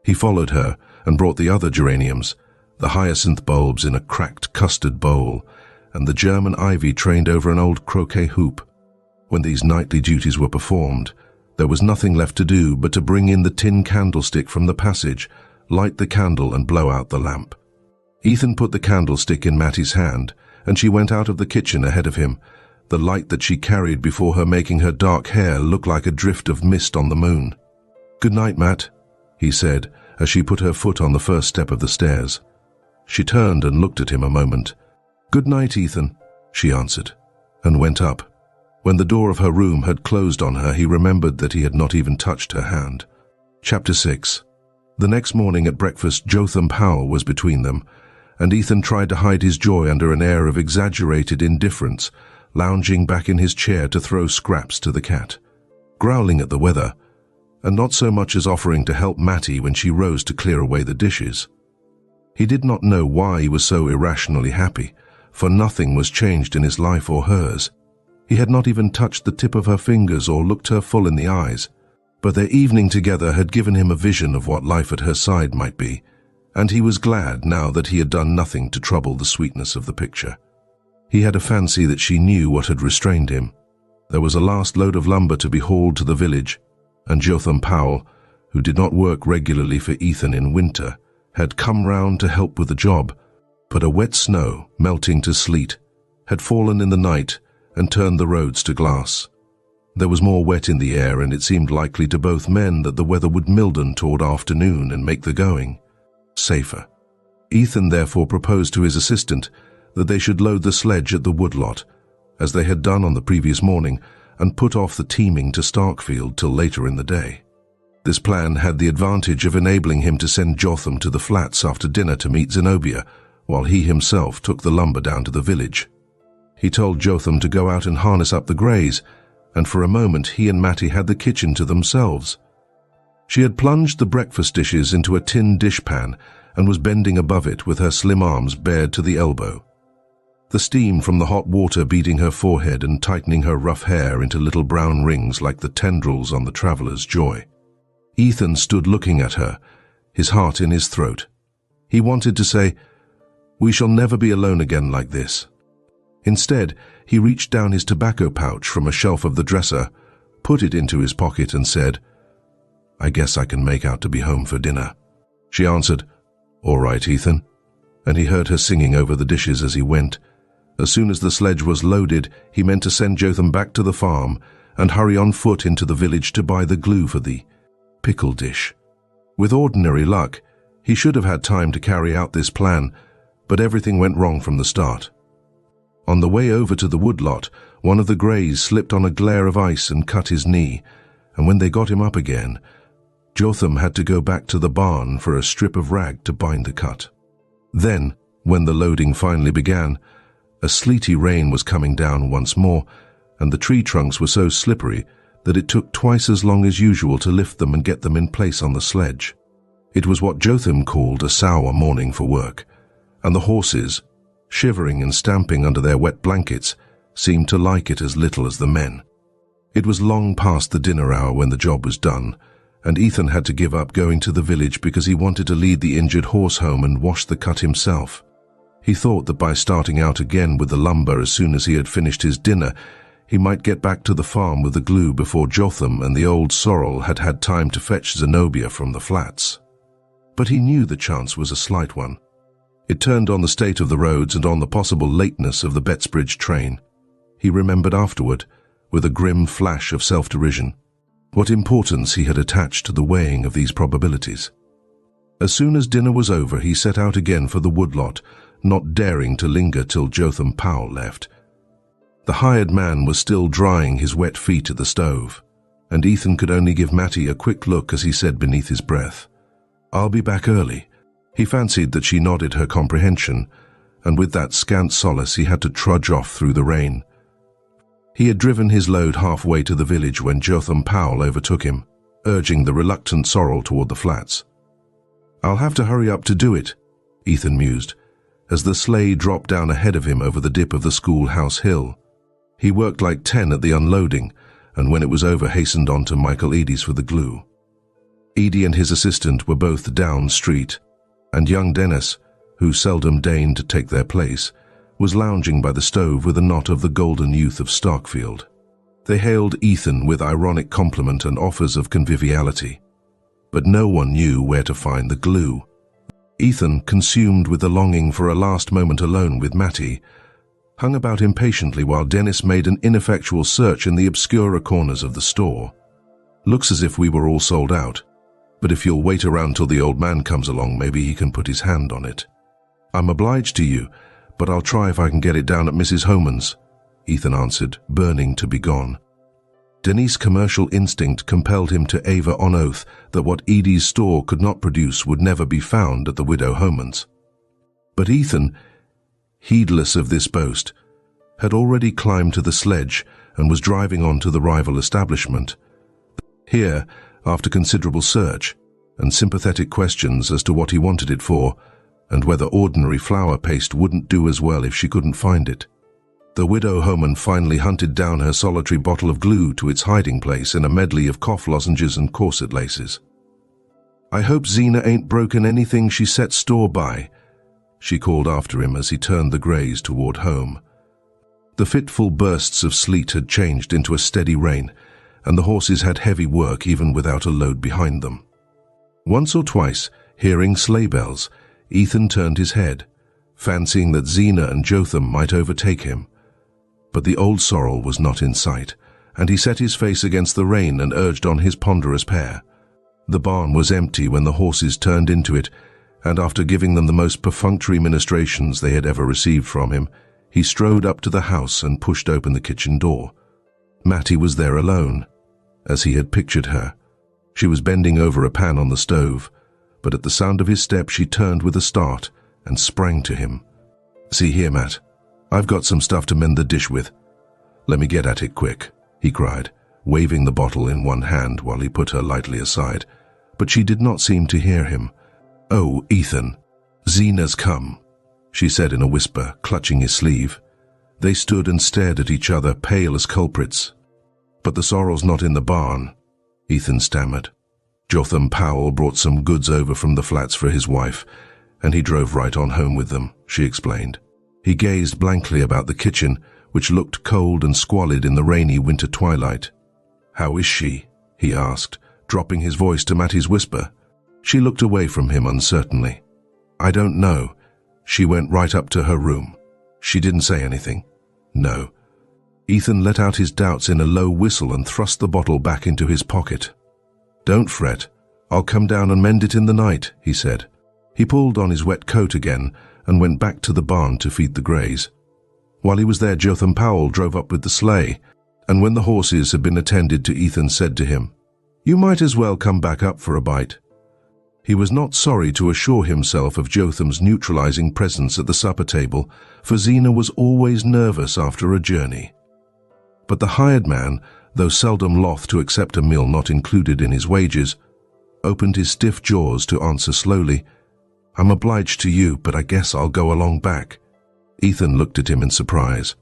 A: He followed her and brought the other geraniums, the hyacinth bulbs in a cracked custard bowl, and the German ivy trained over an old croquet hoop. When these nightly duties were performed, there was nothing left to do but to bring in the tin candlestick from the passage, light the candle and blow out the lamp. Ethan put the candlestick in Mattie's hand, and she went out of the kitchen ahead of him, the light that she carried before her making her dark hair look like a drift of mist on the moon. "Good night, Matt," he said, as she put her foot on the first step of the stairs. She turned and looked at him a moment. "Good night, Ethan," she answered, and went up. When the door of her room had closed on her, he remembered that he had not even touched her hand. Chapter 6. The next morning at breakfast, Jotham Powell was between them, and Ethan tried to hide his joy under an air of exaggerated indifference, lounging back in his chair to throw scraps to the cat, growling at the weather, and not so much as offering to help Mattie when she rose to clear away the dishes. He did not know why he was so irrationally happy, for nothing was changed in his life or hers. He had not even touched the tip of her fingers or looked her full in the eyes, but their evening together had given him a vision of what life at her side might be, and he was glad now that he had done nothing to trouble the sweetness of the picture. He had a fancy that she knew what had restrained him. There was a last load of lumber to be hauled to the village, and Jotham Powell, who did not work regularly for Ethan in winter, had come round to help with the job, but a wet snow, melting to sleet, had fallen in the night and turned the roads to glass. There was more wet in the air, and it seemed likely to both men that the weather would milden toward afternoon and make the going safer. Ethan therefore proposed to his assistant that they should load the sledge at the woodlot, as they had done on the previous morning, and put off the teaming to Starkfield till later in the day. This plan had the advantage of enabling him to send Jotham to the flats after dinner to meet Zenobia, while he himself took the lumber down to the village. He told Jotham to go out and harness up the greys, and for a moment he and Mattie had the kitchen to themselves. She had plunged the breakfast dishes into a tin dishpan and was bending above it with her slim arms bared to the elbow. The steam from the hot water beating her forehead and tightening her rough hair into little brown rings like the tendrils on the traveller's joy. Ethan stood looking at her, his heart in his throat. He wanted to say, "We shall never be alone again like this." Instead, he reached down his tobacco pouch from a shelf of the dresser, put it into his pocket and said, "I guess I can make out to be home for dinner." She answered, "All right, Ethan," and he heard her singing over the dishes as he went. As soon as the sledge was loaded, he meant to send Jotham back to the farm and hurry on foot into the village to buy the glue for the pickle dish. With ordinary luck, he should have had time to carry out this plan, but everything went wrong from the start. On the way over to the woodlot, one of the greys slipped on a glare of ice and cut his knee, and when they got him up again, Jotham had to go back to the barn for a strip of rag to bind the cut. Then, when the loading finally began, a sleety rain was coming down once more, and the tree trunks were so slippery that it took twice as long as usual to lift them and get them in place on the sledge. It was what Jotham called a sour morning for work, and the horses, shivering and stamping under their wet blankets, seemed to like it as little as the men. It was long past the dinner hour when the job was done, and Ethan had to give up going to the village because he wanted to lead the injured horse home and wash the cut himself. He thought that by starting out again with the lumber as soon as he had finished his dinner, he might get back to the farm with the glue before Jotham and the old sorrel had had time to fetch Zenobia from the flats. But he knew the chance was a slight one. It turned on the state of the roads and on the possible lateness of the Bettsbridge train. He remembered afterward, with a grim flash of self-derision, what importance he had attached to the weighing of these probabilities. As soon as dinner was over, he set out again for the woodlot, not daring to linger till Jotham Powell left. The hired man was still drying his wet feet at the stove, and Ethan could only give Mattie a quick look as he said beneath his breath, "I'll be back early." He fancied that she nodded her comprehension, and with that scant solace he had to trudge off through the rain. He had driven his load halfway to the village when Jotham Powell overtook him, urging the reluctant sorrel toward the flats. "I'll have to hurry up to do it," Ethan mused, as the sleigh dropped down ahead of him over the dip of the schoolhouse hill. He worked like 10 at the unloading, and when it was over hastened on to Michael Eady's for the glue. Eady and his assistant were both down street, and young Dennis, who seldom deigned to take their place, was lounging by the stove with a knot of the golden youth of Starkfield. They hailed Ethan with ironic compliment and offers of conviviality, but no one knew where to find the glue. Ethan, consumed with the longing for a last moment alone with Mattie, hung about impatiently while Dennis made an ineffectual search in the obscurer corners of the store. "Looks as if we were all sold out, but if you'll wait around till the old man comes along, maybe he can put his hand on it." "I'm obliged to you, but I'll try if I can get it down at Mrs. Homan's," Ethan answered, burning to be gone. Denny's commercial instinct compelled him to aver on oath that what Edie's store could not produce would never be found at the widow Homan's. But Ethan, heedless of this boast, had already climbed to the sledge and was driving on to the rival establishment. Here, after considerable search and sympathetic questions as to what he wanted it for, and whether ordinary flour paste wouldn't do as well if she couldn't find it, the widow Homan finally hunted down her solitary bottle of glue to its hiding place in a medley of cough lozenges and corset laces. "I hope Zeena ain't broken anything she set store by," she called after him as he turned the greys toward home. The fitful bursts of sleet had changed into a steady rain, and the horses had heavy work even without a load behind them. Once or twice, hearing sleigh bells, Ethan turned his head, fancying that Zeena and Jotham might overtake him. But the old sorrel was not in sight, and he set his face against the rain and urged on his ponderous pair. The barn was empty when the horses turned into it, and after giving them the most perfunctory ministrations they had ever received from him, he strode up to the house and pushed open the kitchen door. Mattie was there alone, as he had pictured her. She was bending over a pan on the stove, but at the sound of his step she turned with a start and sprang to him. "See here, Matt. I've got some stuff to mend the dish with. Let me get at it quick," he cried, waving the bottle in one hand while he put her lightly aside. But she did not seem to hear him. "Oh, Ethan, Zeena's come," she said in a whisper, clutching his sleeve. They stood and stared at each other, pale as culprits. "But the sorrel's not in the barn," Ethan stammered. "Jotham Powell brought some goods over from the flats for his wife, and he drove right on home with them," she explained. He gazed blankly about the kitchen, which looked cold and squalid in the rainy winter twilight. "How is she?" he asked, dropping his voice to Mattie's whisper. She looked away from him uncertainly. "I don't know. She went right up to her room. She didn't say anything." "No." Ethan let out his doubts in a low whistle and thrust the bottle back into his pocket. "Don't fret. I'll come down and mend it in the night," he said. He pulled on his wet coat again and went back to the barn to feed the greys. While he was there, Jotham Powell drove up with the sleigh, and when the horses had been attended to, Ethan said to him, "You might as well come back up for a bite." He was not sorry to assure himself of Jotham's neutralizing presence at the supper table, for Zeena was always nervous after a journey. But the hired man, though seldom loth to accept a meal not included in his wages, opened his stiff jaws to answer slowly, "I'm obliged to you, but I guess I'll go along back." Ethan looked at him in surprise.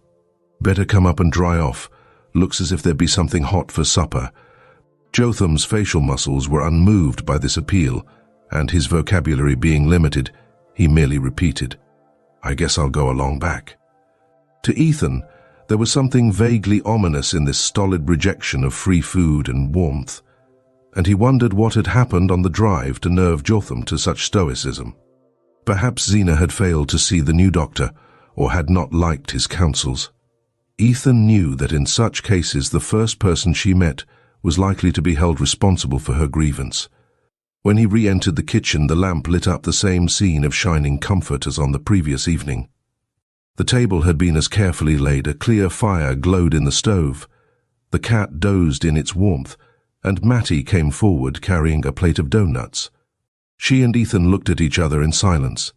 A: "Better come up and dry off. Looks as if there'd be something hot for supper." Jotham's facial muscles were unmoved by this appeal, and his vocabulary being limited, he merely repeated, "I guess I'll go along back." To Ethan, there was something vaguely ominous in this stolid rejection of free food and warmth, and he wondered what had happened on the drive to nerve Jotham to such stoicism. Perhaps Zeena had failed to see the new doctor, or had not liked his counsels. Ethan knew that in such cases the first person she met was likely to be held responsible for her grievance. When he re-entered the kitchen, the lamp lit up the same scene of shining comfort as on the previous evening. The table had been as carefully laid, a clear fire glowed in the stove. The cat dozed in its warmth, and Mattie came forward carrying a plate of doughnuts. She and Ethan looked at each other in silence.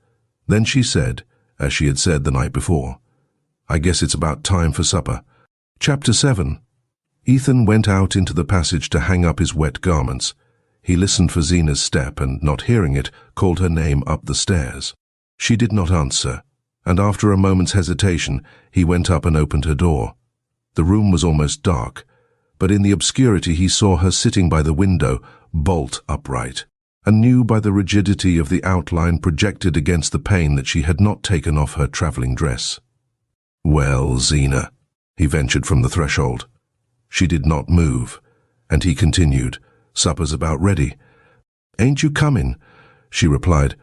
A: Then she said, as she had said the night before, "I guess it's about time for supper." Chapter 7. Ethan went out into the passage to hang up his wet garments. He listened for Zeena's step and, not hearing it, called her name up the stairs. She did not answer, and after a moment's hesitation, he went up and opened her door. The room was almost dark, but in the obscurity he saw her sitting by the window, bolt upright, and knew by the rigidity of the outline projected against the pane that she had not taken off her travelling dress. "Well, Zeena," he ventured from the threshold. She did not move, and he continued, "Supper's about ready." "Ain't you coming?" she replied.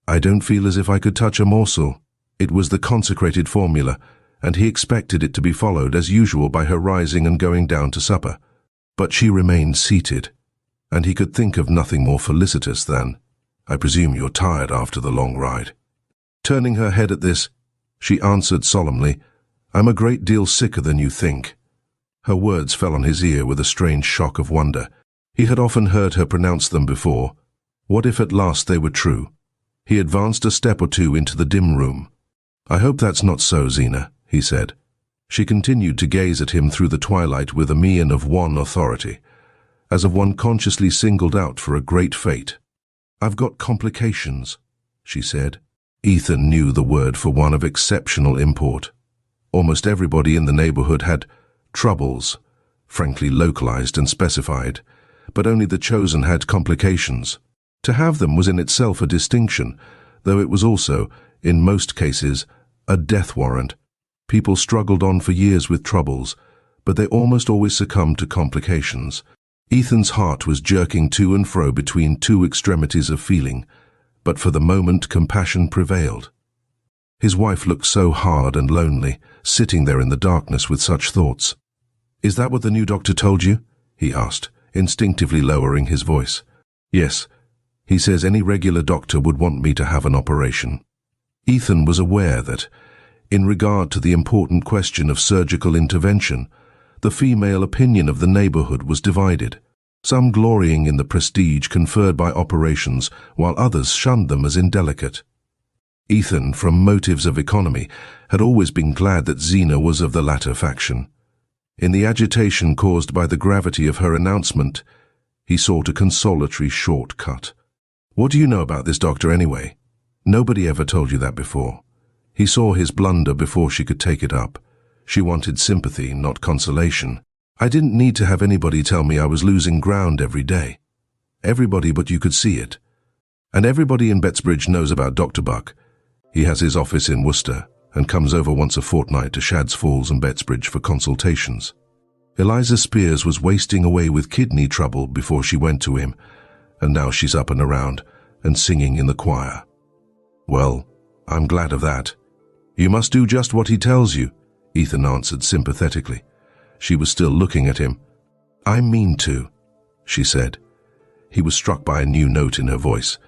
A: "I don't feel as if I could touch a morsel." It was the consecrated formula, and he expected it to be followed as usual by her rising and going down to supper. But she remained seated, and he could think of nothing more felicitous than, "I presume you're tired after the long ride." Turning her head at this, she answered solemnly, "I'm a great deal sicker than you think." Her words fell on his ear with a strange shock of wonder. He had often heard her pronounce them before. What if at last they were true? He advanced a step or two into the dim room. "I hope that's not so, Zeena," he said. She continued to gaze at him through the twilight with a mien of wan authority, as of one consciously singled out for a great fate. "I've got complications," she said. Ethan knew the word for one of exceptional import. Almost everybody in the neighborhood had troubles, frankly localized and specified, but only the chosen had complications. To have them was in itself a distinction, though it was also, in most cases, a death warrant. People struggled on for years with troubles, but they almost always succumbed to complications. Ethan's heart was jerking to and fro between two extremities of feeling, but for the moment compassion prevailed. His wife looked so hard and lonely, sitting there in the darkness with such thoughts. "Is that what the new doctor told you?" he asked, instinctively lowering his voice. "Yes. He says any regular doctor would want me to have an operation." Ethan was aware that, in regard to the important question of surgical intervention, the female opinion of the neighborhood was divided, some glorying in the prestige conferred by operations, while others shunned them as indelicate. Ethan, from motives of economy, had always been glad that Zeena was of the latter faction. In the agitation caused by the gravity of her announcement, he sought a consolatory shortcut. "What do you know about this doctor anyway? Nobody ever told you that before." He saw his blunder before she could take it up. She wanted sympathy, not consolation. "I didn't need to have anybody tell me I was losing ground every day. Everybody but you could see it. And everybody in Bettsbridge knows about Dr. Buck. He has his office in Worcester and comes over once a fortnight to Shads Falls and Bettsbridge for consultations." Eliza Spears was wasting away with kidney trouble before she went to him, and now she's up and around and singing in the choir. "Well, I'm glad of that. You must do just what he tells you," Ethan answered sympathetically. She was still looking at him. "I mean to," she said. He was struck by a new note in her voice.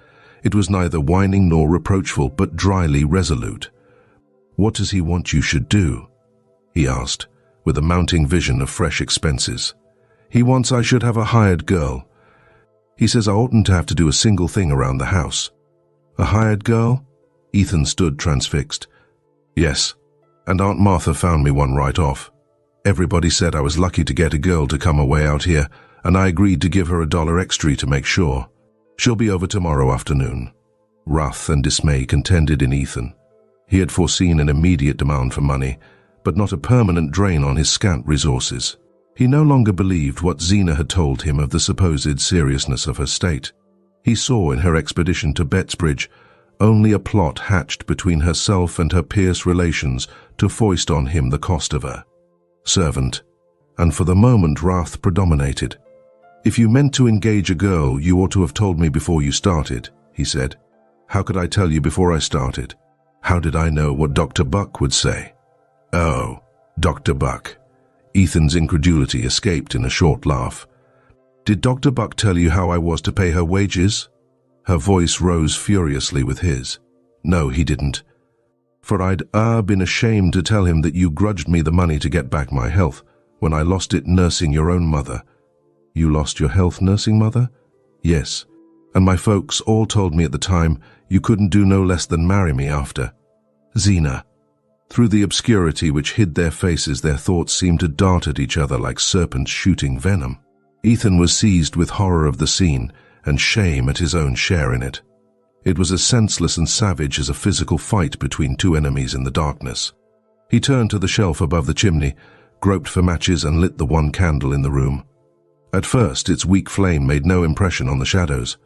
A: It was neither whining nor reproachful, but dryly resolute. "What does he want you should do?" he asked, with a mounting vision of fresh expenses. "He wants I should have a hired girl. He says I oughtn't to have to do a single thing around the house." "A hired girl?" Ethan stood transfixed. "Yes, and Aunt Martha found me one right off. Everybody said I was lucky to get a girl to come away out here, and I agreed to give her $1 extra to make sure. She'll be over tomorrow afternoon." Wrath and dismay contended in Ethan. He had foreseen an immediate demand for money, but not a permanent drain on his scant resources. He no longer believed what Zeena had told him of the supposed seriousness of her state. He saw in her expedition to Bettsbridge only a plot hatched between herself and her Pierce relations to foist on him the cost of her servant, and for the moment wrath predominated. "If you meant to engage a girl, you ought to have told me before you started," he said. "How could I tell you before I started? How did I know what Dr. Buck would say?" "Oh, Dr. Buck." Ethan's incredulity escaped in a short laugh. "Did Dr. Buck tell you how I was to pay her wages?" Her voice rose furiously with his. "No, he didn't. For I'd been ashamed to tell him that you grudged me the money to get back my health when I lost it nursing your own mother." "You lost your health nursing mother?" "Yes, and my folks all told me at the time you couldn't do no less than marry me after." "Zeena." Through the obscurity which hid their faces, their thoughts seemed to dart at each other like serpents shooting venom. Ethan was seized with horror of the scene and shame at his own share in it. It was as senseless and savage as a physical fight between two enemies in the darkness. He turned to the shelf above the chimney, groped for matches and lit the one candle in the room. At first, its weak flame made no impression on the shadows.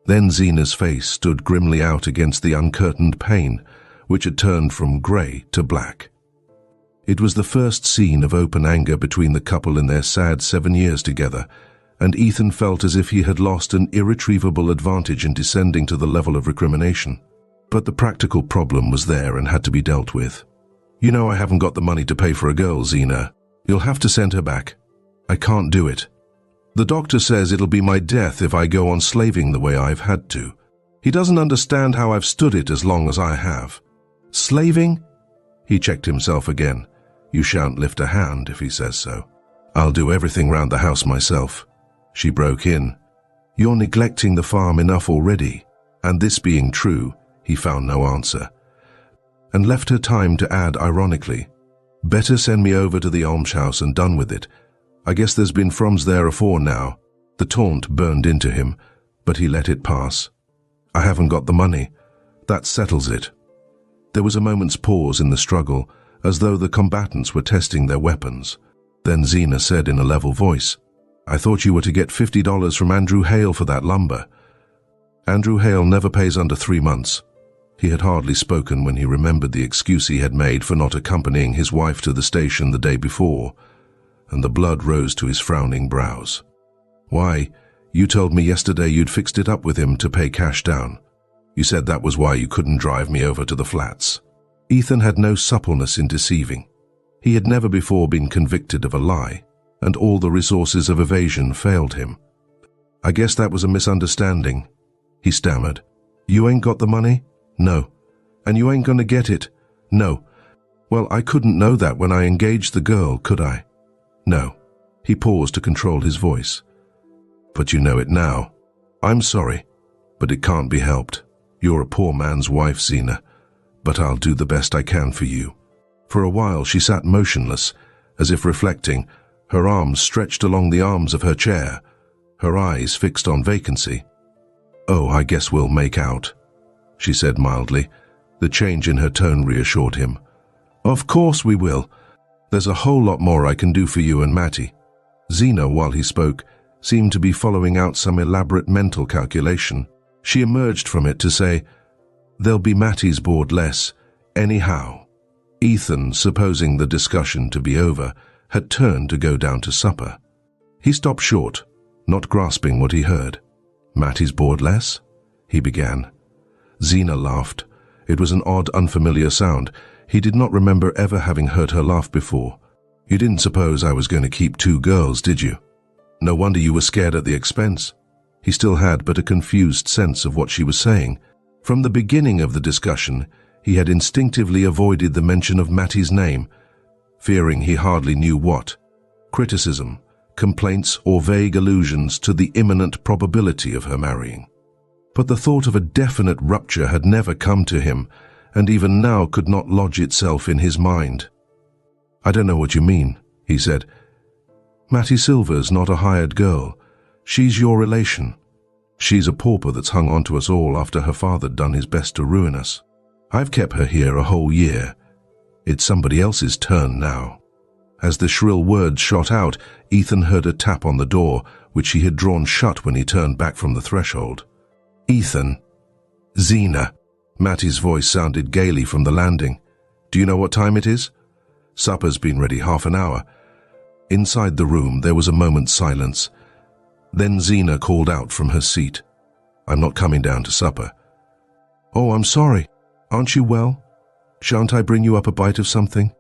A: Then Zeena's face stood grimly out against the uncurtained pane, which had turned from grey to black. It was the first scene of open anger between the couple in their sad 7 years together, and Ethan felt as if he had lost an irretrievable advantage in descending to the level of recrimination. But the practical problem was there and had to be dealt with. "You know I haven't got the money to pay for a girl, Zeena. You'll have to send her back. I can't do it. The doctor says it'll be my death if I go on slaving the way I've had to. He doesn't understand how I've stood it as long as I have." "Slaving?" He checked himself again. "You shan't lift a hand if he says so. I'll do everything round the house myself." She broke in. "You're neglecting the farm enough already." And this being true, he found no answer, and left her time to add ironically, "Better send me over to the almshouse and done with it. I guess there's been Fromes there afore now." The taunt burned into him, but he let it pass. "I haven't got the money. That settles it." There was a moment's pause in the struggle, as though the combatants were testing their weapons. Then Zeena said in a level voice, "I thought you were to get $50 from Andrew Hale for that lumber." "Andrew Hale never pays under 3 months. He had hardly spoken when he remembered the excuse he had made for not accompanying his wife to the station the day before, and the blood rose to his frowning brows. "Why, you told me yesterday you'd fixed it up with him to pay cash down. You said that was why you couldn't drive me over to the flats." Ethan had no suppleness in deceiving. He had never before been convicted of a lie, and all the resources of evasion failed him. "I guess that was a misunderstanding," he stammered. "You ain't got the money?" "No." "And you ain't gonna get it?" "No." "Well, I couldn't know that when I engaged the girl, could I?" "No." He paused to control his voice. "But you know it now. I'm sorry, but it can't be helped. You're a poor man's wife, Zeena. but I'll do the best I can for you." For a while she sat motionless, as if reflecting, her arms stretched along the arms of her chair, her eyes fixed on vacancy. "Oh, I guess we'll make out," she said mildly. The change in her tone reassured him. "Of course we will. There's a whole lot more I can do for you and Mattie." Zeena, while he spoke, seemed to be following out some elaborate mental calculation. She emerged from it to say, "There'll be Mattie's board less, anyhow." Ethan, supposing the discussion to be over, had turned to go down to supper. He stopped short, not grasping what he heard. "Mattie's board less?" he began. Zeena laughed. It was an odd, unfamiliar sound. He did not remember ever having heard her laugh before. "You didn't suppose I was going to keep 2 girls, did you? No wonder you were scared at the expense." He still had but a confused sense of what she was saying. From the beginning of the discussion, he had instinctively avoided the mention of Mattie's name, fearing he hardly knew what. Criticism, complaints, or vague allusions to the imminent probability of her marrying. But the thought of a definite rupture had never come to him, and even now could not lodge itself in his mind. "I don't know what you mean," he said. "Mattie Silver's not a hired girl. She's your relation. She's a pauper that's hung on to us all after her father done his best to ruin us. I've kept her here a whole year. It's somebody else's turn now." As the shrill words shot out, Ethan heard a tap on the door, which he had drawn shut when he turned back from the threshold. "Ethan." "Zeena." Mattie's voice sounded gaily from the landing. "Do you know what time it is?" "Supper's been ready half an hour." Inside the room there was a moment's silence. Then Zeena called out from her seat, "I'm not coming down to supper." "Oh, I'm sorry. Aren't you well? Shan't I bring you up a bite of something?"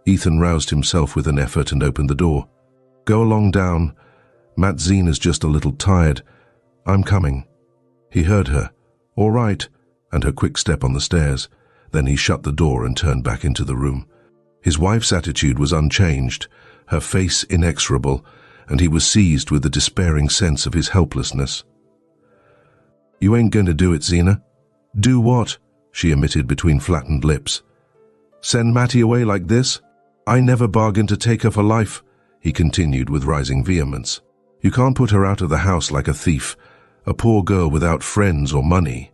A: Ethan roused himself with an effort and opened the door. "Go along down. Matt, Zeena's just a little tired. I'm coming." He heard her, "All right," and her quick step on the stairs. Then he shut the door and turned back into the room. His wife's attitude was unchanged, her face inexorable, and he was seized with a despairing sense of his helplessness. "You ain't going to do it, Zeena." "Do what?" she emitted between flattened lips. "Send Mattie away like this? I never bargained to take her for life," he continued with rising vehemence. "You can't put her out of the house like a thief, a poor girl without friends or money.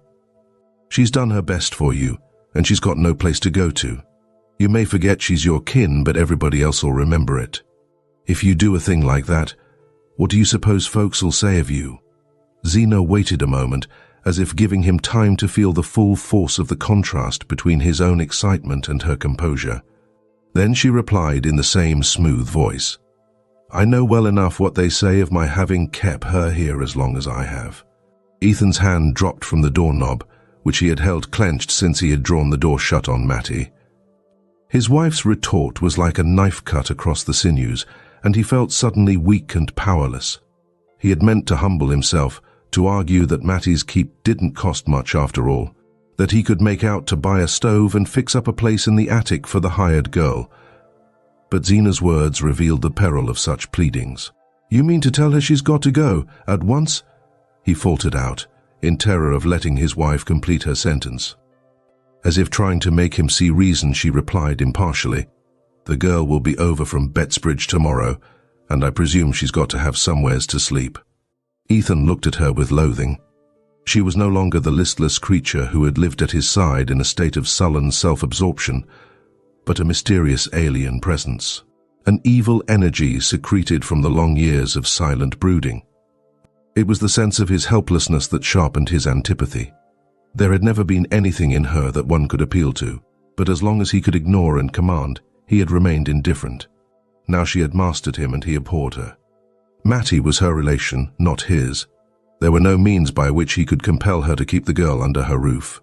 A: She's done her best for you, and she's got no place to go to. You may forget she's your kin, but everybody else will remember it. If you do a thing like that, what do you suppose folks will say of you?" Zeena waited a moment, as if giving him time to feel the full force of the contrast between his own excitement and her composure. Then she replied in the same smooth voice, "I know well enough what they say of my having kept her here as long as I have." Ethan's hand dropped from the doorknob, which he had held clenched since he had drawn the door shut on Mattie. His wife's retort was like a knife cut across the sinews, and he felt suddenly weak and powerless. He had meant to humble himself, to argue that Mattie's keep didn't cost much after all, that he could make out to buy a stove and fix up a place in the attic for the hired girl. But Zeena's words revealed the peril of such pleadings. "You mean to tell her she's got to go, at once?" he faltered out, in terror of letting his wife complete her sentence. As if trying to make him see reason, she replied impartially, "The girl will be over from Bettsbridge tomorrow, and I presume she's got to have somewheres to sleep." Ethan looked at her with loathing. She was no longer the listless creature who had lived at his side in a state of sullen self-absorption, but a mysterious alien presence, an evil energy secreted from the long years of silent brooding. It was the sense of his helplessness that sharpened his antipathy. There had never been anything in her that one could appeal to, but as long as he could ignore and command, he had remained indifferent. Now she had mastered him and he abhorred her. Mattie was her relation, not his. There were no means by which he could compel her to keep the girl under her roof.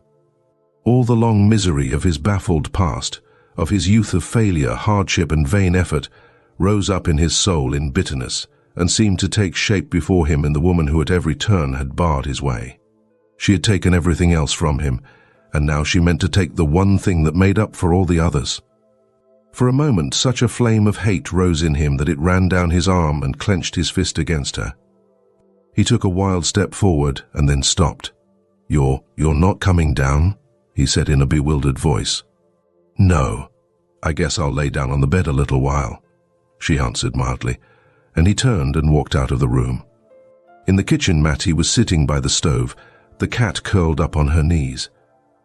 A: All the long misery of his baffled past, of his youth of failure, hardship and vain effort, rose up in his soul in bitterness and seemed to take shape before him in the woman who at every turn had barred his way. She had taken everything else from him, and now she meant to take the one thing that made up for all the others. For a moment, such a flame of hate rose in him that it ran down his arm and clenched his fist against her. He took a wild step forward and then stopped. You're not coming down?" he said in a bewildered voice. "No, I guess I'll lay down on the bed a little while," she answered mildly, and he turned and walked out of the room. In the kitchen, Mattie was sitting by the stove, the cat curled up on her knees.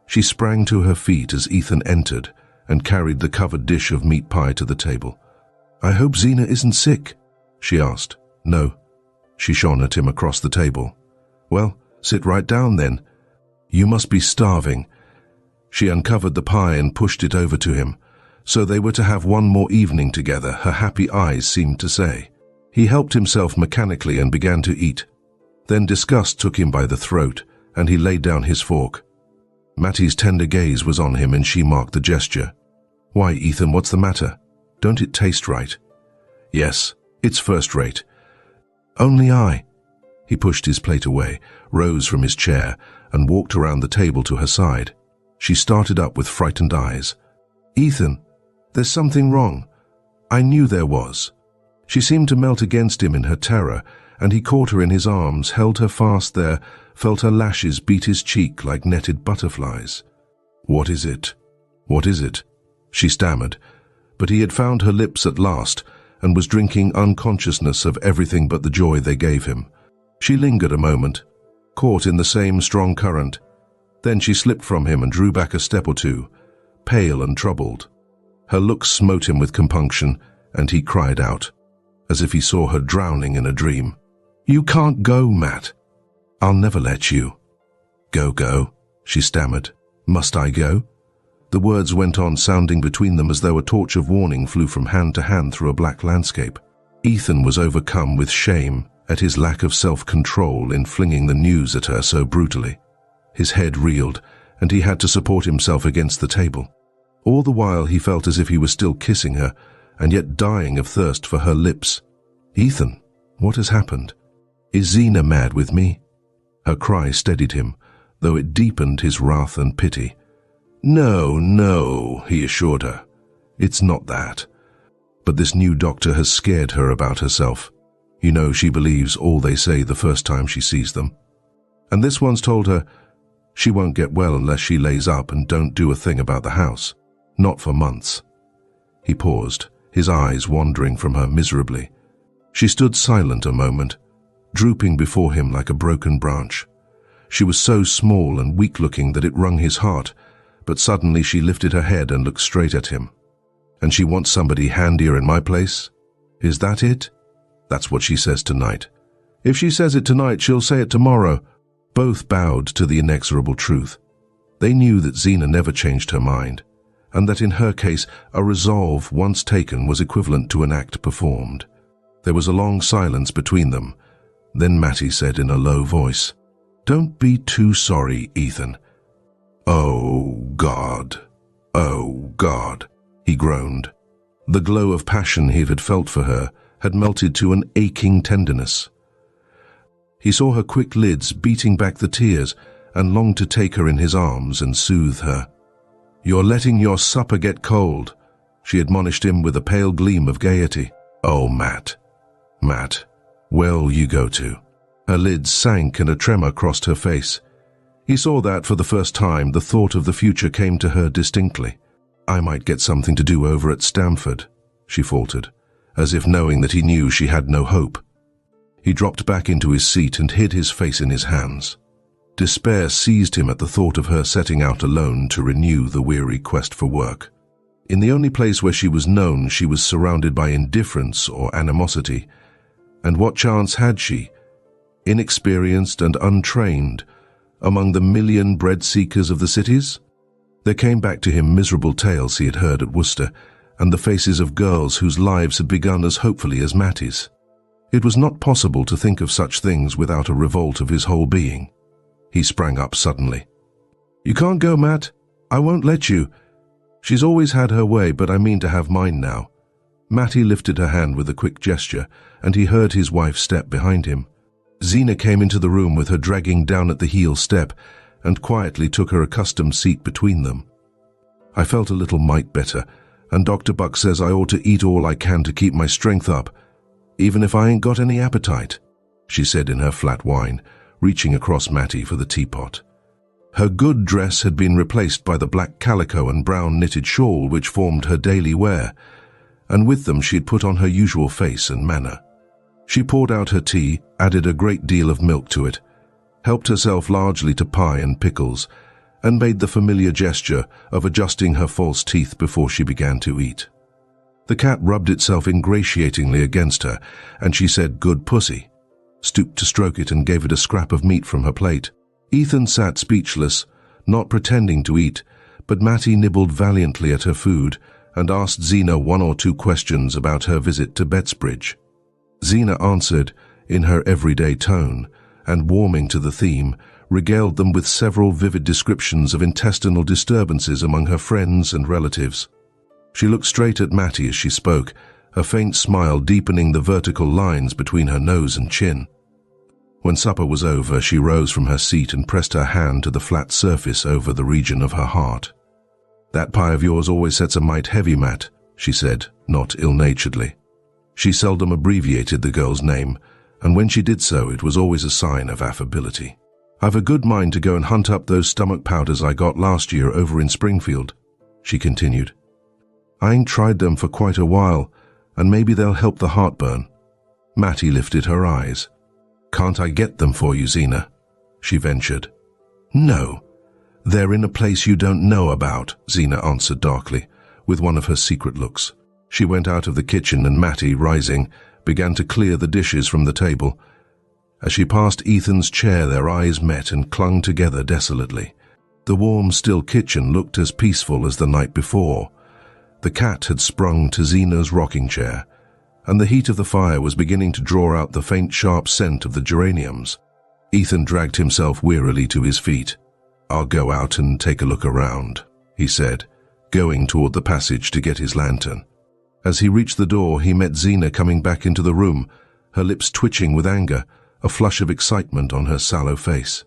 A: She sprang to her feet as Ethan entered and carried the covered dish of meat pie to the table. "I hope Zeena isn't sick," she asked. "No." She shone at him across the table. "Well, sit right down then. You must be starving." She uncovered the pie and pushed it over to him. So they were to have one more evening together, her happy eyes seemed to say. He helped himself mechanically and began to eat. Then disgust took him by the throat, and he laid down his fork. Mattie's tender gaze was on him, and she marked the gesture. "Why, Ethan, what's the matter? Don't it taste right?" "Yes, it's first rate." "Only I." He pushed his plate away, rose from his chair, and walked around the table to her side. She started up with frightened eyes. "Ethan, there's something wrong." "I knew there was." She seemed to melt against him in her terror, and he caught her in his arms, held her fast there, felt her lashes beat his cheek like netted butterflies. "What is it? What is it?" she stammered, but he had found her lips at last and was drinking unconsciousness of everything but the joy they gave him. She lingered a moment, caught in the same strong current. Then she slipped from him and drew back a step or two, pale and troubled. Her looks smote him with compunction, and he cried out, as if he saw her drowning in a dream. "You can't go, Matt. I'll never let you." Go, she stammered. "Must I go?" The words went on sounding between them as though a torch of warning flew from hand to hand through a black landscape. Ethan was overcome with shame at his lack of self-control in flinging the news at her so brutally. His head reeled, and he had to support himself against the table. All the while he felt as if he was still kissing her, and yet dying of thirst for her lips. "Ethan, what has happened? Is Zeena mad with me?" Her cry steadied him, though it deepened his wrath and pity. No, he assured her. "It's not that. But this new doctor has scared her about herself. You know, she believes all they say the first time she sees them. And this one's told her she won't get well unless she lays up and don't do a thing about the house. Not for months." He paused, his eyes wandering from her miserably. She stood silent a moment, drooping before him like a broken branch. She was so small and weak-looking that it wrung his heart, but suddenly she lifted her head and looked straight at him. "And she wants somebody handier in my place? Is that it?" "That's what she says tonight." "If she says it tonight, she'll say it tomorrow." Both bowed to the inexorable truth. They knew that Zeena never changed her mind, and that in her case a resolve once taken was equivalent to an act performed. There was a long silence between them. Then Mattie said in a low voice, "Don't be too sorry, Ethan." Oh, God, he groaned. The glow of passion he had felt for her had melted to an aching tenderness. He saw her quick lids beating back the tears and longed to take her in his arms and soothe her. "You're letting your supper get cold," she admonished him with a pale gleam of gaiety. "Oh, Matt, where'll you go to?" Her lids sank and a tremor crossed her face. He saw that for the first time the thought of the future came to her distinctly. "I might get something to do over at Stamford," she faltered, as if knowing that he knew she had no hope. He dropped back into his seat and hid his face in his hands. Despair seized him at the thought of her setting out alone to renew the weary quest for work. In the only place where she was known, she was surrounded by indifference or animosity. And what chance had she, inexperienced and untrained, among the million bread-seekers of the cities? There came back to him miserable tales he had heard at Worcester, and the faces of girls whose lives had begun as hopefully as Mattie's. It was not possible to think of such things without a revolt of his whole being. He sprang up suddenly. "You can't go, Matt. I won't let you. She's always had her way, but I mean to have mine now." Mattie lifted her hand with a quick gesture, and he heard his wife step behind him. Zeena came into the room with her dragging down at the heel step, and quietly took her accustomed seat between them. "I felt a little mite better, and Dr. Buck says I ought to eat all I can to keep my strength up, even if I ain't got any appetite," she said in her flat whine, reaching across Mattie for the teapot. Her good dress had been replaced by the black calico and brown knitted shawl which formed her daily wear, and with them she had put on her usual face and manner. She poured out her tea, added a great deal of milk to it, helped herself largely to pie and pickles, and made the familiar gesture of adjusting her false teeth before she began to eat. The cat rubbed itself ingratiatingly against her, and she said, "Good pussy," stooped to stroke it and gave it a scrap of meat from her plate. Ethan sat speechless, not pretending to eat, but Mattie nibbled valiantly at her food and asked Zeena 1 or 2 questions about her visit to Bettsbridge. Zeena answered in her everyday tone, and warming to the theme, regaled them with several vivid descriptions of intestinal disturbances among her friends and relatives. She looked straight at Mattie as she spoke, a faint smile deepening the vertical lines between her nose and chin. When supper was over, she rose from her seat and pressed her hand to the flat surface over the region of her heart. "That pie of yours always sets a mite heavy, Matt," she said, not ill-naturedly. She seldom abbreviated the girl's name, and when she did so, it was always a sign of affability. "I've a good mind to go and hunt up those stomach powders I got last year over in Springfield," she continued. "I ain't tried them for quite a while, and maybe they'll help the heartburn." Mattie lifted her eyes. "Can't I get them for you, Zeena?" she ventured. "No, they're in a place you don't know about," Zeena answered darkly, with one of her secret looks. She went out of the kitchen and Mattie, rising, began to clear the dishes from the table. As she passed Ethan's chair, their eyes met and clung together desolately. The warm, still kitchen looked as peaceful as the night before. The cat had sprung to Zeena's rocking chair, and the heat of the fire was beginning to draw out the faint, sharp scent of the geraniums. Ethan dragged himself wearily to his feet. "I'll go out and take a look around," he said, going toward the passage to get his lantern. As he reached the door, he met Zeena coming back into the room, her lips twitching with anger, a flush of excitement on her sallow face.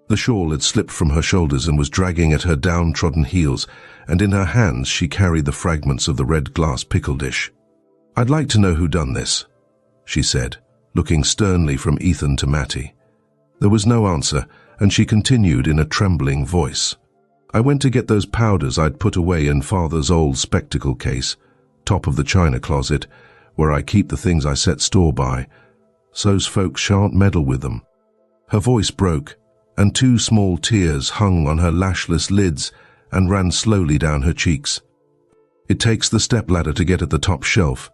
A: The shawl had slipped from her shoulders and was dragging at her downtrodden heels, and in her hands she carried the fragments of the red glass pickle dish. "I'd like to know who done this," she said, looking sternly from Ethan to Mattie. There was no answer, and she continued in a trembling voice. "I went to get those powders I'd put away in Father's old spectacle case, top of the china closet, where I keep the things I set store by, so's folks shan't meddle with them." Her voice broke, and 2 small tears hung on her lashless lids and ran slowly down her cheeks. "It takes the stepladder to get at the top shelf,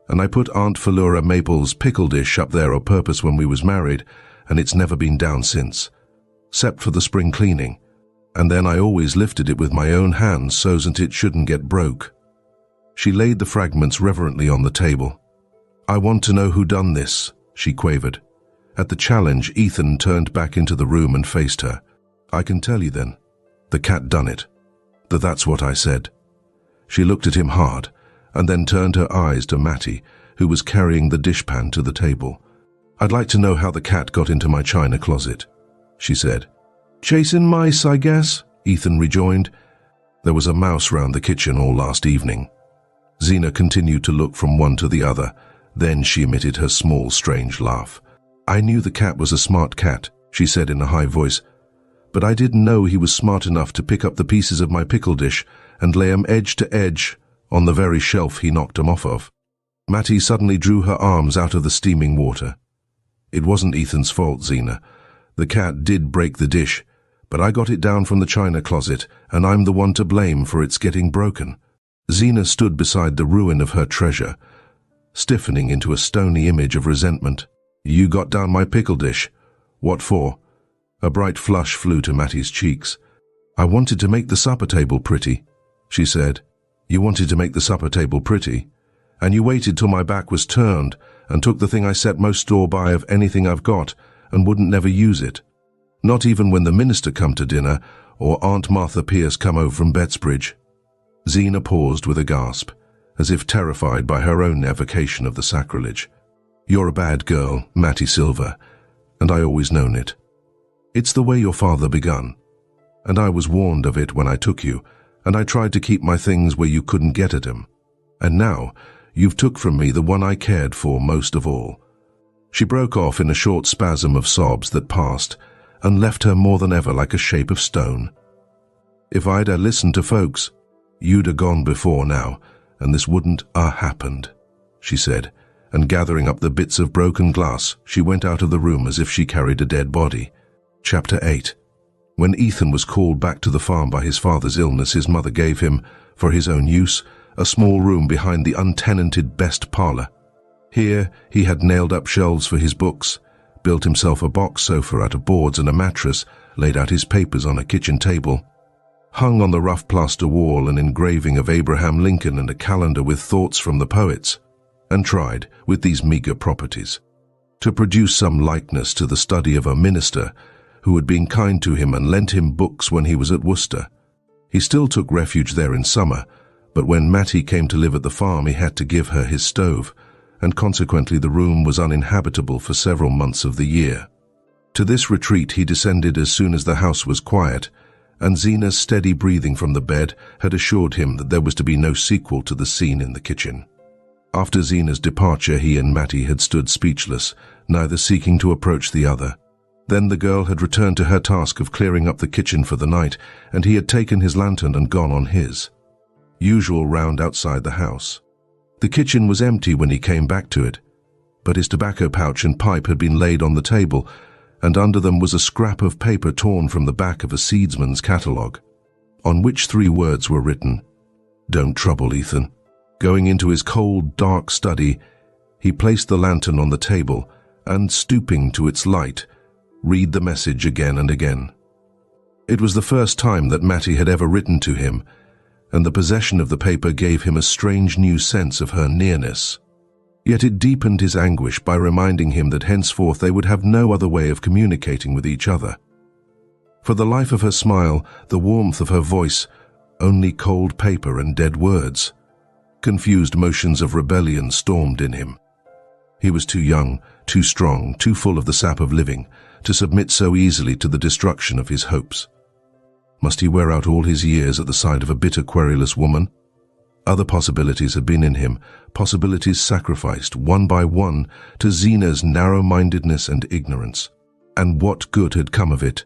A: and I put Aunt Philura Maple's pickle dish up there o' purpose when we was married, and it's never been down since, 'cept for the spring cleaning, and then I always lifted it with my own hands so's it shouldn't get broke." She laid the fragments reverently on the table. "I want to know who done this," she quavered. At the challenge, Ethan turned back into the room and faced her. "I can tell you then. The cat done it. That's what I said." She looked at him hard, and then turned her eyes to Mattie, who was carrying the dishpan to the table. "I'd like to know how the cat got into my china closet," she said. "Chasing mice, I guess," Ethan rejoined. "There was a mouse round the kitchen all last evening." Zeena continued to look from one to the other. Then she emitted her small, strange laugh. "I knew the cat was a smart cat," she said in a high voice, "but I didn't know he was smart enough to pick up the pieces of my pickle dish and lay 'em edge to edge on the very shelf he knocked 'em off of." Mattie suddenly drew her arms out of the steaming water. "It wasn't Ethan's fault, Zeena. The cat did break the dish, but I got it down from the china closet, and I'm the one to blame for its getting broken." Zeena stood beside the ruin of her treasure, stiffening into a stony image of resentment. "You got down my pickle dish? What for?" A bright flush flew to Mattie's cheeks. "I wanted to make the supper table pretty," she said. "You wanted to make the supper table pretty? And you waited till my back was turned and took the thing I set most store by of anything I've got and wouldn't never use it? Not even when the minister come to dinner or Aunt Martha Pierce come over from Bettsbridge?" Zeena paused with a gasp, as if terrified by her own evocation of the sacrilege. "You're a bad girl, Mattie Silver, and I always known it. It's the way your father begun, and I was warned of it when I took you, and I tried to keep my things where you couldn't get at 'em. And now, you've took from me the one I cared for most of all." She broke off in a short spasm of sobs that passed, and left her more than ever like a shape of stone. "If I'd listened to folks, you'd gone before now, and this wouldn't happened," she said, and gathering up the bits of broken glass, she went out of the room as if she carried a dead body. Chapter 8. When Ethan was called back to the farm by his father's illness, his mother gave him, for his own use, a small room behind the untenanted best parlor. Here he had nailed up shelves for his books, built himself a box sofa out of boards and a mattress, laid out his papers on a kitchen table, hung on the rough plaster wall an engraving of Abraham Lincoln and a calendar with thoughts from the poets, and tried, with these meager properties, to produce some likeness to the study of a minister who had been kind to him and lent him books when he was at Worcester. He still took refuge there in summer, but when Mattie came to live at the farm he had to give her his stove, and consequently the room was uninhabitable for several months of the year. To this retreat he descended as soon as the house was quiet, and Zeena's steady breathing from the bed had assured him that there was to be no sequel to the scene in the kitchen. After Zeena's departure he and Mattie had stood speechless, neither seeking to approach the other. Then the girl had returned to her task of clearing up the kitchen for the night, and he had taken his lantern and gone on his usual round outside the house. The kitchen was empty when he came back to it, but his tobacco pouch and pipe had been laid on the table, and under them was a scrap of paper torn from the back of a seedsman's catalogue, on which 3 words were written: "Don't trouble Ethan." Going into his cold, dark study, he placed the lantern on the table and, stooping to its light, read the message again and again. It was the first time that Mattie had ever written to him, and the possession of the paper gave him a strange new sense of her nearness. Yet it deepened his anguish by reminding him that henceforth they would have no other way of communicating with each other. For the life of her smile, the warmth of her voice, only cold paper and dead words. Confused motions of rebellion stormed in him. He was too young, too strong, too full of the sap of living, to submit so easily to the destruction of his hopes. Must he wear out all his years at the side of a bitter, querulous woman? Other possibilities had been in him, possibilities sacrificed, one by one, to Zeena's narrow-mindedness and ignorance. And what good had come of it?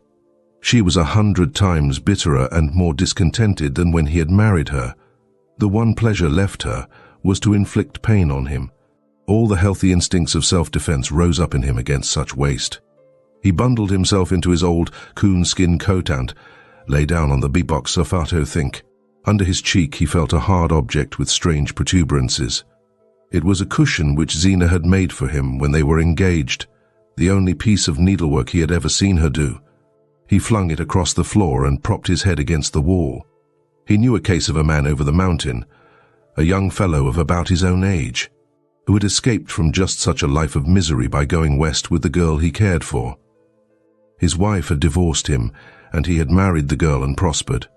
A: She was 100 times bitterer and more discontented than when he had married her. The one pleasure left her was to inflict pain on him. All the healthy instincts of self-defense rose up in him against such waste. He bundled himself into his old coonskin coat and lay down on the bebox sofato think. Under his cheek he felt a hard object with strange protuberances. It was a cushion which Zeena had made for him when they were engaged, the only piece of needlework he had ever seen her do. He flung it across the floor and propped his head against the wall. He knew a case of a man over the mountain, a young fellow of about his own age, who had escaped from just such a life of misery by going west with the girl he cared for. His wife had divorced him, and he had married the girl and prospered.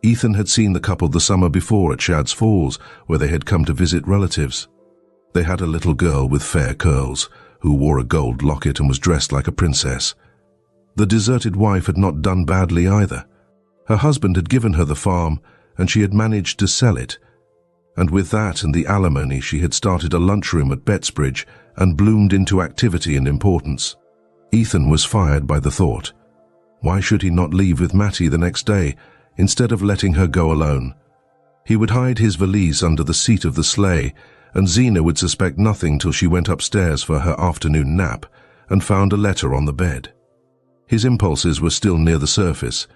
A: Ethan had seen the couple the summer before at Shad's Falls, where they had come to visit relatives. They had a little girl with fair curls, who wore a gold locket and was dressed like a princess. The deserted wife had not done badly either. Her husband had given her the farm, and she had managed to sell it. And with that and the alimony she had started a lunchroom at Bettsbridge and bloomed into activity and importance. Ethan was fired by the thought. Why should he not leave with Mattie the next day, instead of letting her go alone? He would hide his valise under the seat of the sleigh, and Zeena would suspect nothing till she went upstairs for her afternoon nap and found a letter on the bed. His impulses were still near the surface,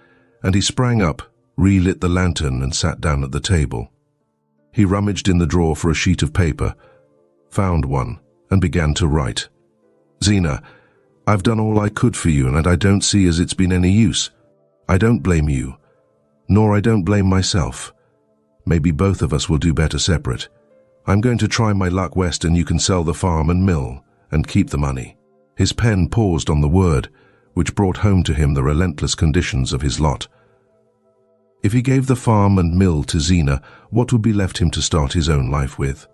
A: and he sprang up, relit the lantern and sat down at the table. He rummaged in the drawer for a sheet of paper, found one, and began to write. "Zeena, I've done all I could for you, and I don't see as it's been any use. I don't blame you, nor I don't blame myself. Maybe both of us will do better separate. I'm going to try my luck west, and you can sell the farm and mill, and keep the money." His pen paused on the word, which brought home to him the relentless conditions of his lot. If he gave the farm and mill to Zeena, what would be left him to start his own life with?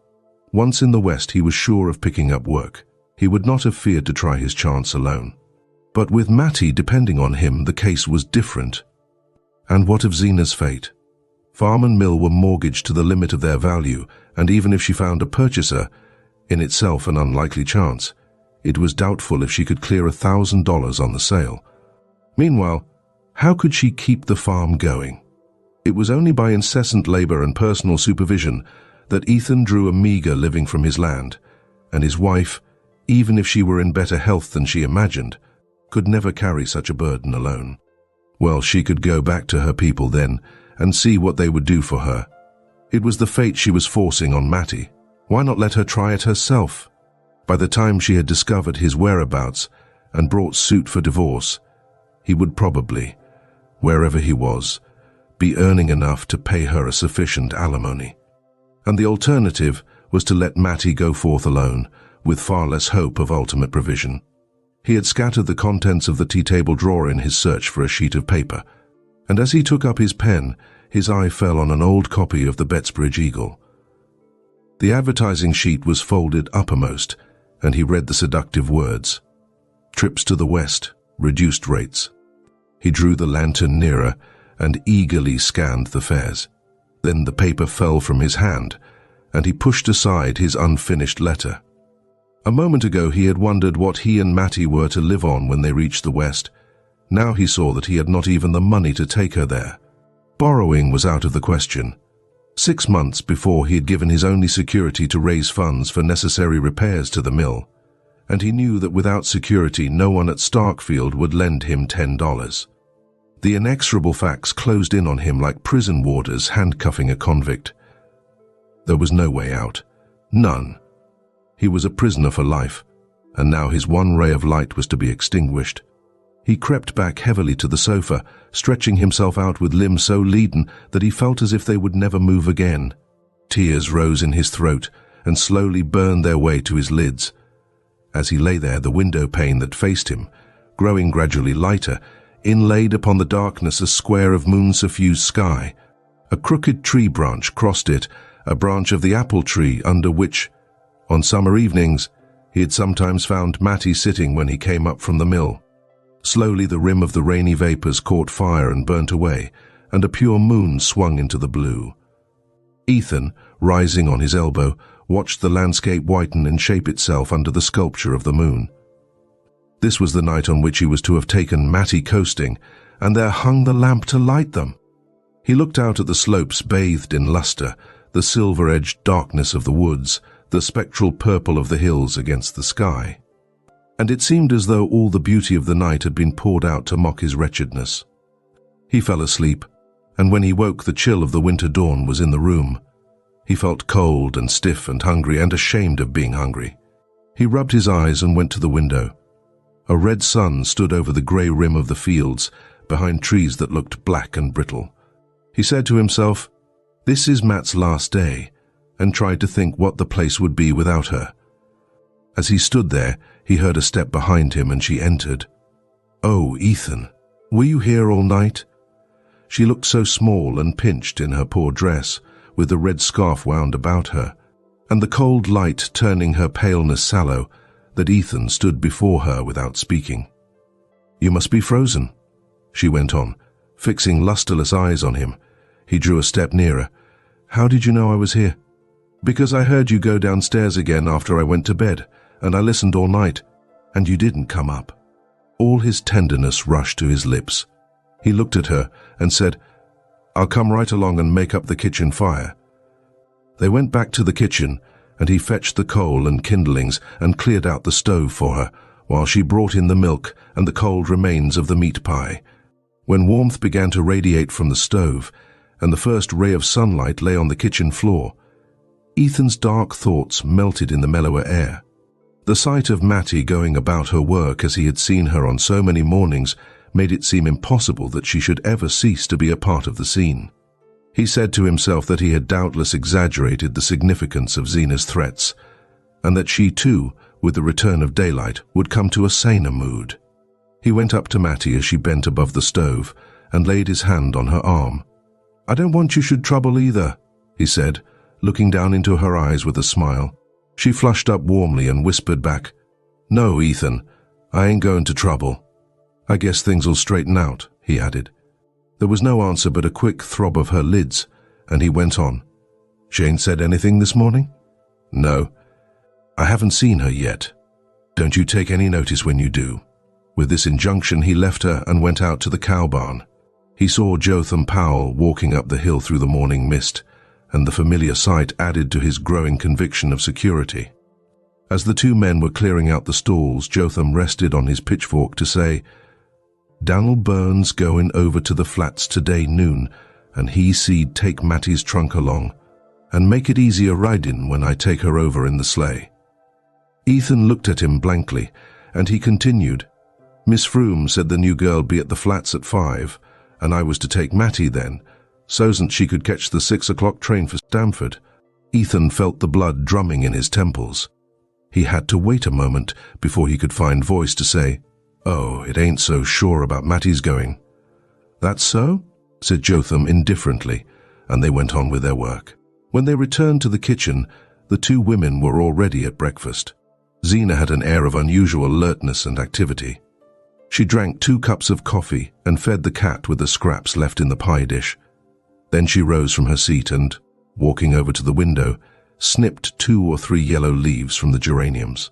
A: Once in the West, he was sure of picking up work. He would not have feared to try his chance alone. But with Mattie depending on him, the case was different. And what of Zeena's fate? Farm and mill were mortgaged to the limit of their value, and even if she found a purchaser, in itself an unlikely chance, it was doubtful if she could clear $1,000 on the sale. Meanwhile, how could she keep the farm going? It was only by incessant labor and personal supervision that Ethan drew a meager living from his land, and his wife, even if she were in better health than she imagined, could never carry such a burden alone. Well, she could go back to her people then and see what they would do for her. It was the fate she was forcing on Mattie. Why not let her try it herself? By the time she had discovered his whereabouts and brought suit for divorce, he would probably, wherever he was, be earning enough to pay her a sufficient alimony. And the alternative was to let Mattie go forth alone, with far less hope of ultimate provision. He had scattered the contents of the tea-table drawer in his search for a sheet of paper, and as he took up his pen, his eye fell on an old copy of the Bettsbridge Eagle. The advertising sheet was folded uppermost, and he read the seductive words, "Trips to the West, reduced rates." He drew the lantern nearer and eagerly scanned the fares. Then the paper fell from his hand, and he pushed aside his unfinished letter. A moment ago he had wondered what he and Mattie were to live on when they reached the West. Now he saw that he had not even the money to take her there. Borrowing was out of the question. 6 months before he had given his only security to raise funds for necessary repairs to the mill, and he knew that without security no one at Starkfield would lend him $10. The inexorable facts closed in on him like prison warders handcuffing a convict. There was no way out. None. He was a prisoner for life, and now his one ray of light was to be extinguished. He crept back heavily to the sofa, stretching himself out with limbs so leaden that he felt as if they would never move again. Tears rose in his throat and slowly burned their way to his lids. As he lay there, the window pane that faced him, growing gradually lighter, inlaid upon the darkness a square of moon-suffused sky. A crooked tree branch crossed it, a branch of the apple tree under which, on summer evenings, he had sometimes found Mattie sitting when he came up from the mill. Slowly the rim of the rainy vapors caught fire and burnt away, and a pure moon swung into the blue. Ethan, rising on his elbow, watched the landscape whiten and shape itself under the sculpture of the moon. This was the night on which he was to have taken Mattie coasting, and there hung the lamp to light them. He looked out at the slopes bathed in luster, the silver-edged darkness of the woods, the spectral purple of the hills against the sky. And it seemed as though all the beauty of the night had been poured out to mock his wretchedness. He fell asleep, and when he woke the chill of the winter dawn was in the room. He felt cold and stiff and hungry and ashamed of being hungry. He rubbed his eyes and went to the window. A red sun stood over the grey rim of the fields, behind trees that looked black and brittle. He said to himself, "This is Matt's last day," and tried to think what the place would be without her. As he stood there, he heard a step behind him and she entered. "Oh, Ethan, were you here all night?" She looked so small and pinched in her poor dress, with the red scarf wound about her, and the cold light turning her paleness sallow, that Ethan stood before her without speaking. "You must be frozen," she went on, fixing lusterless eyes on him. He drew a step nearer. "How did you know I was here?" "Because I heard you go downstairs again after I went to bed, and I listened all night, and you didn't come up." All his tenderness rushed to his lips. He looked at her and said, "I'll come right along and make up the kitchen fire." They went back to the kitchen, and he fetched the coal and kindlings and cleared out the stove for her, while she brought in the milk and the cold remains of the meat pie. When warmth began to radiate from the stove, and the first ray of sunlight lay on the kitchen floor, Ethan's dark thoughts melted in the mellower air. The sight of Mattie going about her work as he had seen her on so many mornings made it seem impossible that she should ever cease to be a part of the scene. He said to himself that he had doubtless exaggerated the significance of Zeena's threats, and that she too, with the return of daylight, would come to a saner mood. He went up to Mattie as she bent above the stove and laid his hand on her arm. "I don't want you should trouble either," he said, looking down into her eyes with a smile. She flushed up warmly and whispered back, "No, Ethan, I ain't going to trouble. I guess things'll straighten out," he added. There was no answer but a quick throb of her lids, and he went on. "She ain't said anything this morning?" "No. I haven't seen her yet. Don't you take any notice when you do." With this injunction, he left her and went out to the cow barn. He saw Jotham Powell walking up the hill through the morning mist, and the familiar sight added to his growing conviction of security. As the two men were clearing out the stalls, Jotham rested on his pitchfork to say, "Dan'l Burns going over to the flats today noon, and he seed take Mattie's trunk along, and make it easier riding when I take her over in the sleigh." Ethan looked at him blankly, and he continued, "Miss Frome said the new girl be at the flats at 5, and I was to take Mattie then, so's't she could catch the 6 o'clock train for Stamford." Ethan felt the blood drumming in his temples. He had to wait a moment before he could find voice to say, "Oh, it ain't so sure about Mattie's going." "That's so?" said Jotham indifferently, and they went on with their work. When they returned to the kitchen, the two women were already at breakfast. Zeena had an air of unusual alertness and activity. She drank 2 cups of coffee and fed the cat with the scraps left in the pie dish. Then she rose from her seat and, walking over to the window, snipped 2 or 3 yellow leaves from the geraniums.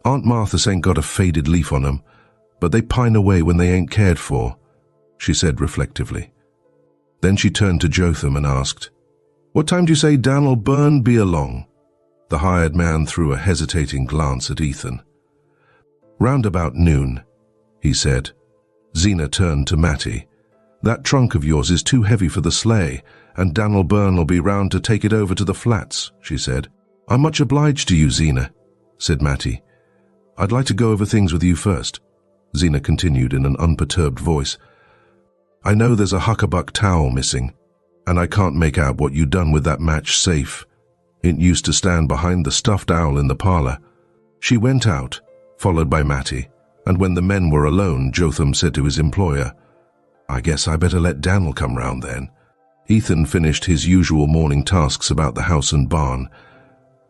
A: "Aunt Martha's ain't got a faded leaf on 'em, but they pine away when they ain't cared for," she said reflectively. Then she turned to Jotham and asked, "What time do you say Dan'l Burn be along?" The hired man threw a hesitating glance at Ethan. "Round about noon," he said. Zeena turned to Mattie. "That trunk of yours is too heavy for the sleigh, and Dan'l Burn'll be round to take it over to the flats," she said. "I'm much obliged to you, Zeena," said Mattie. "I'd like to go over things with you first," Zeena continued in an unperturbed voice. "I know there's a huckabuck towel missing, and I can't make out what you done with that match safe. It used to stand behind the stuffed owl in the parlor." She went out, followed by Mattie, and when the men were alone, Jotham said to his employer, "I guess I better let Dan'l come round then." Ethan finished his usual morning tasks about the house and barn.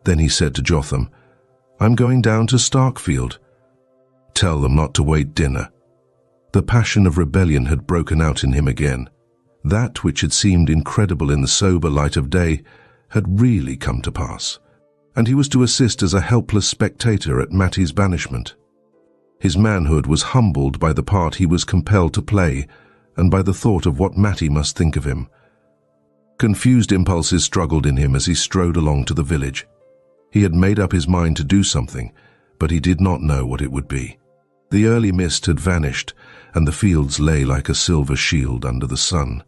A: Then he said to Jotham, "I'm going down to Starkfield. Tell them not to wait dinner." The passion of rebellion had broken out in him again. That which had seemed incredible in the sober light of day had really come to pass, and he was to assist as a helpless spectator at Mattie's banishment. His manhood was humbled by the part he was compelled to play and by the thought of what Mattie must think of him. Confused impulses struggled in him as he strode along to the village. He had made up his mind to do something, but he did not know what it would be. The early mist had vanished, and the fields lay like a silver shield under the sun.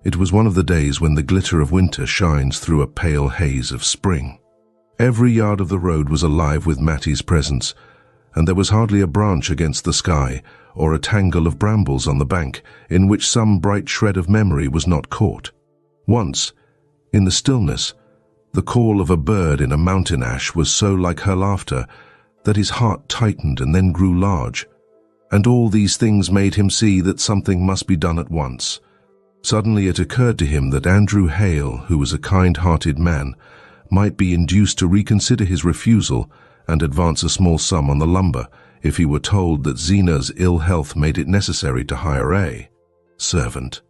A: It was one of the days when the glitter of winter shines through a pale haze of spring. Every yard of the road was alive with Mattie's presence, and there was hardly a branch against the sky or a tangle of brambles on the bank in which some bright shred of memory was not caught. Once, in the stillness, the call of a bird in a mountain ash was so like her laughter that his heart tightened and then grew large, and all these things made him see that something must be done at once. Suddenly it occurred to him that Andrew Hale, who was a kind-hearted man, might be induced to reconsider his refusal and advance a small sum on the lumber if he were told that Zeena's ill health made it necessary to hire a servant.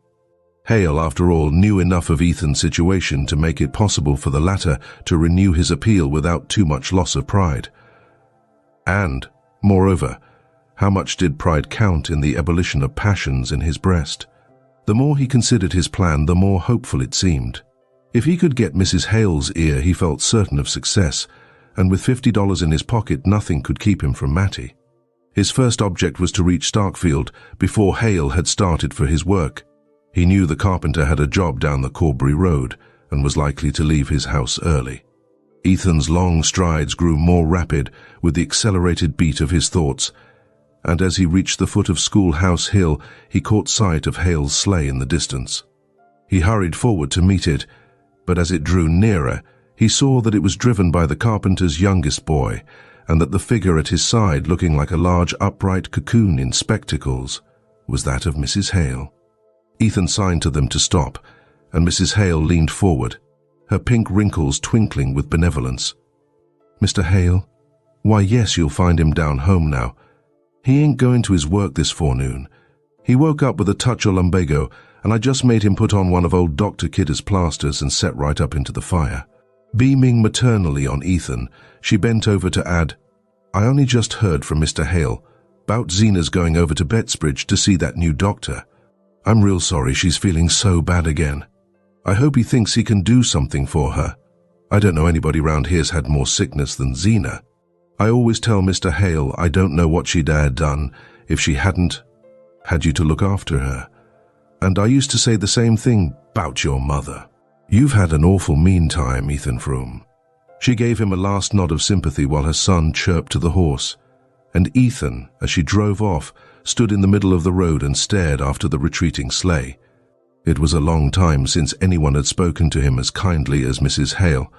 A: Hale, after all, knew enough of Ethan's situation to make it possible for the latter to renew his appeal without too much loss of pride. And, moreover, how much did pride count in the ebullition of passions in his breast? The more he considered his plan, the more hopeful it seemed. If he could get Mrs. Hale's ear, he felt certain of success, and with $50 in his pocket, nothing could keep him from Mattie. His first object was to reach Starkfield before Hale had started for his work. He knew the carpenter had a job down the Corbury Road and was likely to leave his house early. Ethan's long strides grew more rapid with the accelerated beat of his thoughts, and as he reached the foot of Schoolhouse Hill, he caught sight of Hale's sleigh in the distance. He hurried forward to meet it, but as it drew nearer, he saw that it was driven by the carpenter's youngest boy, and that the figure at his side, looking like a large upright cocoon in spectacles, was that of Mrs. Hale. Ethan signed to them to stop, and Mrs. Hale leaned forward, her pink wrinkles twinkling with benevolence. "Mr. Hale? Why, yes, you'll find him down home now. He ain't going to his work this forenoon. He woke up with a touch of lumbago, and I just made him put on one of old Dr. Kidder's plasters and set right up into the fire." Beaming maternally on Ethan, she bent over to add, "I only just heard from Mr. Hale, "'Bout Zeena's going over to Bettsbridge to see that new doctor. I'm real sorry she's feeling so bad again. I hope he thinks he can do something for her. I don't know anybody round here's had more sickness than Zeena. I always tell Mr. Hale I don't know what she'd have done if she hadn't had you to look after her. And I used to say the same thing 'bout your mother. You've had an awful mean time, Ethan Frome." She gave him a last nod of sympathy while her son chirped to the horse, and Ethan, as she drove off, stood in the middle of the road and stared after the retreating sleigh. It was a long time since anyone had spoken to him as kindly as Mrs. Hale.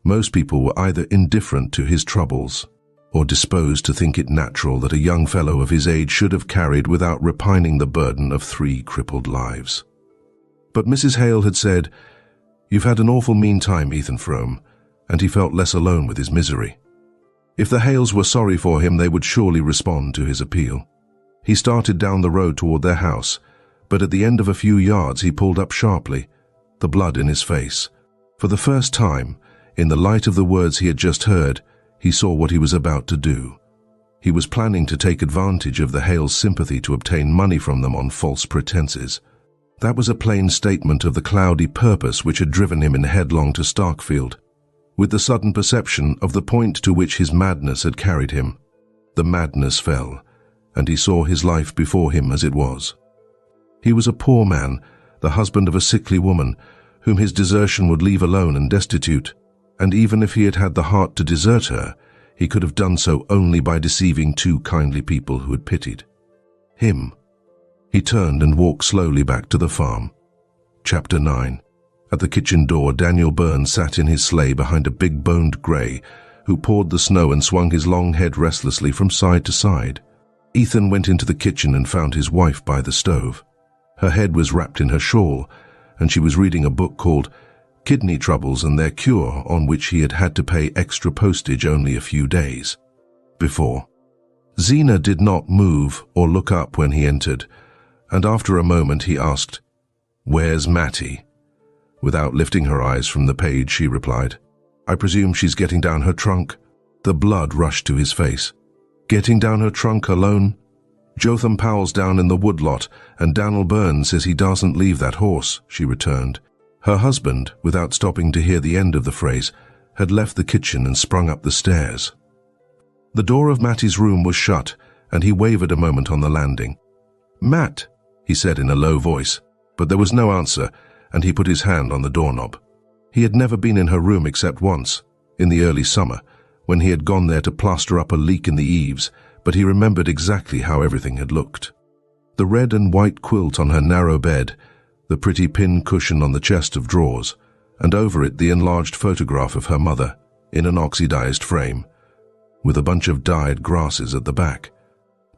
A: Most people were either indifferent to his troubles or disposed to think it natural that a young fellow of his age should have carried without repining the burden of 3 crippled lives. But Mrs. Hale had said, "You've had an awful mean time, Ethan Frome," and he felt less alone with his misery. If the Hales were sorry for him, they would surely respond to his appeal. He started down the road toward their house, but at the end of a few yards he pulled up sharply, the blood in his face. For the first time, in the light of the words he had just heard, he saw what he was about to do. He was planning to take advantage of the Hales' sympathy to obtain money from them on false pretenses. That was a plain statement of the cloudy purpose which had driven him in headlong to Starkfield. With the sudden perception of the point to which his madness had carried him, the madness fell, and he saw his life before him as it was. He was a poor man, the husband of a sickly woman, whom his desertion would leave alone and destitute, and even if he had had the heart to desert her, he could have done so only by deceiving 2 kindly people who had pitied him. He turned and walked slowly back to the farm. Chapter 9. At the kitchen door, Daniel Burns sat in his sleigh behind a big-boned grey, who pawed the snow and swung his long head restlessly from side to side. Ethan went into the kitchen and found his wife by the stove. Her head was wrapped in her shawl, and she was reading a book called Kidney Troubles and Their Cure, on which he had had to pay extra postage only a few days before. Zeena did not move or look up when he entered, and after a moment he asked, "Where's Mattie?" Without lifting her eyes from the page, she replied, "I presume she's getting down her trunk." The blood rushed to his face. "Getting down her trunk alone? Jotham Powell's down in the woodlot, and Daniel Burns says he doesn't leave that horse," she returned. Her husband, without stopping to hear the end of the phrase, had left the kitchen and sprung up the stairs. The door of Mattie's room was shut, and he wavered a moment on the landing. "Matt," he said in a low voice, but there was no answer, and he put his hand on the doorknob. He had never been in her room except once, in the early summer, when he had gone there to plaster up a leak in the eaves, but he remembered exactly how everything had looked. The red and white quilt on her narrow bed, the pretty pin cushion on the chest of drawers, and over it the enlarged photograph of her mother, in an oxidized frame, with a bunch of dyed grasses at the back.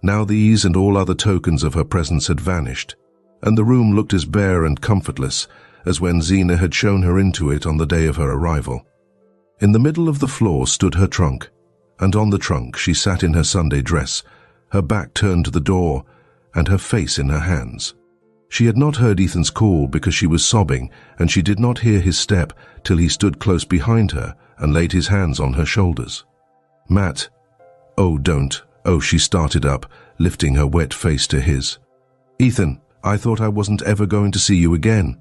A: Now these and all other tokens of her presence had vanished, and the room looked as bare and comfortless as when Zeena had shown her into it on the day of her arrival. In the middle of the floor stood her trunk, and on the trunk she sat in her Sunday dress, her back turned to the door, and her face in her hands. She had not heard Ethan's call because she was sobbing, and she did not hear his step till he stood close behind her and laid his hands on her shoulders. "Matt, oh, don't." Oh, she started up, lifting her wet face to his. "Ethan, I thought I wasn't ever going to see you again."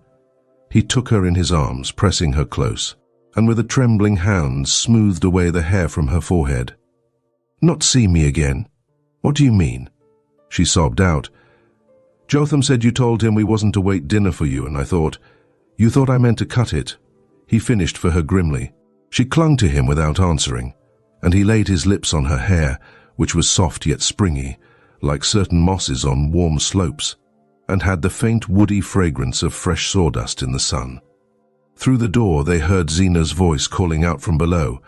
A: He took her in his arms, pressing her close, and with a trembling hand smoothed away the hair from her forehead. "Not see me again? What do you mean?" She sobbed out. "Jotham said you told him we wasn't to wait dinner for you, and I thought, you thought I meant to cut it." He finished for her grimly. She clung to him without answering, and he laid his lips on her hair, which was soft yet springy, like certain mosses on warm slopes, and had the faint woody fragrance of fresh sawdust in the sun. Through the door they heard Zeena's voice calling out from below,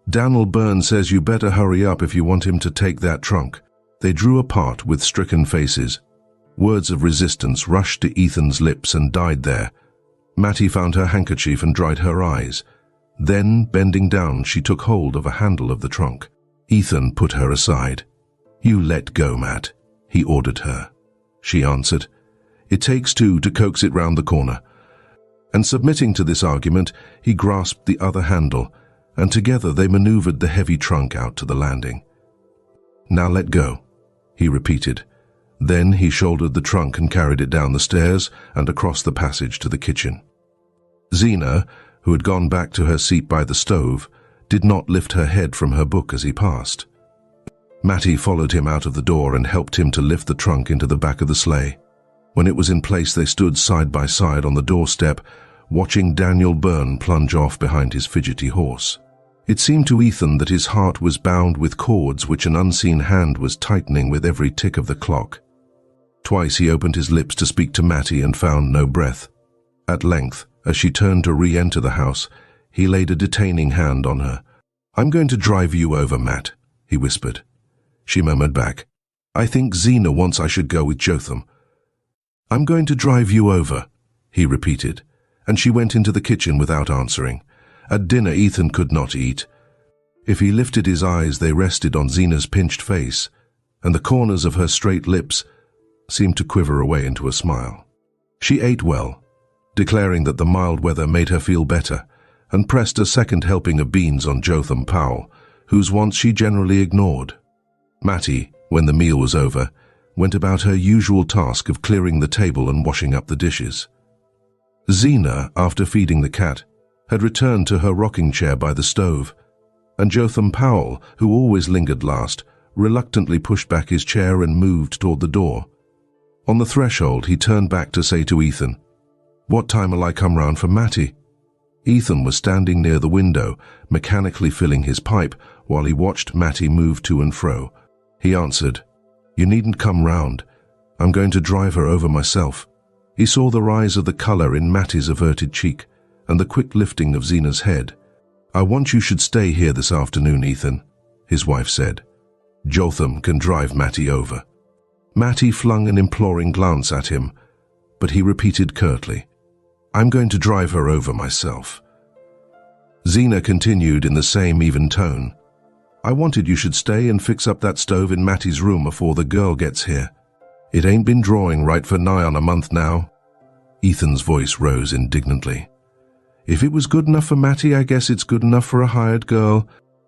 A: "Daniel Burns says you better hurry up if you want him to take that trunk." They drew apart with stricken faces. Words of resistance rushed to Ethan's lips and died there. Mattie found her handkerchief and dried her eyes. Then, bending down, she took hold of a handle of the trunk. Ethan put her aside. "You let go, Matt," he ordered her. She answered, "It takes 2 to coax it round the corner." And submitting to this argument, he grasped the other handle, and together they maneuvered the heavy trunk out to the landing. "Now let go," he repeated. Then he shouldered the trunk and carried it down the stairs and across the passage to the kitchen. Zeena, who had gone back to her seat by the stove, did not lift her head from her book as he passed. Mattie followed him out of the door and helped him to lift the trunk into the back of the sleigh. When it was in place, they stood side by side on the doorstep, watching Daniel Byrne plunge off behind his fidgety horse. It seemed to Ethan that his heart was bound with cords which an unseen hand was tightening with every tick of the clock. Twice he opened his lips to speak to Mattie and found no breath. At length, as she turned to re-enter the house, he laid a detaining hand on her. "I'm going to drive you over, Matt," he whispered. She murmured back, "I think Zeena wants I should go with Jotham." "I'm going to drive you over," he repeated, and she went into the kitchen without answering. At dinner Ethan could not eat. If he lifted his eyes, they rested on Zeena's pinched face, and the corners of her straight lips seemed to quiver away into a smile. She ate well, declaring that the mild weather made her feel better, and pressed a second helping of beans on Jotham Powell, whose wants she generally ignored. Mattie, when the meal was over, went about her usual task of clearing the table and washing up the dishes. Zeena, after feeding the cat, had returned to her rocking chair by the stove, and Jotham Powell, who always lingered last, reluctantly pushed back his chair and moved toward the door. On the threshold, he turned back to say to Ethan, "What time'll I come round for Mattie?" Ethan was standing near the window, mechanically filling his pipe, while he watched Mattie move to and fro. He answered, "You needn't come round. I'm going to drive her over myself." He saw the rise of the colour in Mattie's averted cheek, and the quick lifting of Zeena's head. "I want you should stay here this afternoon, Ethan," his wife said. "Jotham can drive Mattie over." Mattie flung an imploring glance at him, but he repeated curtly, "I'm going to drive her over myself." Zeena continued in the same even tone, "I wanted you should stay and fix up that stove in Mattie's room afore the girl gets here. It ain't been drawing right for nigh on a month now." Ethan's voice rose indignantly. "If it was good enough for Mattie, I guess it's good enough for a hired girl.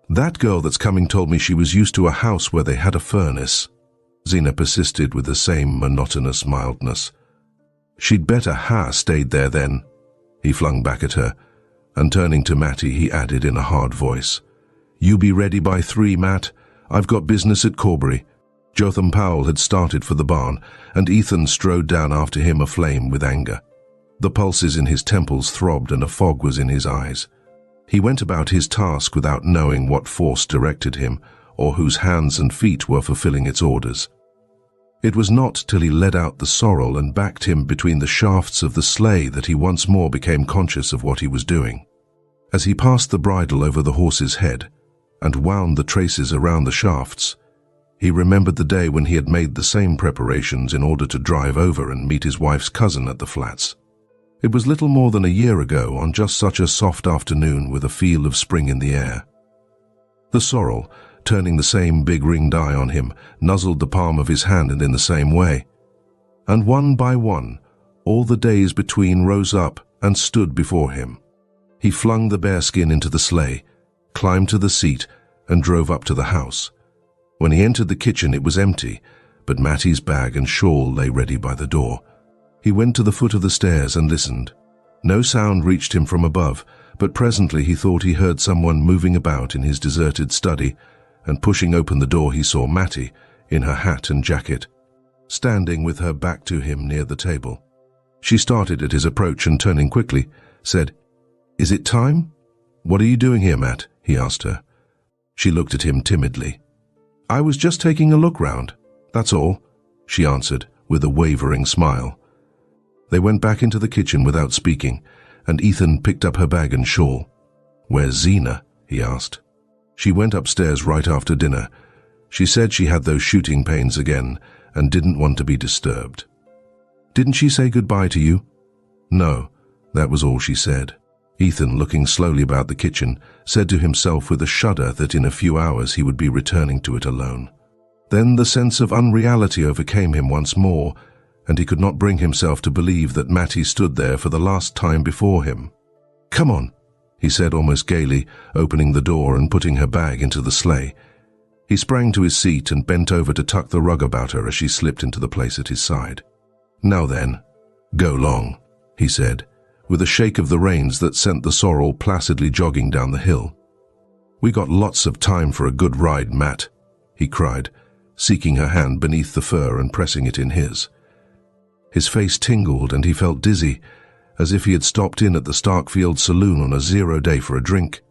A: That girl that's coming told me she was used to a house where they had a furnace." Zeena persisted with the same monotonous mildness. "She'd better ha stayed there then," he flung back at her, and turning to Mattie he added in a hard voice, "You be ready by 3, Matt. I've got business at Corbury." Jotham Powell had started for the barn, and Ethan strode down after him aflame with anger. The pulses in his temples throbbed and a fog was in his eyes. He went about his task without knowing what force directed him, or whose hands and feet were fulfilling its orders. It was not till he led out the sorrel and backed him between the shafts of the sleigh that he once more became conscious of what he was doing. As he passed the bridle over the horse's head and wound the traces around the shafts, he remembered the day when he had made the same preparations in order to drive over and meet his wife's cousin at the flats. It was little more than a year ago, on just such a soft afternoon with a feel of spring in the air. The sorrel, turning the same big ringed eye on him, nuzzled the palm of his hand and in the same way. And one by one, all the days between rose up and stood before him. He flung the bearskin into the sleigh, climbed to the seat, and drove up to the house. When he entered the kitchen it was empty, but Mattie's bag and shawl lay ready by the door. He went to the foot of the stairs and listened. No sound reached him from above, but presently he thought he heard someone moving about in his deserted study, and pushing open the door he saw Mattie, in her hat and jacket, standing with her back to him near the table. She started at his approach and, turning quickly, said, "Is it time?" "What are you doing here, Matt?" he asked her. She looked at him timidly. "I was just taking a look round, that's all," she answered, with a wavering smile. They went back into the kitchen without speaking, and Ethan picked up her bag and shawl. "Where's Zeena?" he asked. "She went upstairs right after dinner. She said she had those shooting pains again and didn't want to be disturbed." "Didn't she say goodbye to you?" "No, that was all she said." Ethan, looking slowly about the kitchen, said to himself with a shudder that in a few hours he would be returning to it alone. Then the sense of unreality overcame him once more, and he could not bring himself to believe that Mattie stood there for the last time before him. "Come on," he said almost gaily, opening the door and putting her bag into the sleigh. He sprang to his seat and bent over to tuck the rug about her as she slipped into the place at his side. "Now then, go long," he said, with a shake of the reins that sent the sorrel placidly jogging down the hill. "We got lots of time for a good ride, Matt," he cried, seeking her hand beneath the fur and pressing it in his. His face tingled and he felt dizzy, as if he had stopped in at the Starkfield saloon on a 0 day for a drink.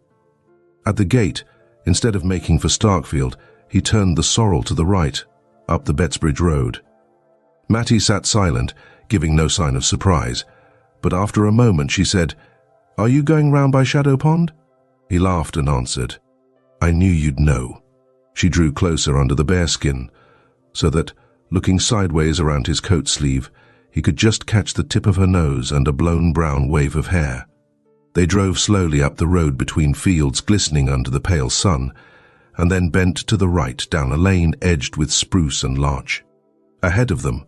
A: At the gate, instead of making for Starkfield, he turned the sorrel to the right, up the Bettsbridge Road. Mattie sat silent, giving no sign of surprise, but after a moment she said, "Are you going round by Shadow Pond?" He laughed and answered, "I knew you'd know." She drew closer under the bearskin, so that, looking sideways around his coat sleeve, he could just catch the tip of her nose and a blown brown wave of hair. They drove slowly up the road between fields glistening under the pale sun, and then bent to the right down a lane edged with spruce and larch. Ahead of them,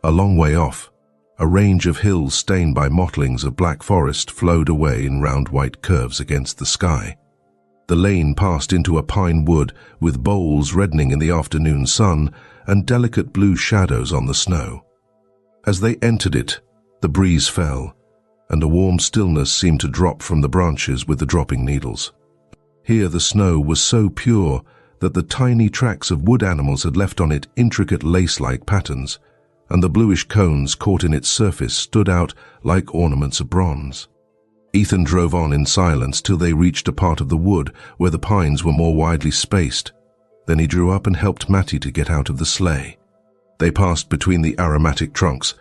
A: a long way off, a range of hills stained by mottlings of black forest flowed away in round white curves against the sky. The lane passed into a pine wood with boles reddening in the afternoon sun and delicate blue shadows on the snow. As they entered it, the breeze fell, and a warm stillness seemed to drop from the branches with the dropping needles. Here the snow was so pure that the tiny tracks of wood animals had left on it intricate lace-like patterns, and the bluish cones caught in its surface stood out like ornaments of bronze. Ethan drove on in silence till they reached a part of the wood where the pines were more widely spaced. Then he drew up and helped Mattie to get out of the sleigh. They passed between the aromatic trunks,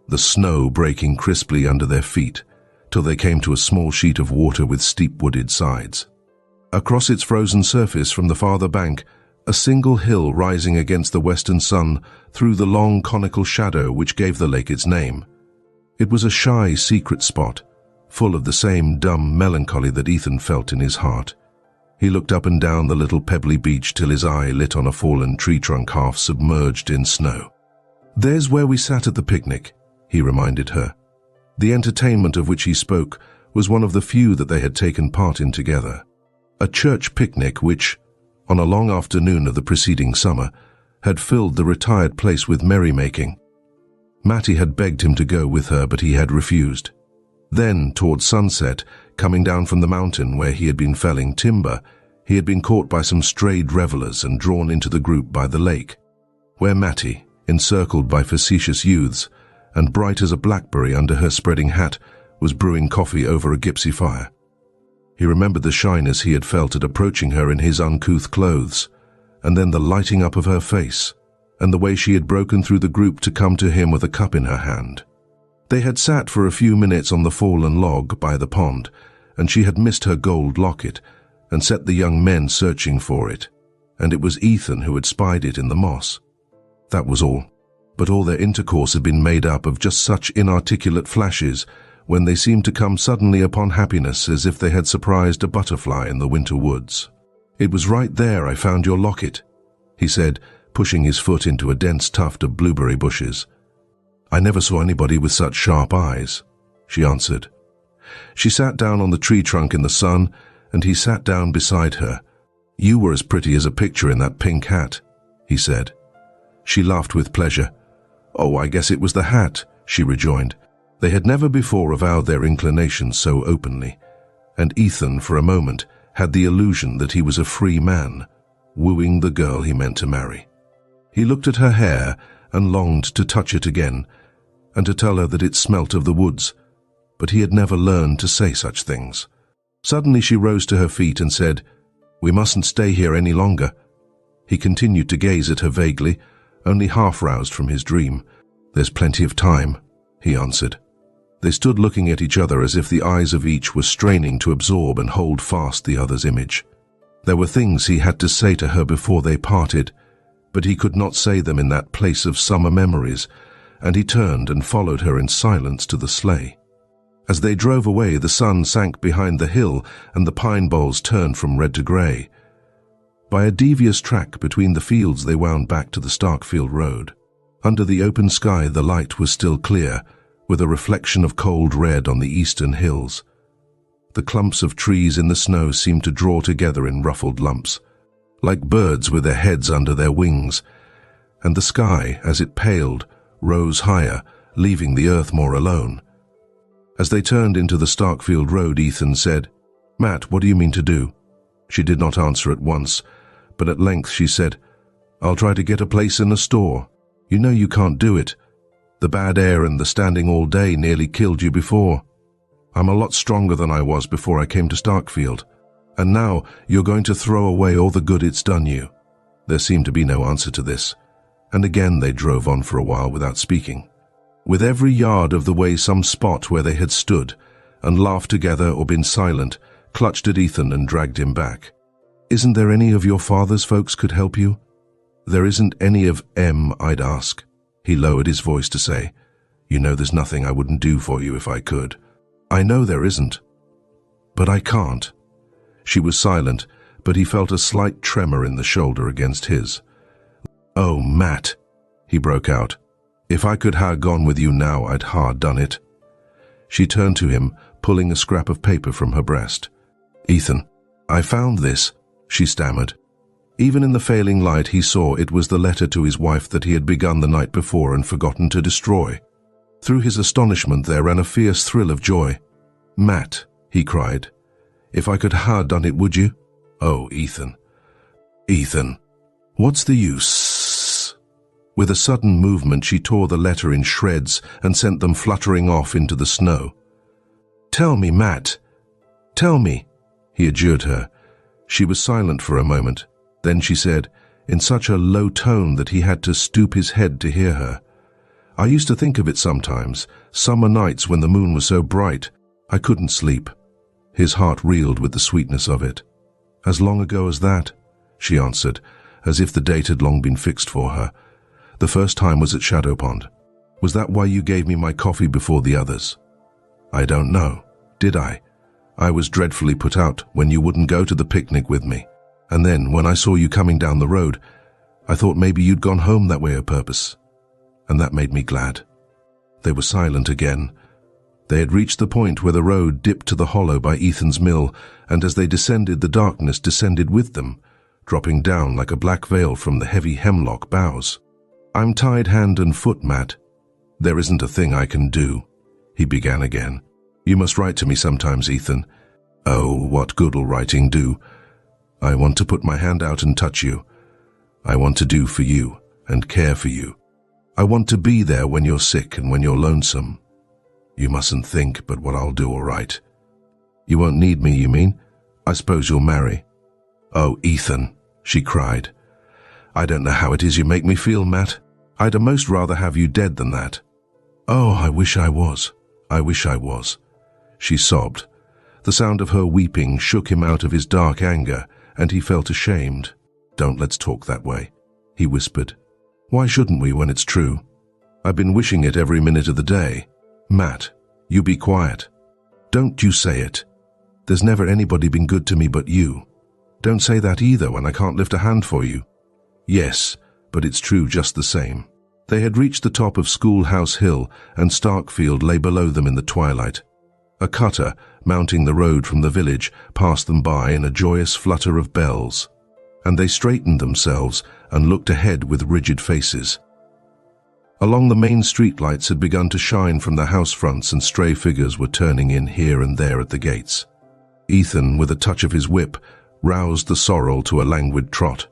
A: the snow breaking crisply under their feet, till they came to a small sheet of water with steep wooded sides. Across its frozen surface from the farther bank, a single hill rising against the western sun threw the long conical shadow which gave the lake its name. It was a shy, secret spot, full of the same dumb melancholy that Ethan felt in his heart. He looked up and down the little pebbly beach till his eye lit on a fallen tree trunk half submerged in snow. "There's where we sat at the picnic," he reminded her. The entertainment of which he spoke was one of the few that they had taken part in together. A church picnic which, on a long afternoon of the preceding summer, had filled the retired place with merrymaking. Mattie had begged him to go with her, but he had refused. Then, towards sunset, coming down from the mountain where he had been felling timber, he had been caught by some strayed revelers and drawn into the group by the lake, where Mattie, encircled by facetious youths, and bright as a blackberry under her spreading hat, was brewing coffee over a gypsy fire. He remembered the shyness he had felt at approaching her in his uncouth clothes, and then the lighting up of her face, and the way she had broken through the group to come to him with a cup in her hand. They had sat for a few minutes on the fallen log by the pond, and she had missed her gold locket and set the young men searching for it, and it was Ethan who had spied it in the moss. That was all. But all their intercourse had been made up of just such inarticulate flashes when they seemed to come suddenly upon happiness as if they had surprised a butterfly in the winter woods. "It was right there I found your locket," he said, pushing his foot into a dense tuft of blueberry bushes. "I never saw anybody with such sharp eyes," she answered. She sat down on the tree trunk in the sun, and he sat down beside her. "You were as pretty as a picture in that pink hat," he said. She laughed with pleasure. "Oh, I guess it was the hat," she rejoined. They had never before avowed their inclinations so openly, and Ethan, for a moment, had the illusion that he was a free man, wooing the girl he meant to marry. He looked at her hair and longed to touch it again, and to tell her that it smelt of the woods, but he had never learned to say such things. Suddenly she rose to her feet and said, "We mustn't stay here any longer." He continued to gaze at her vaguely, only half roused from his dream. "There's plenty of time," he answered. They stood looking at each other as if the eyes of each were straining to absorb and hold fast the other's image. There were things he had to say to her before they parted, but he could not say them in that place of summer memories, and he turned and followed her in silence to the sleigh. As they drove away, the sun sank behind the hill and the pine boles turned from red to grey. By a devious track between the fields they wound back to the Starkfield road. Under the open sky the light was still clear, with a reflection of cold red on the eastern hills. The clumps of trees in the snow seemed to draw together in ruffled lumps. like birds with their heads under their wings, and the sky, as it paled, rose higher, leaving the earth more alone. As they turned into the Starkfield road, Ethan said, "Matt, what do you mean to do?" She did not answer at once, but at length she said, "I'll try to get a place in a store. You know you can't do it. The bad air and the standing all day nearly killed you before. I'm a lot stronger than I was before I came to Starkfield. And now you're going to throw away all the good it's done you." There seemed to be no answer to this, and again they drove on for a while without speaking. With every yard of the way some spot where they had stood, and laughed together or been silent, clutched at Ethan and dragged him back. "Isn't there any of your father's folks could help you?" "There isn't any of I'd ask." He lowered his voice to say, "You know there's nothing I wouldn't do for you if I could." "I know there isn't. But I can't." She was silent, but he felt a slight tremor in the shoulder against his. "Oh, Matt," he broke out. "If I could ha' gone with you now, I'd ha' done it." She turned to him, pulling a scrap of paper from her breast. "Ethan, I found this," she stammered. Even in the failing light he saw it was the letter to his wife that he had begun the night before and forgotten to destroy. Through his astonishment there ran a fierce thrill of joy. "Matt," he cried, "if I could ha' done it, would you?" "Oh, Ethan. Ethan, what's the use?" With a sudden movement she tore the letter in shreds and sent them fluttering off into the snow. "Tell me, Matt. Tell me," he adjured her. She was silent for a moment. Then she said, in such a low tone that he had to stoop his head to hear her, "I used to think of it sometimes, summer nights when the moon was so bright. I couldn't sleep." His heart reeled with the sweetness of it. "As long ago as that?" she answered, as if the date had long been fixed for her. "The first time was at Shadow Pond. Was that why you gave me my coffee before the others?" "I don't know. Did I? I was dreadfully put out when you wouldn't go to the picnic with me. And then, when I saw you coming down the road, I thought maybe you'd gone home that way o' purpose. And that made me glad." They were silent again. They had reached the point where the road dipped to the hollow by Ethan's mill, and as they descended, the darkness descended with them, dropping down like a black veil from the heavy hemlock boughs. "I'm tied hand and foot, Matt. There isn't a thing I can do," he began again. "You must write to me sometimes, Ethan." "Oh, what good'll writing do? I want to put my hand out and touch you. I want to do for you and care for you. I want to be there when you're sick and when you're lonesome. You mustn't think but what I'll do all right." "You won't need me, you mean? I suppose you'll marry." "Oh, Ethan," she cried. "I don't know how it is you make me feel, Matt. I'd almost rather have you dead than that." "Oh, I wish I was. I wish I was," she sobbed. The sound of her weeping shook him out of his dark anger, and he felt ashamed. "Don't let's talk that way," he whispered. "Why shouldn't we when it's true? I've been wishing it every minute of the day. Matt, you be quiet. Don't you say it. There's never anybody been good to me but you. Don't say that either when I can't lift a hand for you." "Yes, but it's true just the same." They had reached the top of Schoolhouse Hill, and Starkfield lay below them in the twilight. A cutter, mounting the road from the village, passed them by in a joyous flutter of bells, and they straightened themselves and looked ahead with rigid faces. Along the main street lights had begun to shine from the house fronts, and stray figures were turning in here and there at the gates. Ethan, with a touch of his whip, roused the sorrel to a languid trot.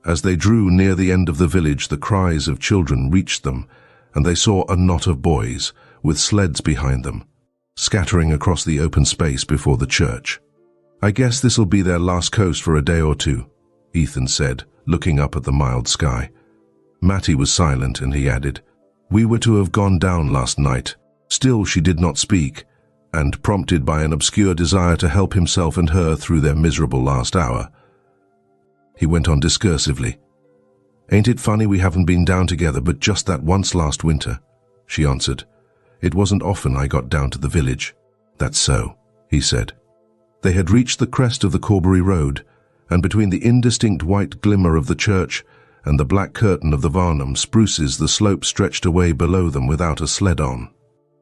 A: As they drew near the end of the village, the cries of children reached them, and they saw a knot of boys, with sleds behind them, scattering across the open space before the church. "I guess this'll be their last coast for a day or two," Ethan said, looking up at the mild sky. Mattie was silent, and he added, "We were to have gone down last night." Still she did not speak, and prompted by an obscure desire to help himself and her through their miserable last hour, he went on discursively. "Ain't it funny we haven't been down together but just that once last winter?" she answered. "It wasn't often I got down to the village." "That's so," he said. They had reached the crest of the Corbury Road, and between the indistinct white glimmer of the church and the black curtain of the Varnum spruces, the slope stretched away below them without a sled on.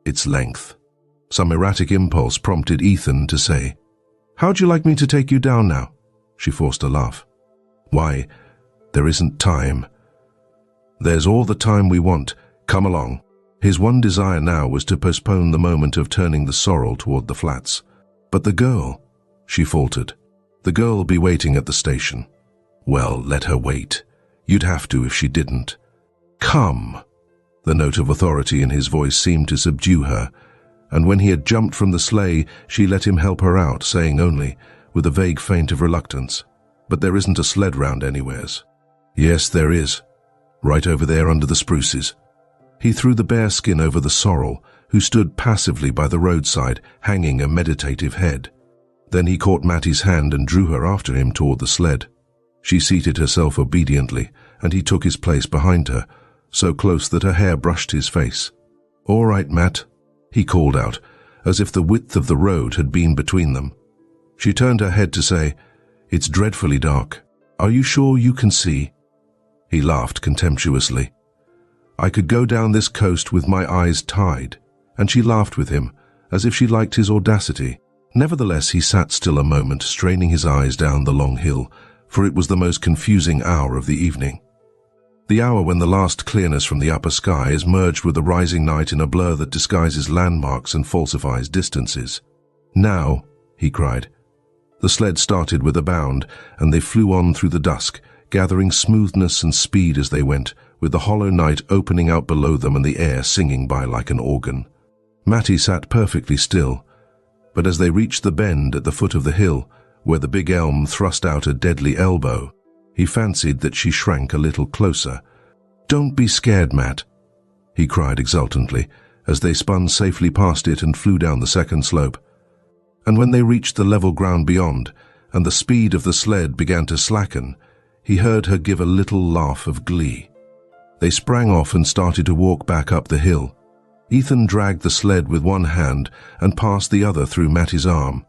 A: Its length. Some erratic impulse prompted Ethan to say, "How'd you like me to take you down now?" She forced a laugh. Why, there isn't time. There's all the time we want. Come along. His one desire now was to postpone the moment of turning the sorrel toward the flats. But the girl, she faltered. The girl'll be waiting at the station. Well, let her wait. You'd have to if she didn't. Come. The note of authority in his voice seemed to subdue her, and when he had jumped from the sleigh, she let him help her out, saying only, with a vague feint of reluctance, "But there isn't a sled round anywheres." "Yes, there is. Right over there under the spruces." He threw the bare skin over the sorrel, who stood passively by the roadside, hanging a meditative head. Then he caught Mattie's hand and drew her after him toward the sled. She seated herself obediently, and he took his place behind her, so close that her hair brushed his face. "All right, Matt," he called out, as if the width of the road had been between them. She turned her head to say, "It's dreadfully dark. Are you sure you can see?" He laughed contemptuously. "I could go down this coast with my eyes tied," and she laughed with him, as if she liked his audacity. Nevertheless, he sat still a moment, straining his eyes down the long hill, for it was the most confusing hour of the evening. The hour when the last clearness from the upper sky is merged with the rising night in a blur that disguises landmarks and falsifies distances. "Now," he cried. The sled started with a bound, and they flew on through the dusk, gathering smoothness and speed as they went, with the hollow night opening out below them and the air singing by like an organ. Mattie sat perfectly still, but as they reached the bend at the foot of the hill, where the big elm thrust out a deadly elbow, he fancied that she shrank a little closer. "Don't be scared, Matt," he cried exultantly, as they spun safely past it and flew down the second slope. And when they reached the level ground beyond, and the speed of the sled began to slacken, he heard her give a little laugh of glee. They sprang off and started to walk back up the hill. Ethan dragged the sled with one hand and passed the other through Mattie's arm.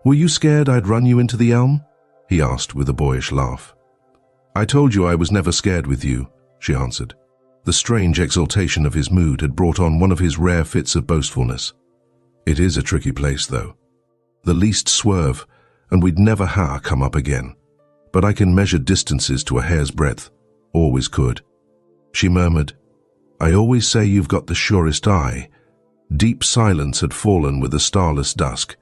A: "Were you scared I'd run you into the elm?" he asked with a boyish laugh. "I told you I was never scared with you," she answered. The strange exaltation of his mood had brought on one of his rare fits of boastfulness. "It is a tricky place, though. The least swerve, and we'd never come up again. But I can measure distances to a hair's breadth. Always could." She murmured, "I always say you've got the surest eye." Deep silence had fallen with the starless dusk,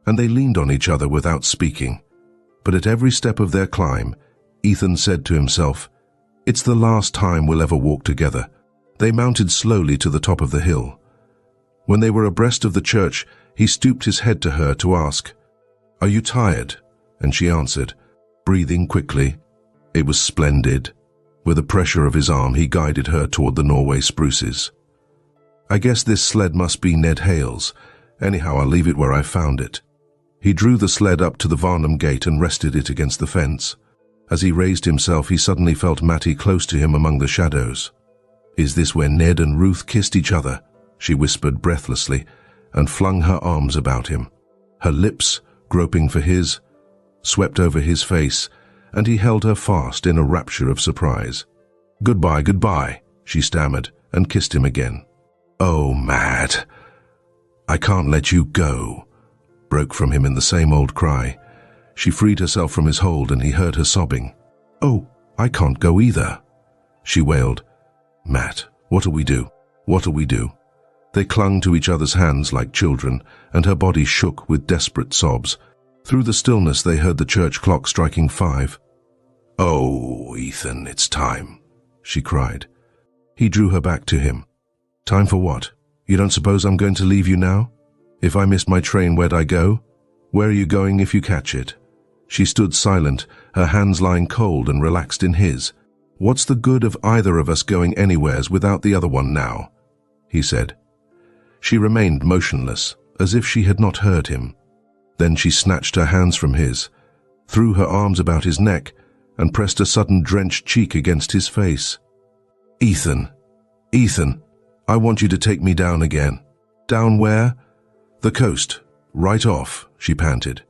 A: and they leaned on each other without speaking. But at every step of their climb, Ethan said to himself, "It's the last time we'll ever walk together." They mounted slowly to the top of the hill. When they were abreast of the church, he stooped his head to her to ask, "Are you tired?" And she answered, breathing quickly, "It was splendid." With a pressure of his arm, he guided her toward the Norway spruces. "I guess this sled must be Ned Hale's. Anyhow, I'll leave it where I found it." He drew the sled up to the Varnum gate and rested it against the fence. As he raised himself, he suddenly felt Mattie close to him among the shadows. "Is this where Ned and Ruth kissed each other?" she whispered breathlessly, and flung her arms about him. Her lips, groping for his, swept over his face, and he held her fast in a rapture of surprise. "Goodbye, goodbye," she stammered, and kissed him again. "Oh, Matt, I can't let you go," broke from him in the same old cry. She freed herself from his hold, and he heard her sobbing. "Oh, I can't go either," she wailed. "Matt, what'll we do? What'll we do?" They clung to each other's hands like children, and her body shook with desperate sobs. Through the stillness they heard the church clock striking 5. "Oh, Ethan, it's time," she cried. He drew her back to him. "Time for what? You don't suppose I'm going to leave you now? If I missed my train, where'd I go? Where are you going if you catch it?" She stood silent, her hands lying cold and relaxed in his. "What's the good of either of us going anywheres without the other one now?" he said. She remained motionless, as if she had not heard him. Then she snatched her hands from his, threw her arms about his neck, and pressed a sudden drenched cheek against his face. "Ethan, Ethan, I want you to take me down again." "Down where?" "The coast, right off," she panted.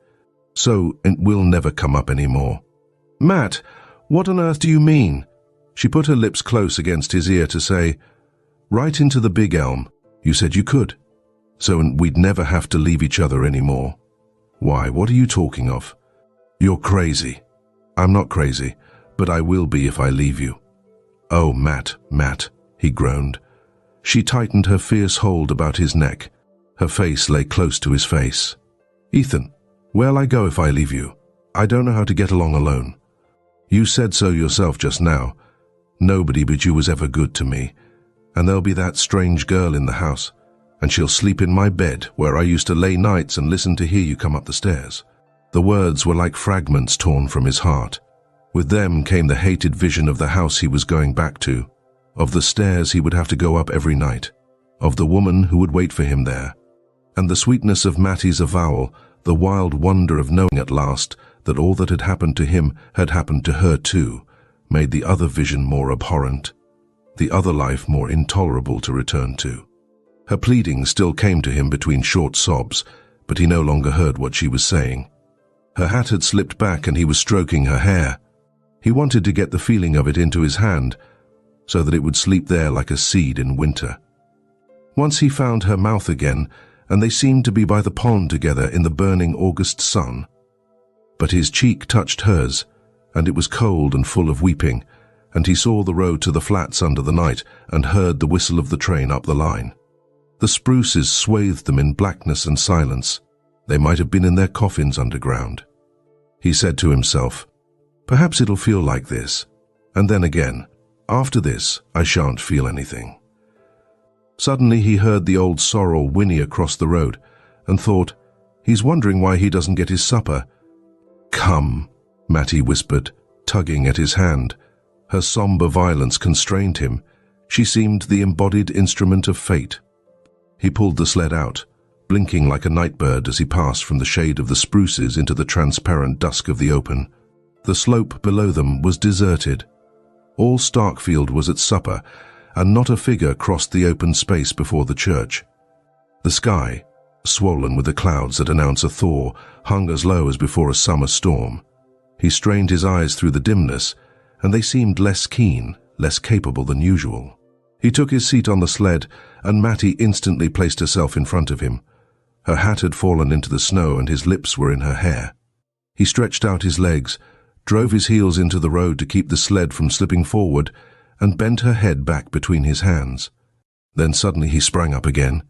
A: "So it will never come up any more." "Matt, what on earth do you mean?" She put her lips close against his ear to say, "Right into the big elm. You said you could. So we'd never have to leave each other anymore." "Why, what are you talking of?" "You're crazy." I'm not crazy, but I will be if I leave you. Oh, Matt, Matt, he groaned. She tightened her fierce hold about his neck. Her face lay close to his face. Ethan, where'll I go if I leave you? I don't know how to get along alone. You said so yourself just now. Nobody but you was ever good to me. And there'll be that strange girl in the house, and she'll sleep in my bed where I used to lay nights and listen to hear you come up the stairs. The words were like fragments torn from his heart. With them came the hated vision of the house he was going back to, of the stairs he would have to go up every night, of the woman who would wait for him there, and the sweetness of Mattie's avowal, the wild wonder of knowing at last that all that had happened to him had happened to her too, made the other vision more abhorrent, the other life more intolerable to return to. Her pleading still came to him between short sobs, but he no longer heard what she was saying. Her hat had slipped back and he was stroking her hair. He wanted to get the feeling of it into his hand, so that it would sleep there like a seed in winter. Once he found her mouth again, and they seemed to be by the pond together in the burning August sun. But his cheek touched hers, and it was cold and full of weeping, and he saw the road to the flats under the night and heard the whistle of the train up the line. The spruces swathed them in blackness and silence. They might have been in their coffins underground. He said to himself, perhaps it'll feel like this, and then again, after this, I shan't feel anything. Suddenly he heard the old sorrel whinny across the road and thought, he's wondering why he doesn't get his supper. Come, Mattie whispered, tugging at his hand. Her somber violence constrained him. She seemed the embodied instrument of fate. He pulled the sled out, blinking like a nightbird as he passed from the shade of the spruces into the transparent dusk of the open. The slope below them was deserted. All Starkfield was at supper, and not a figure crossed the open space before the church. The sky, swollen with the clouds that announce a thaw, hung as low as before a summer storm. He strained his eyes through the dimness, and they seemed less keen, less capable than usual. He took his seat on the sled, and Mattie instantly placed herself in front of him. Her hat had fallen into the snow, and his lips were in her hair. He stretched out his legs, drove his heels into the road to keep the sled from slipping forward, and bent her head back between his hands. Then suddenly he sprang up again.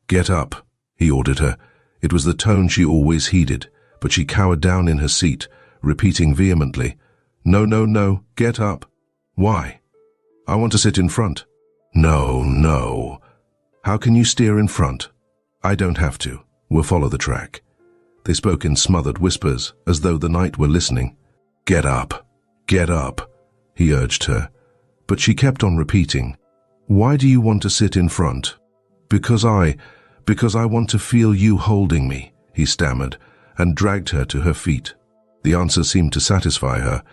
A: Get up, he ordered her. It was the tone she always heeded, but she cowered down in her seat, repeating vehemently, No, no, no, get up. Why? I want to sit in front. No, no. How can you steer in front? I don't have to. We'll follow the track. They spoke in smothered whispers, as though the night were listening. Get up, he urged her. But she kept on repeating, Why do you want to sit in front? Because I want to feel you holding me, he stammered, and dragged her to her feet. The answer seemed to satisfy her,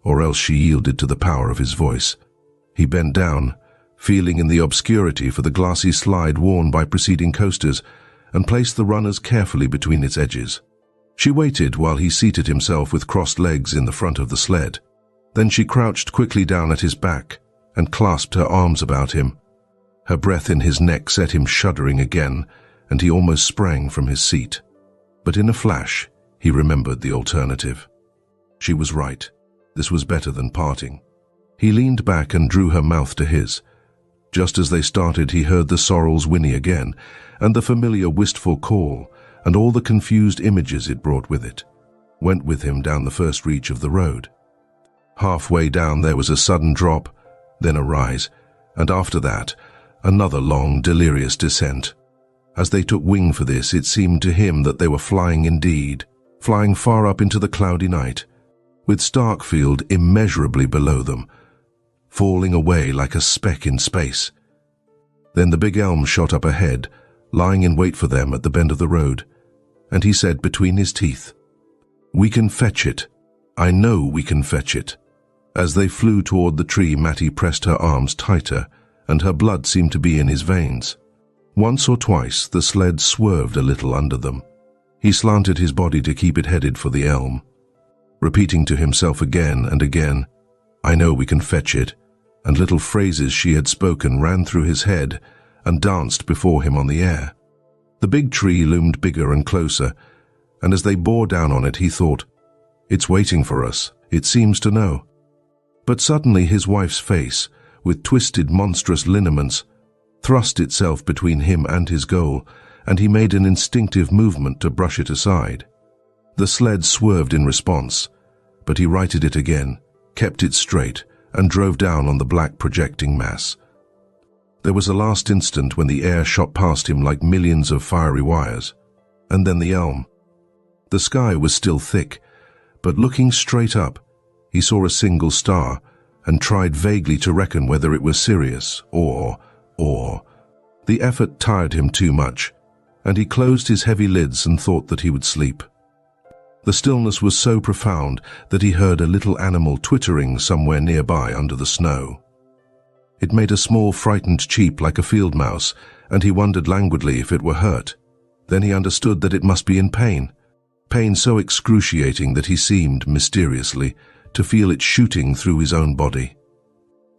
A: or else she yielded to the power of his voice. He bent down, feeling in the obscurity for the glassy slide worn by preceding coasters, and placed the runners carefully between its edges. She waited while he seated himself with crossed legs in the front of the sled. Then she crouched quickly down at his back and clasped her arms about him. Her breath in his neck set him shuddering again, and he almost sprang from his seat. But in a flash, he remembered the alternative. She was right. This was better than parting. He leaned back and drew her mouth to his. Just as they started, he heard the sorrel's whinny again, and the familiar wistful call, and all the confused images it brought with it, went with him down the first reach of the road. Halfway down there was a sudden drop, then a rise, and after that, another long, delirious descent. As they took wing for this, it seemed to him that they were flying indeed, flying far up into the cloudy night, with Starkfield immeasurably below them, falling away like a speck in space. Then the big elm shot up ahead, lying in wait for them at the bend of the road, and he said between his teeth, We can fetch it. I know we can fetch it. As they flew toward the tree, Mattie pressed her arms tighter, and her blood seemed to be in his veins. Once or twice the sled swerved a little under them. He slanted his body to keep it headed for the elm, repeating to himself again and again, I know we can fetch it, and little phrases she had spoken ran through his head and danced before him on the air. The big tree loomed bigger and closer, and as they bore down on it, he thought, It's waiting for us, it seems to know. But suddenly his wife's face, with twisted monstrous lineaments, thrust itself between him and his goal, and he made an instinctive movement to brush it aside. The sled swerved in response, but he righted it again, kept it straight, and drove down on the black projecting mass. There was a last instant when the air shot past him like millions of fiery wires, and then the elm. The sky was still thick, but looking straight up, he saw a single star and tried vaguely to reckon whether it was Sirius or. The effort tired him too much, and he closed his heavy lids and thought that he would sleep. The stillness was so profound that he heard a little animal twittering somewhere nearby under the snow. It made a small frightened cheep like a field mouse, and he wondered languidly if it were hurt. Then he understood that it must be in pain, pain so excruciating that he seemed, mysteriously, to feel it shooting through his own body.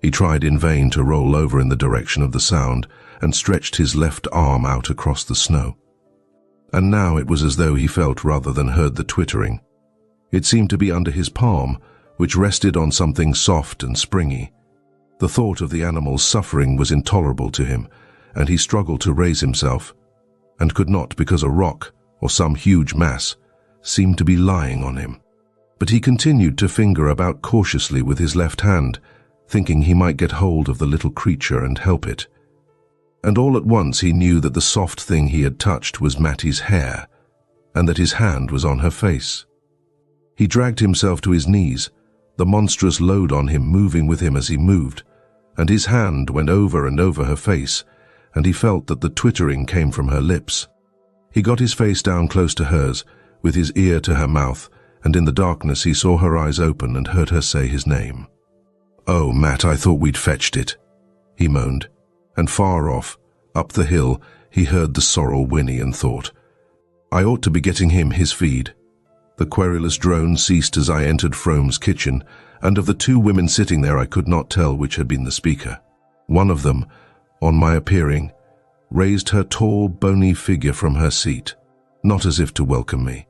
A: He tried in vain to roll over in the direction of the sound and stretched his left arm out across the snow. And now it was as though he felt rather than heard the twittering. It seemed to be under his palm, which rested on something soft and springy. The thought of the animal's suffering was intolerable to him, and he struggled to raise himself, and could not because a rock, or some huge mass, seemed to be lying on him. But he continued to finger about cautiously with his left hand, thinking he might get hold of the little creature and help it. And all at once he knew that the soft thing he had touched was Mattie's hair, and that his hand was on her face. He dragged himself to his knees, the monstrous load on him moving with him as he moved, and his hand went over and over her face, and he felt that the twittering came from her lips. He got his face down close to hers, with his ear to her mouth, and in the darkness he saw her eyes open and heard her say his name. "Oh, Matt, I thought we'd fetched it," he moaned, and far off, up the hill, he heard the sorrel whinny and thought, "I ought to be getting him his feed." The querulous drone ceased as I entered Frome's kitchen, and of the two women sitting there I could not tell which had been the speaker. One of them, on my appearing, raised her tall, bony figure from her seat, not as if to welcome me,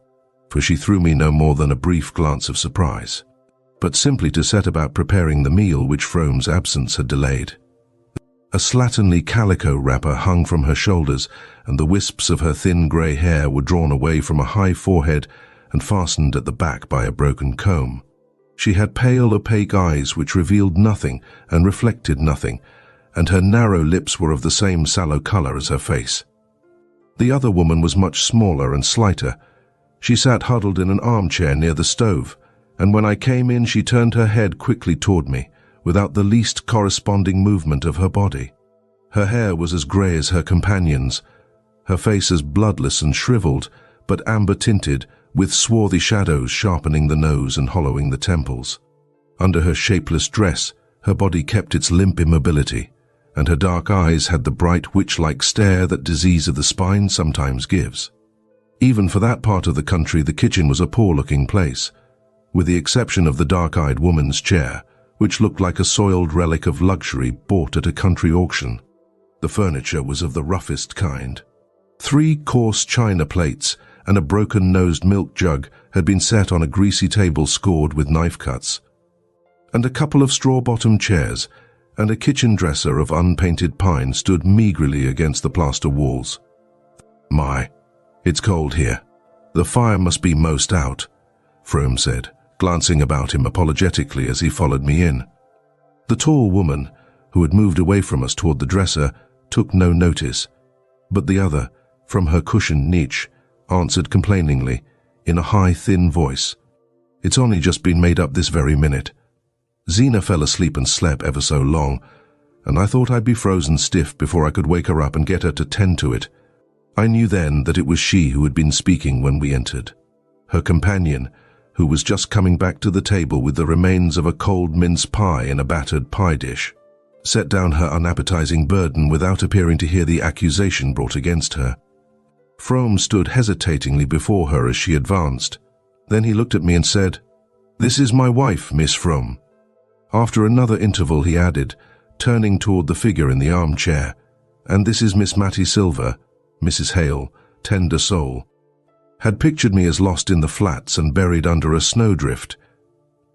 A: for she threw me no more than a brief glance of surprise, but simply to set about preparing the meal which Frome's absence had delayed. A slatternly calico wrapper hung from her shoulders, and the wisps of her thin grey hair were drawn away from a high forehead and fastened at the back by a broken comb. She had pale, opaque eyes which revealed nothing and reflected nothing, and her narrow lips were of the same sallow colour as her face. The other woman was much smaller and slighter. She sat huddled in an armchair near the stove, and when I came in she turned her head quickly toward me, without the least corresponding movement of her body. Her hair was as grey as her companion's, her face as bloodless and shriveled, but amber-tinted, with swarthy shadows sharpening the nose and hollowing the temples. Under her shapeless dress, her body kept its limp immobility, and her dark eyes had the bright witch-like stare that disease of the spine sometimes gives. Even for that part of the country, the kitchen was a poor-looking place, with the exception of the dark-eyed woman's chair, which looked like a soiled relic of luxury bought at a country auction. The furniture was of the roughest kind. 3 coarse china plates and a broken-nosed milk jug had been set on a greasy table scored with knife cuts, and a couple of straw-bottomed chairs and a kitchen dresser of unpainted pine stood meagrely against the plaster walls. "My, it's cold here. The fire must be most out," Frome said, glancing about him apologetically as he followed me in. The tall woman, who had moved away from us toward the dresser, took no notice, but the other, from her cushioned niche, answered complainingly, in a high, thin voice, "It's only just been made up this very minute. Zeena fell asleep and slept ever so long, and I thought I'd be frozen stiff before I could wake her up and get her to tend to it." I knew then that it was she who had been speaking when we entered. Her companion, who was just coming back to the table with the remains of a cold mince pie in a battered pie dish, set down her unappetizing burden without appearing to hear the accusation brought against her. Frome stood hesitatingly before her as she advanced. Then he looked at me and said, "This is my wife, Miss Frome." After another interval he added, turning toward the figure in the armchair, "And this is Miss Mattie Silver, Mrs. Hale, tender soul." had pictured me as lost in the flats and buried under a snowdrift,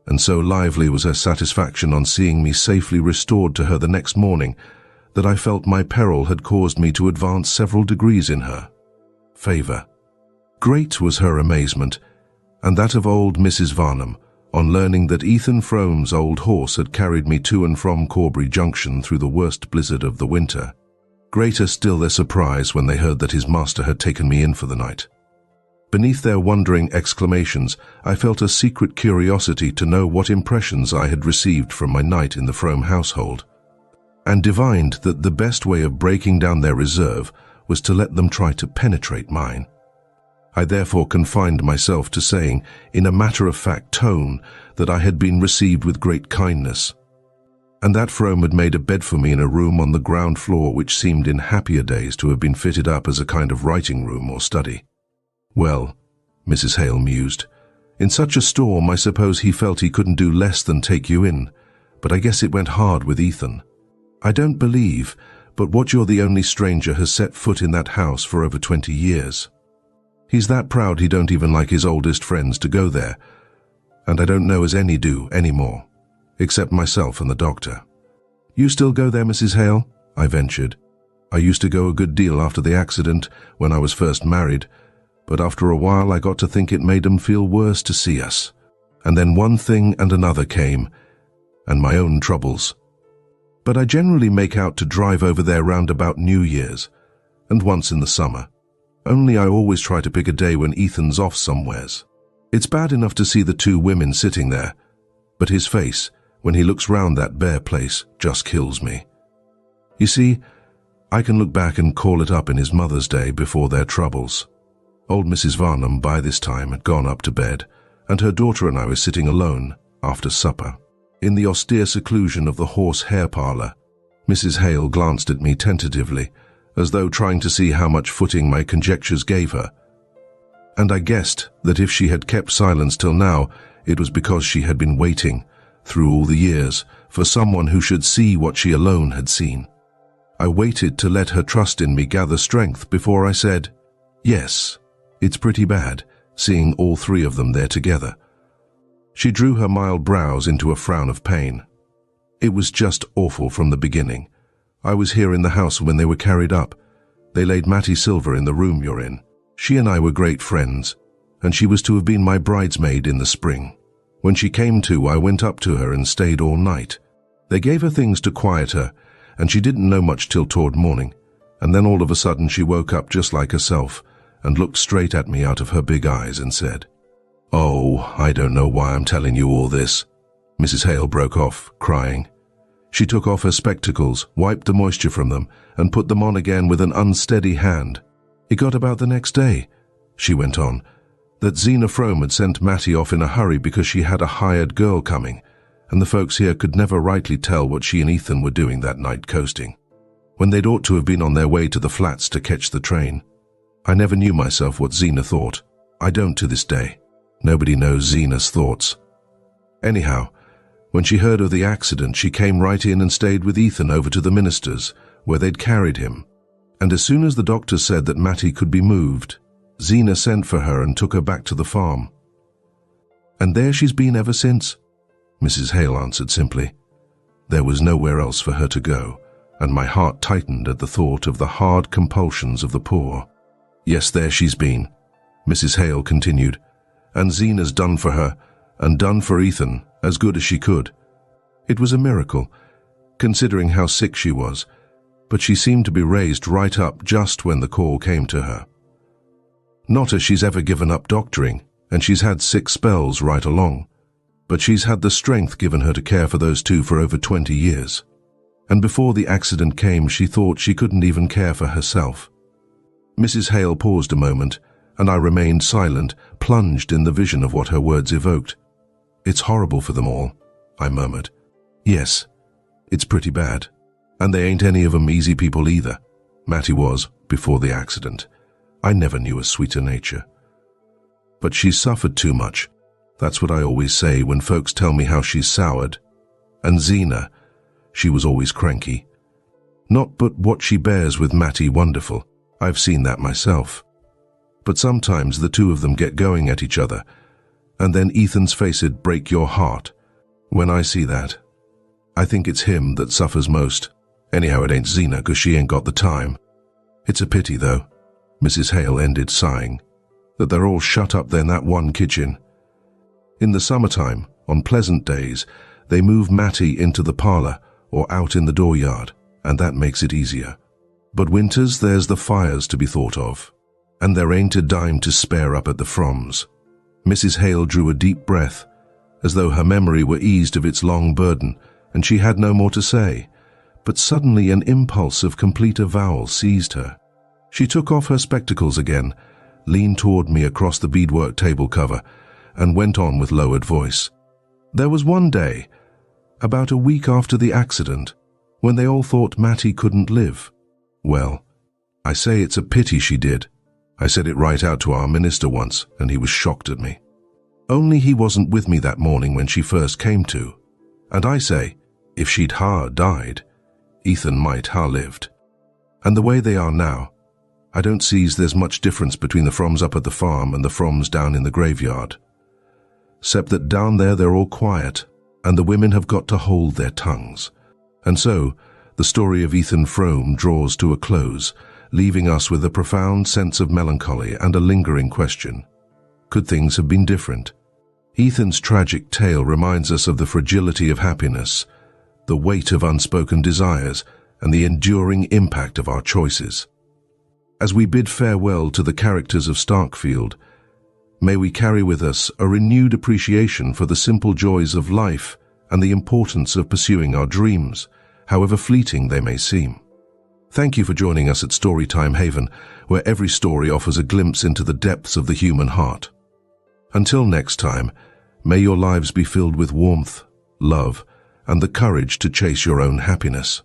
A: and so lively was her satisfaction on seeing me safely restored to her the next morning that I felt my peril had caused me to advance several degrees in her favor. Great was her amazement, and that of old Mrs. Varnum, on learning that Ethan Frome's old horse had carried me to and from Corbury Junction through the worst blizzard of the winter. Greater still their surprise when they heard that his master had taken me in for the night. Beneath their wondering exclamations, I felt a secret curiosity to know what impressions I had received from my night in the Frome household, and divined that the best way of breaking down their reserve was to let them try to penetrate mine. I therefore confined myself to saying, in a matter-of-fact tone, that I had been received with great kindness, and that Frome had made a bed for me in a room on the ground floor which seemed in happier days to have been fitted up as a kind of writing room or study. Well, Mrs. Hale mused, in such a storm I suppose he felt he couldn't do less than take you in, but I guess it went hard with Ethan. I don't believe, but what you're the only stranger has set foot in that house for over 20 years. He's that proud he don't even like his oldest friends to go there, and I don't know as any do anymore, except myself and the doctor. You still go there, Mrs. Hale? I ventured. I used to go a good deal after the accident when I was first married, but after a while I got to think it made 'em feel worse to see us. And then one thing and another came, and my own troubles. But I generally make out to drive over there round about New Year's, and once in the summer. Only I always try to pick a day when Ethan's off somewheres. It's bad enough to see the two women sitting there, but his face, when he looks round that bare place, just kills me. You see, I can look back and call it up in his mother's day before their troubles. Old Mrs. Varnum by this time had gone up to bed, and her daughter and I were sitting alone, after supper, in the austere seclusion of the horse hair parlour. Mrs. Hale glanced at me tentatively, as though trying to see how much footing my conjectures gave her, and I guessed that if she had kept silence till now, it was because she had been waiting, through all the years, for someone who should see what she alone had seen. I waited to let her trust in me gather strength before I said, "Yes, it's pretty bad, seeing all three of them there together." She drew her mild brows into a frown of pain. "It was just awful from the beginning. I was here in the house when they were carried up. They laid Mattie Silver in the room you're in. She and I were great friends, and she was to have been my bridesmaid in the spring. When she came to, I went up to her and stayed all night. They gave her things to quiet her, and she didn't know much till toward morning, and then all of a sudden she woke up just like herself and looked straight at me out of her big eyes and said, 'Oh, I don't know why I'm telling you all this.'" Mrs. Hale broke off, crying. She took off her spectacles, wiped the moisture from them, and put them on again with an unsteady hand. "It got about the next day," she went on, "that Zeena Frome had sent Mattie off in a hurry because she had a hired girl coming, and the folks here could never rightly tell what she and Ethan were doing that night coasting, when they'd ought to have been on their way to the flats to catch the train. I never knew myself what Zeena thought. I don't to this day. Nobody knows Zeena's thoughts. Anyhow, when she heard of the accident, she came right in and stayed with Ethan over to the minister's, where they'd carried him. And as soon as the doctor said that Mattie could be moved, Zeena sent for her and took her back to the farm. And there she's been ever since," Mrs. Hale answered simply. There was nowhere else for her to go, and my heart tightened at the thought of the hard compulsions of the poor. "Yes, there she's been," Mrs. Hale continued, "and Zeena's done for her, and done for Ethan, as good as she could. It was a miracle, considering how sick she was, but she seemed to be raised right up just when the call came to her. Not as she's ever given up doctoring, and she's had 6 spells right along, but she's had the strength given her to care for those two for over 20 years. And before the accident came, she thought she couldn't even care for herself." Mrs. Hale paused a moment, and I remained silent, plunged in the vision of what her words evoked. "It's horrible for them all," I murmured. "Yes, it's pretty bad. And they ain't any of 'em easy people either. Mattie was, before the accident. I never knew a sweeter nature. But she's suffered too much. That's what I always say when folks tell me how she's soured. And Zeena, she was always cranky. Not but what she bears with Mattie wonderful. I've seen that myself. But sometimes the two of them get going at each other, and then Ethan's face'd break your heart. When I see that, I think it's him that suffers most. Anyhow, it ain't Zeena, 'cause she ain't got the time. It's a pity, though," Mrs. Hale ended, sighing, "that they're all shut up there in that one kitchen. In the summertime, on pleasant days, they move Mattie into the parlor or out in the dooryard, and that makes it easier. But winters, there's the fires to be thought of, and there ain't a dime to spare up at the Fromes." Mrs. Hale drew a deep breath, as though her memory were eased of its long burden, and she had no more to say. But suddenly an impulse of complete avowal seized her. She took off her spectacles again, leaned toward me across the beadwork table cover, and went on with lowered voice. "There was one day, about a week after the accident, when they all thought Mattie couldn't live. Well, I say it's a pity she did. I said it right out to our minister once, and he was shocked at me. Only he wasn't with me that morning when she first came to. And I say, if she'd died, Ethan might lived. And the way they are now, I don't see's there's much difference between the Fromes up at the farm and the Fromes down in the graveyard. 'Cept that down there they're all quiet, and the women have got to hold their tongues. And so, the story of Ethan Frome draws to a close, leaving us with a profound sense of melancholy and a lingering question. Could things have been different? Ethan's tragic tale reminds us of the fragility of happiness, the weight of unspoken desires, and the enduring impact of our choices. As we bid farewell to the characters of Starkfield, may we carry with us a renewed appreciation for the simple joys of life and the importance of pursuing our dreams, however fleeting they may seem. Thank you for joining us at Storytime Haven, where every story offers a glimpse into the depths of the human heart. Until next time, may your lives be filled with warmth, love, and the courage to chase your own happiness.